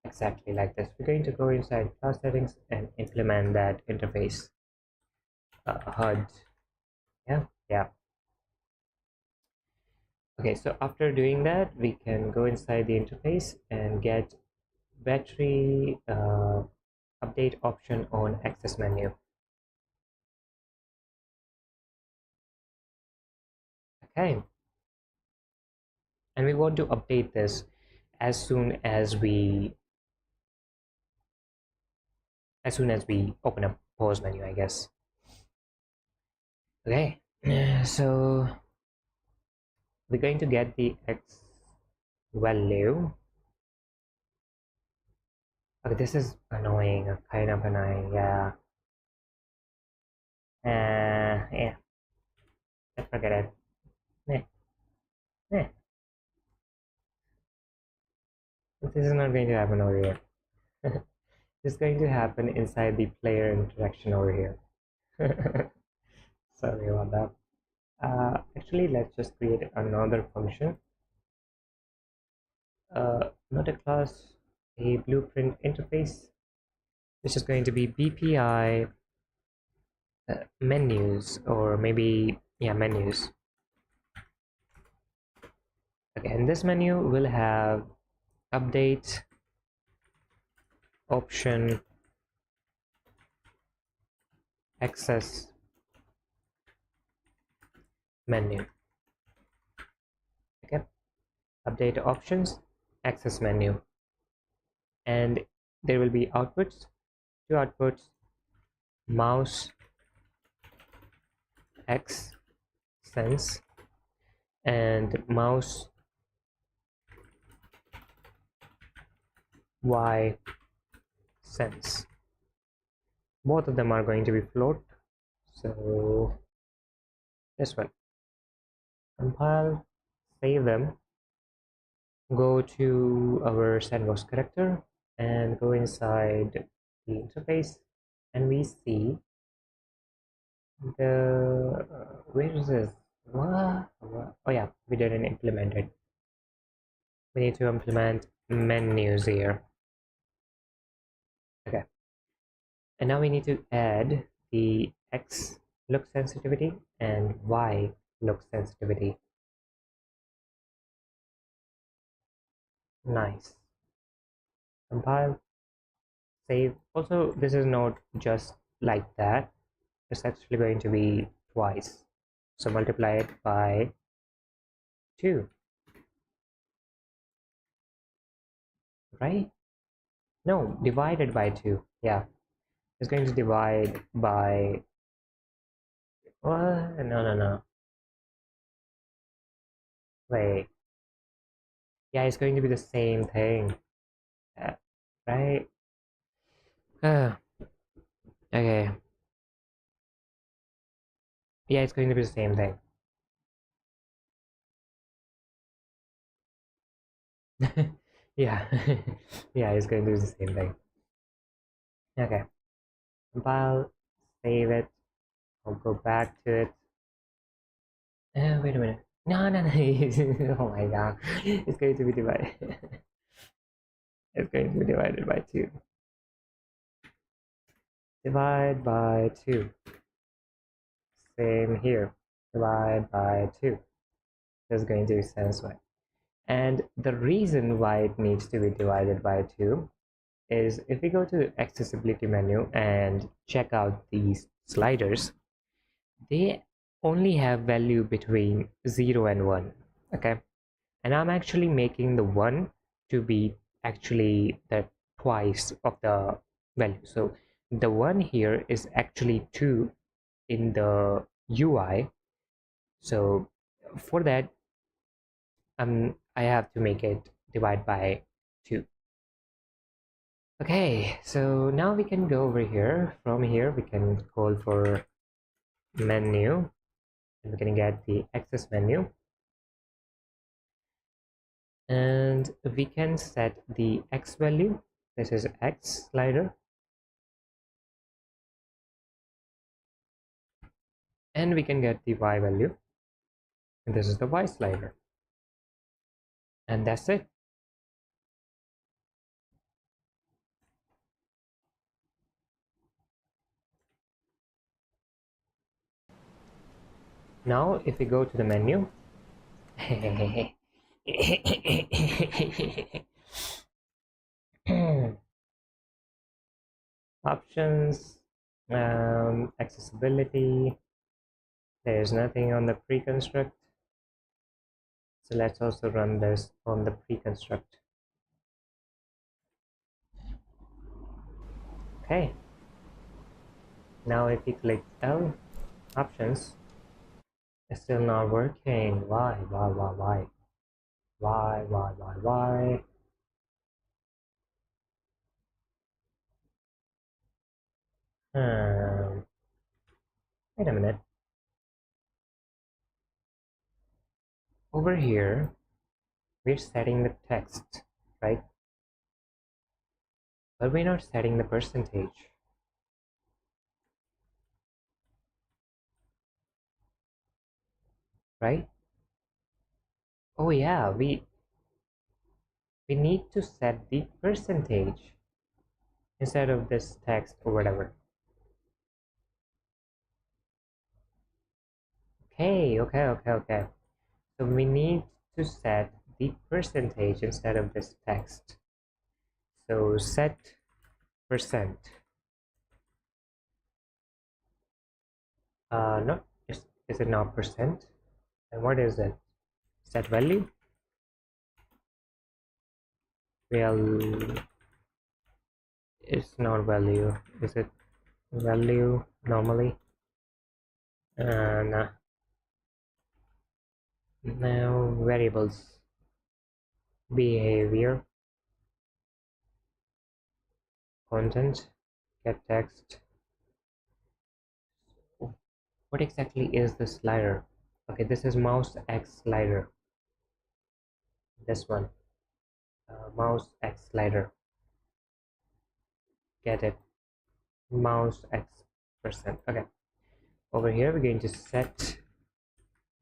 exactly like this. We're going to go inside class settings and implement that interface HUD. Yeah. Okay, so after doing that, we can go inside the interface and get battery update option on access menu. Okay, and we want to update this as soon as we open up pause menu, I guess. Okay, so we're going to get the X value. Okay, this is annoying, kind of annoying. Yeah, yeah, forget it. Eh, eh. This is not going to happen over here. This is going to happen inside the player interaction over here. Sorry about that. Actually, let's just create another function. Not a class, a blueprint interface, which is going to be BPI menus, or maybe, yeah, menus. Okay, and this menu will have update option access menu. Okay, update options access menu, and there will be outputs, two outputs, mouse X sense and mouse Y sense. Both of them are going to be float. So this one, compile, save them, go to our sandbox character and go inside the interface, and we see the where is this? What? Oh yeah, we didn't implement it. We need to implement menus here. Okay, and now we need to add the X look sensitivity and Y look sensitivity. Nice. Compile, save. Also, this is not just like that, it's actually going to be twice, so multiply it by 2, right? No, divided by 2. Yeah, it's going to divide by what? No, wait. Yeah, it's going to be the same thing, right? Okay, yeah, it's going to be the same thing. Yeah. Yeah, it's going to be the same thing. Okay, compile, save it. I'll go back to it. Wait a minute. No. Oh my god, it's going to be divided. It's going to be divided by 2. Divide by 2. Same here. Divide by 2. That's going to be sense y. And the reason why it needs to be divided by 2 is if we go to the accessibility menu and check out these sliders, they only have value between 0 and 1. Okay, and I'm actually making the 1 to be actually the twice of the value. So the 1 here is actually 2 in the UI. So for that, I have to make it divide by 2. Okay, so now we can go over here. From here we can call for menu, and we can get the access menu, and we can set the X value. This is X slider, and we can get the Y value, and this is the Y slider, and that's it. Now if we go to the menu, options, accessibility, there's nothing on the pre-construct, so let's also run this on the pre-construct. Okay, now if we click L, options, it's still not working. Why? Hmm. Wait a minute. Over here, we're setting the text, right? But we're not setting the percentage, right? Oh yeah, we need to set the percentage instead of this text or whatever. Okay. So we need to set the percentage instead of this text. So set percent. No, is it not percent? And what is it? Set value? Well, it's not value. Is it value normally? And now variables, behavior, content, get text. What exactly is the slider? Okay, this is mouse X slider. This one, mouse X slider. Get it? Mouse X percent. Okay. Over here, we're going to set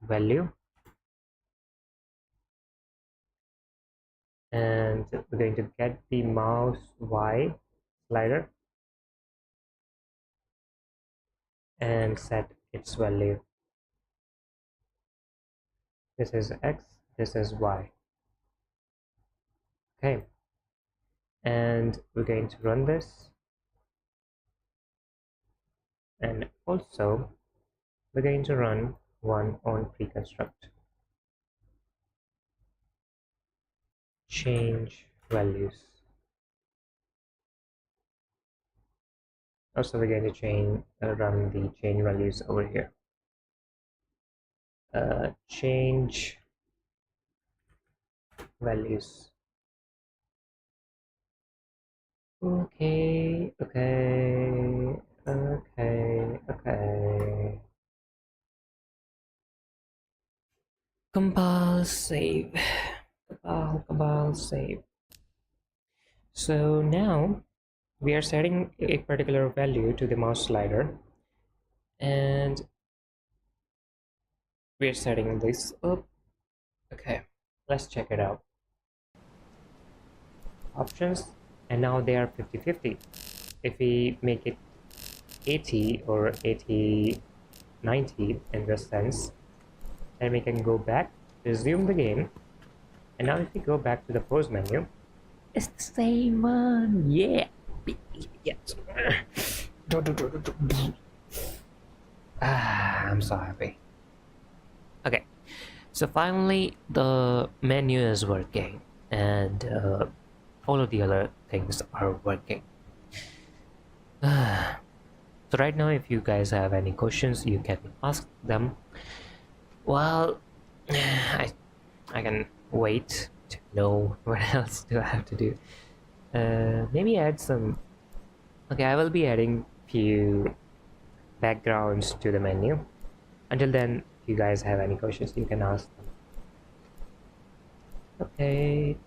value, and we're going to get the mouse Y slider and set its value. This is X, this is Y. Okay, and we're going to run this, and also we're going to run one on pre-construct. Change values. Also, we're going to run the change values over here. Change values. Okay. Compile, save. Compile, save. So now we are setting a particular value to the mouse slider, and we're setting this up. Okay, let's check it out. Options, and now they are 50-50. If we make it 80 or 80-90 in this sense, then we can go back, resume the game, and now if we go back to the pause menu, it's the same one. Yeah. Yes. I'm so happy. Okay, so finally the menu is working, and all of the other things are working. So right now, if you guys have any questions, you can ask them. Well, I can wait to know what else do I have to do. Maybe add some. Okay, I will be adding few backgrounds to the menu. Until then, if you guys have any questions, you can ask them. Okay.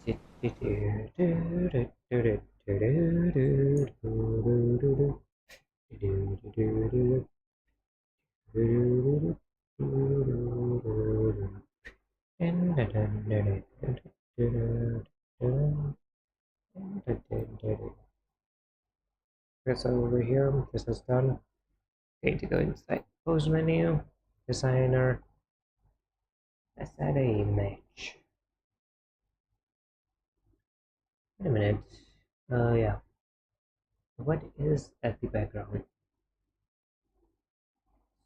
So over here, this is done. Going to go inside pose menu, designer. Let's add a image. Wait a minute. Yeah. What is at the background?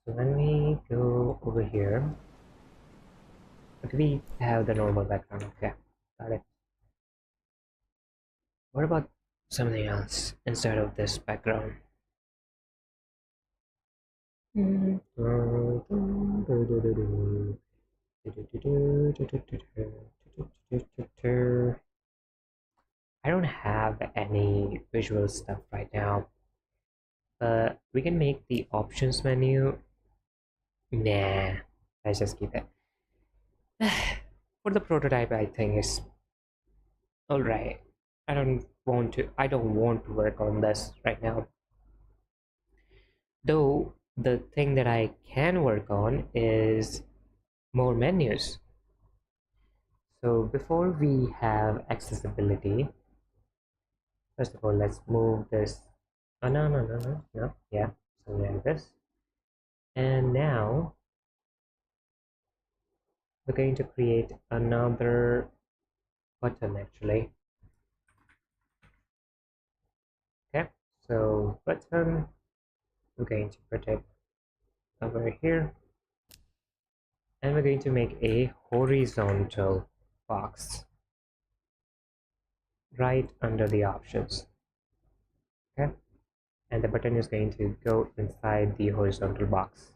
So when we go over here, okay, we have the normal background. Okay, got it. What about something else instead of this background? I don't have any visual stuff right now, but we can make the options menu. Nah, let's just keep it. For the prototype, I think is all right. I don't want to work on this right now. Though the thing that I can work on is more menus. So before we have accessibility, first of all, let's move this. Oh, no. Yeah, something like this. And now we're going to create another button actually. Okay, so button, we're going to put it over here, and we're going to make a horizontal box. right under the options. Okay, and the button is going to go inside the horizontal box.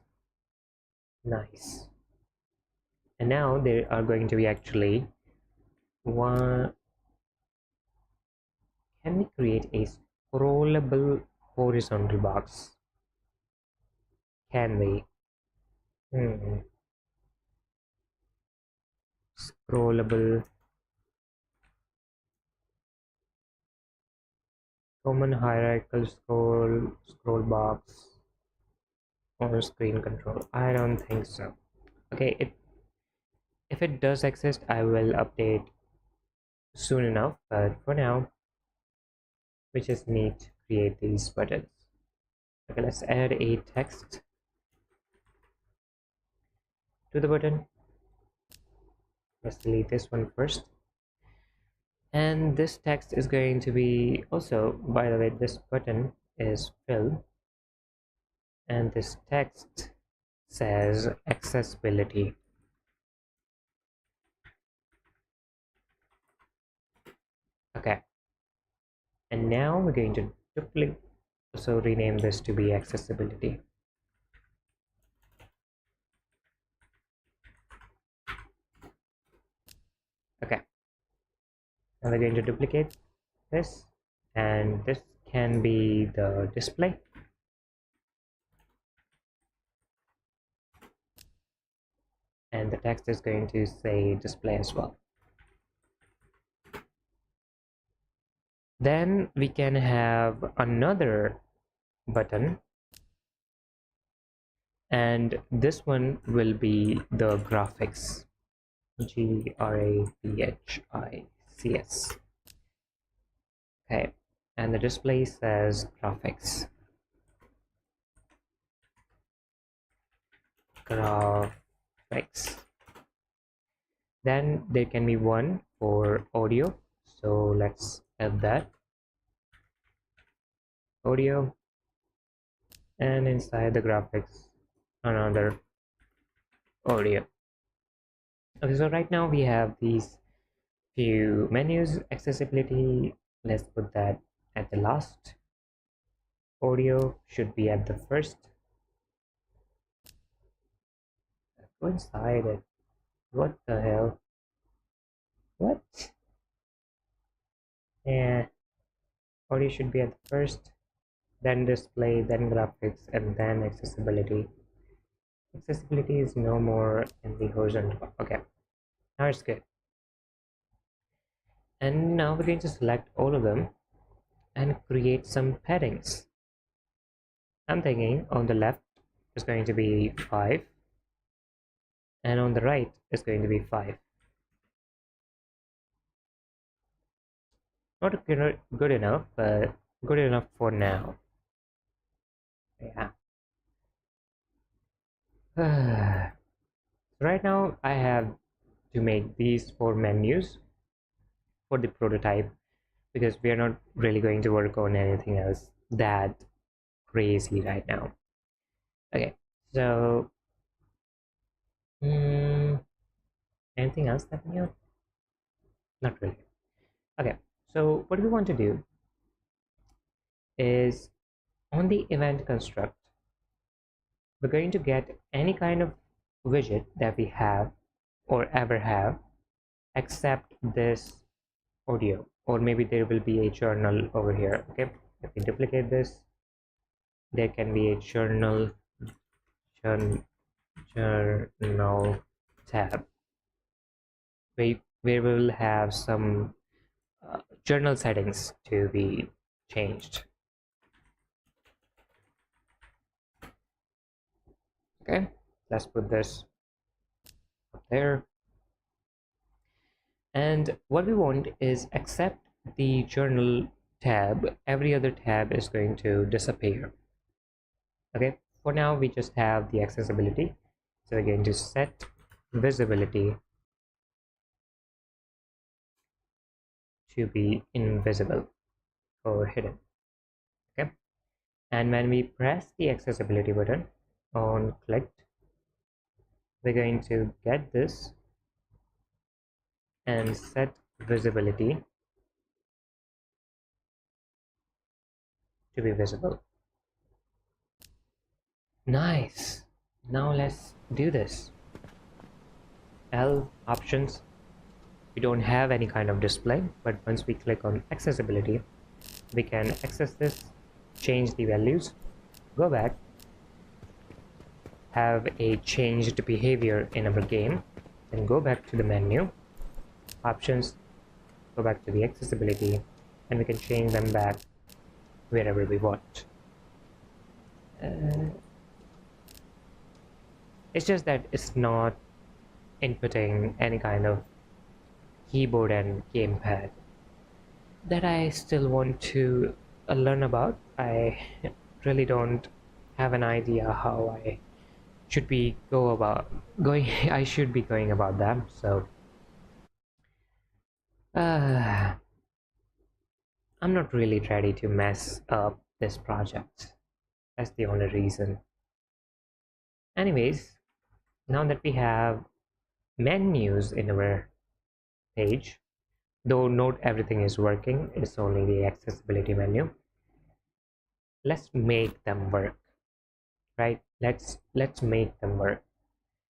Nice. And now there are going to be actually one. Can we create a scrollable horizontal box? Can we? Scrollable common hierarchical scroll box or screen control. I don't think so. Okay, if it does exist, I will update soon enough, but for now we just need to create these buttons. Okay, let's add a text to the button. Let's delete this one first. And this text is going to be also, by the way, this button is fill, and this text says accessibility. Okay, and now we're going to duplicate, so rename this to be accessibility. Okay, now we're going to duplicate this, and this can be the display. And the text is going to say display as well. Then we can have another button, and this one will be the graphics. graphics. Okay, and the display says graphics. Then there can be one for audio, so let's add that audio, and inside the graphics another audio. Okay, so right now we have these few menus. Accessibility, let's put that at the last. Audio should be at the first. Go inside it. What the hell? What? Yeah, audio should be at the first, then display, then graphics, and then accessibility. Accessibility is no more in the horizontal. Okay, now it's good. And now we're going to select all of them and create some paddings. I'm thinking on the left is going to be 5, and on the right is going to be 5. Not good enough, but good enough for now. Yeah. Right now I have to make these 4 menus for the prototype, because we are not really going to work on anything else that crazy right now. Okay, so anything else that new? Not really. Okay, so what we want to do is on the event construct, we're going to get any kind of widget that we have or ever have except this audio, or maybe there will be a journal over here. Okay, if we duplicate this, there can be a journal tab where we will have some journal settings to be changed. Okay, let's put this up there. And what we want is, except the journal tab, every other tab is going to disappear. Okay, for now we just have the accessibility, so we're going to set visibility to be invisible or hidden. Okay, and when we press the accessibility button on clicked, we're going to get this and set visibility to be visible. Nice. Now let's do this. L options. We don't have any kind of display, but once we click on accessibility, we can access this, change the values, go back, have a changed behavior in our game, then go back to the menu, options, go back to the accessibility, and we can change them back wherever we want. It's just that it's not inputting any kind of keyboard and gamepad that I still want to learn about. I really don't have an idea how I should be I should be going about that. So I'm not really ready to mess up this project. That's the only reason. Anyways, now that we have menus in our page, though not everything is working, it's only the accessibility menu, let's make them work, right? Let's make them work.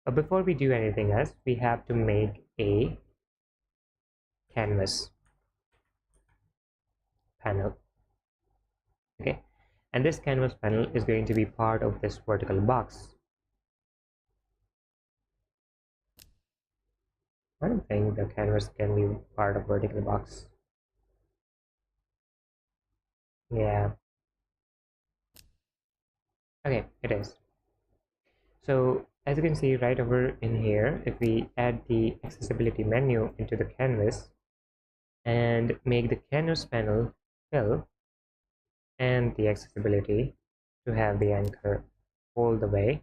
But before we do anything else, we have to make a canvas panel. Okay, and this canvas panel is going to be part of this vertical box. I don't think the canvas can be part of vertical box. Yeah. Okay, it is. So as you can see right over in here, if we add the accessibility menu into the canvas and make the canvas panel fill and the accessibility to have the anchor all the way,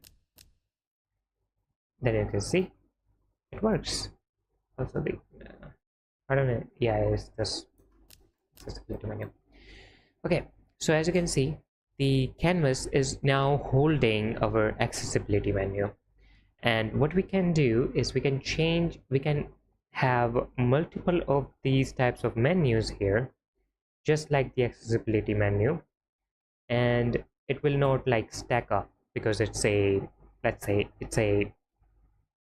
then you can see it works. Also the I don't know, yeah, it's this accessibility menu. Okay, so as you can see, the canvas is now holding our accessibility menu, and what we can do is we can have multiple of these types of menus here, just like the accessibility menu, and it will not like stack up because it's a, let's say it's a,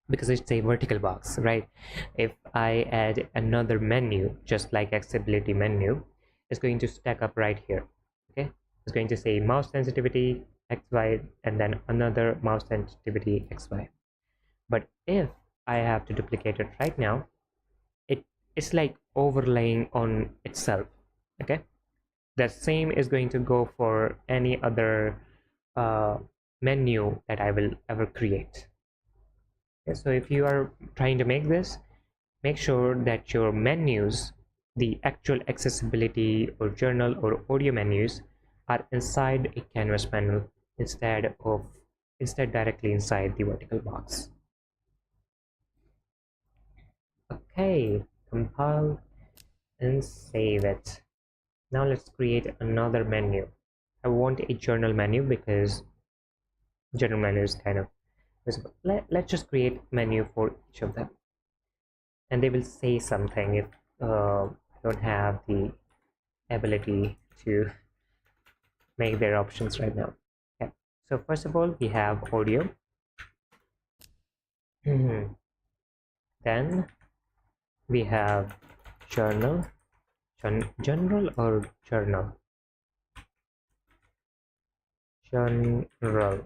because it's a vertical box, right? If I add another menu just like accessibility menu, it's going to stack up right here. Okay, it's going to say mouse sensitivity XY and then another mouse sensitivity XY. But if I have to duplicate it right now, it's like overlaying on itself. Okay, the same is going to go for any other menu that I will ever create. Okay, so if you are trying to make this, make sure that your menus, the actual accessibility or journal or audio menus, are inside a canvas panel instead directly inside the vertical box. Okay, compile and save it. Now let's create another menu. I want a journal menu because journal menu is kind of visible. Let's just create menu for each of them, and they will say something if I don't have the ability to make their options right now. Okay, so first of all we have audio. Then we have journal, general or journal, general.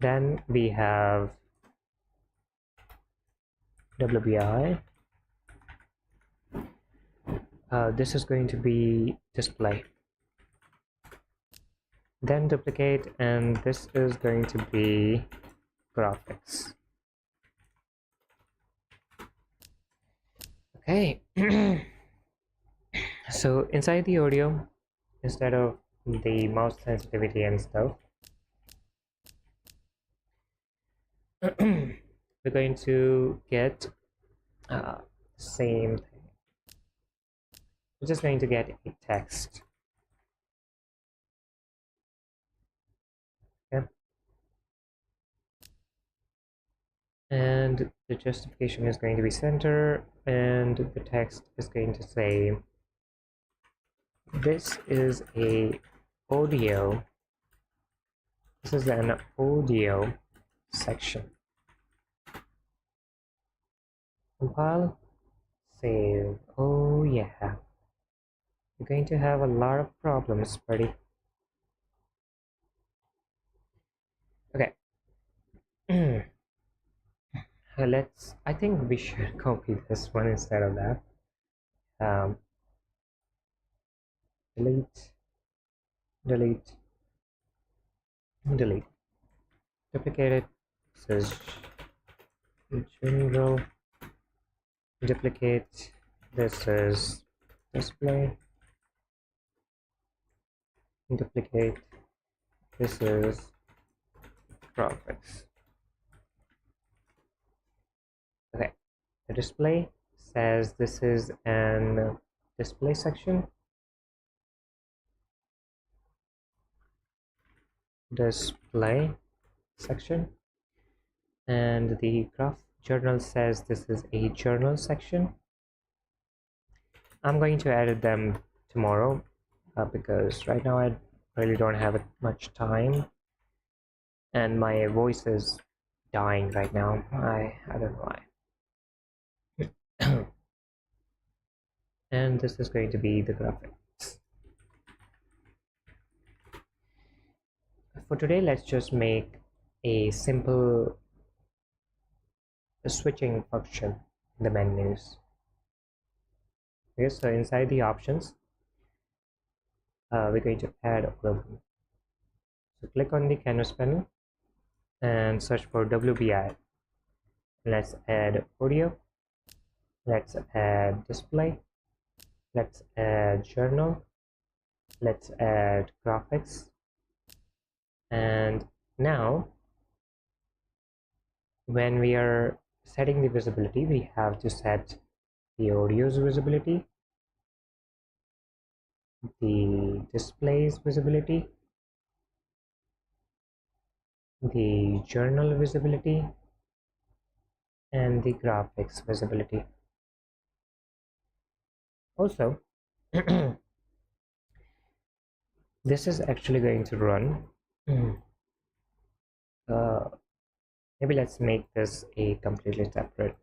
Then we have WBI. This is going to be display. Then duplicate, and this is going to be graphics. Okay. So inside the audio, instead of the mouse sensitivity and stuff, we're going to get same thing. We're just going to get a text. Okay. And the justification is going to be center, and the text is going to say this is an audio section. Compile, save. Oh yeah, you're going to have a lot of problems, buddy. Okay. I think we should copy this one instead of that. Delete, delete, delete. Duplicate it. This is general. Duplicate. This is display. Duplicate. This is graphics. Okay. The display says this is an display section. Display section. And the graph journal says this is a journal section. I'm going to edit them tomorrow because right now I really don't have much time and my voice is dying right now. I don't know why. And this is going to be the graphics. For today, let's just make a simple switching function in the menus. Okay, so inside the options, we're going to add all of them. So click on the canvas panel and search for WBI. Let's add audio. Let's add display. Let's add journal. Let's add graphics. And now, when we are setting the visibility, we have to set the audio's visibility, the display's visibility, the journal visibility, and the graphics visibility. Also, this is actually going to run. Maybe let's make this a completely separate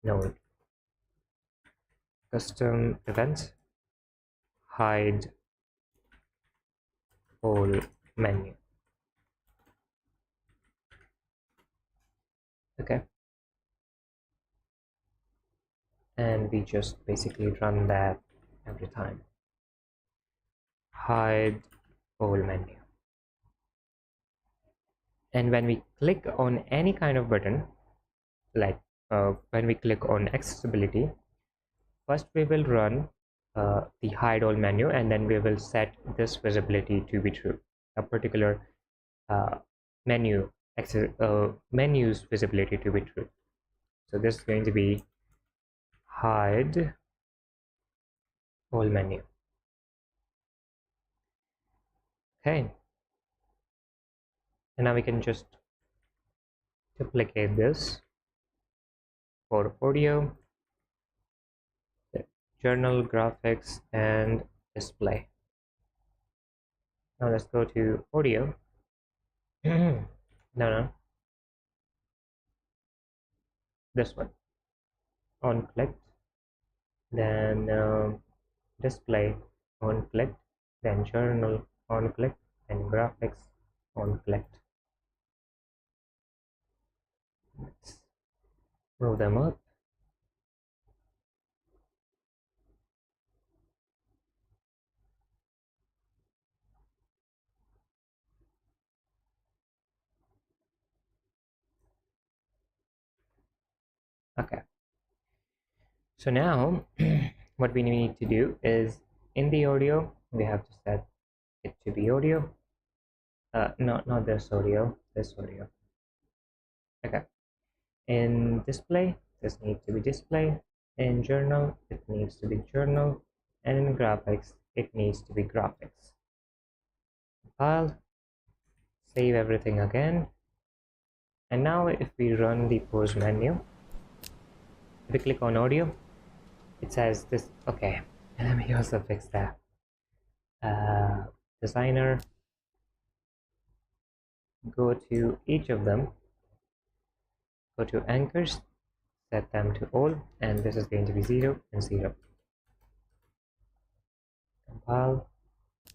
node. Custom event, hide whole menu. Okay. And we just basically run that every time. Hide whole menu. And when we click on any kind of button, like when we click on accessibility, first we will run the hide all menu, and then we will set this visibility to be true. A particular menu's visibility to be true. So this is going to be hide all menu. Okay. And now we can just duplicate this for audio, journal, graphics, and display. Now let's go to audio. No, this one. On clicked, then display on clicked, then journal on clicked, and graphics on clicked. Let's move them up. Okay. So now what we need to do is in the audio, we have to set it to be audio. Not this audio, this audio. Okay. In display, this needs to be display. In journal, it needs to be journal. And in graphics, it needs to be graphics. File, save everything again. And now if we run the pause menu, if we click on audio, it says this. Okay, let me also fix that. uh, designer, go to each of them, go to anchors, set them to all, and this is going to be 0 and 0. Compile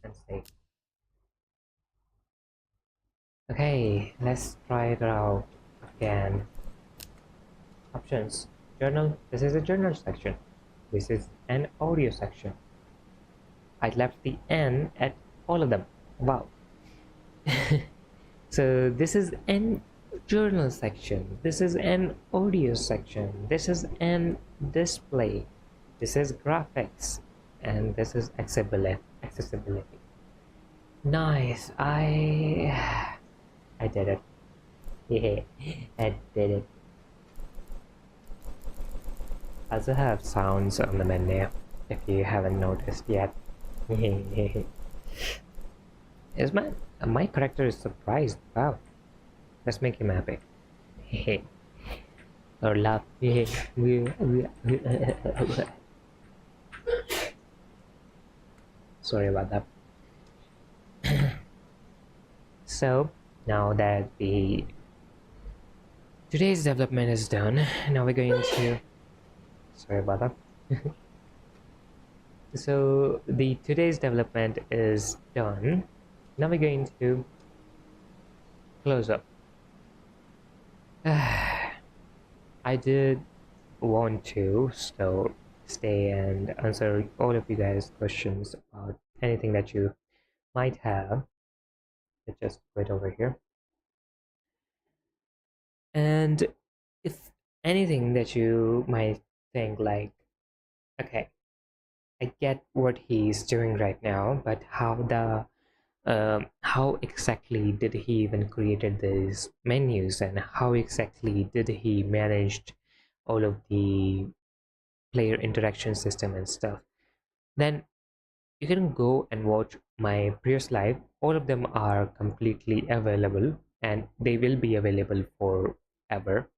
and save. Okay, let's try it out again. Options. Journal. This is a journal section. This is an audio section. I left the N at all of them. Wow. So this is an journal section. This is an audio section. This is an display. This is graphics. And this is accessibility. Nice. I did it. Yeah, I did it. I also have sounds on the menu if you haven't noticed yet. Is my character is surprised. Wow. Let's make him happy. Or laugh. Sorry about that. So now that today's development is done, now we're going to sorry about that. So today's development is done. Now we're going to close up. I did want to still stay and answer all of you guys' questions about anything that you might have. Let's just quit over here. And if anything that you might think like, okay, I get what he's doing right now, but how exactly did he even created these menus, and how exactly did he managed all of the player interaction system and stuff? Then you can go and watch my previous live. All of them are completely available, and they will be available forever.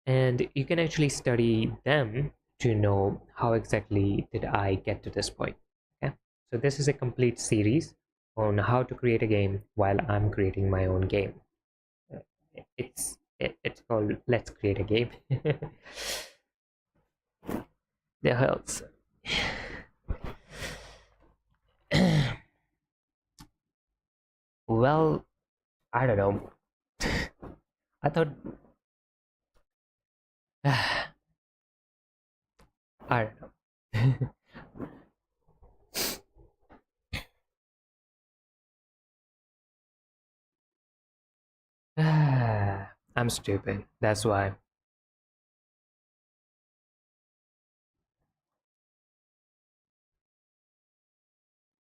And you can actually study them to know how exactly did I get to this point. Okay, so this is a complete series on how to create a game while I'm creating my own game. It's called Let's Create a Game. The hells. Well, I don't know. I thought I don't know. I'm stupid. That's why.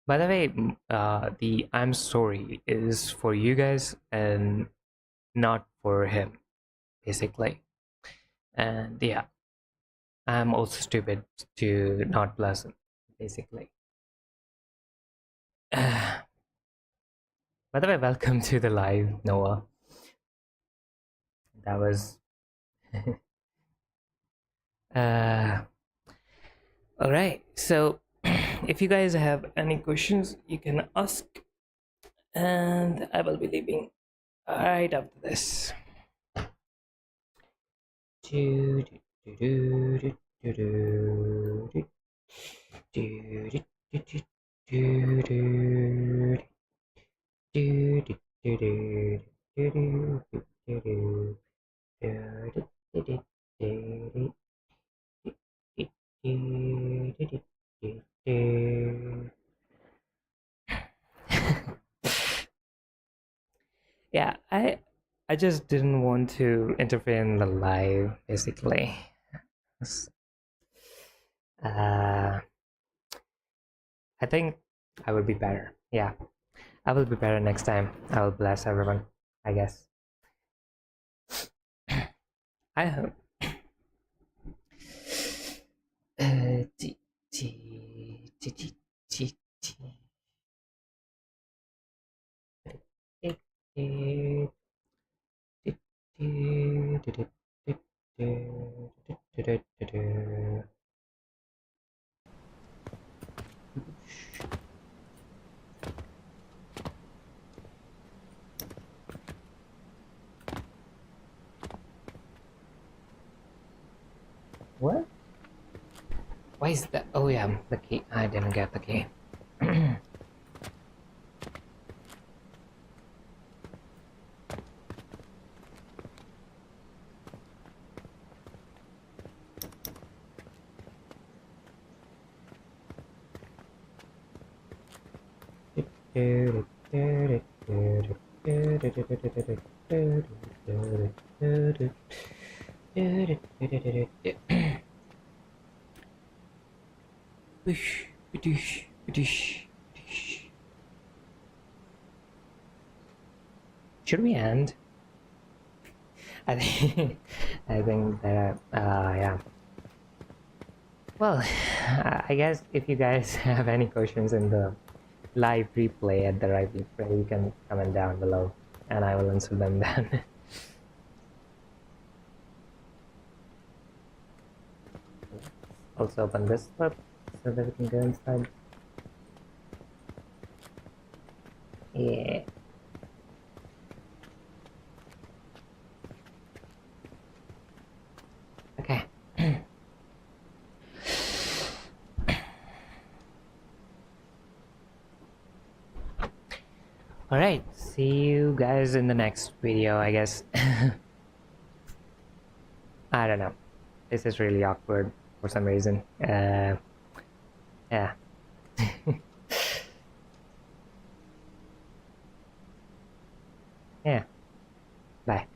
By the way, the I'm sorry is for you guys and not for him, basically. And yeah, I'm also stupid to not pleasant, basically. By the way, welcome to the live, Noah. That was. uh, all right. So, if you guys have any questions, you can ask, and I will be leaving right after this. Yeah, I just didn't want to interfere in the live, basically. I think I will be better. Yeah, I will be better next time. I will bless everyone, I guess. I hope. Why is that? Oh yeah, the key. I didn't get the key. Should we end? I think I think that yeah. Well, I guess if you guys have any questions in the live replay at the live replay, you can comment down below and I will answer them then. Also open this up so that we can go inside. Yeah. Okay. Alright, see you guys in the next video, I guess. I don't know. This is really awkward for some reason. Yeah. Yeah. Bye.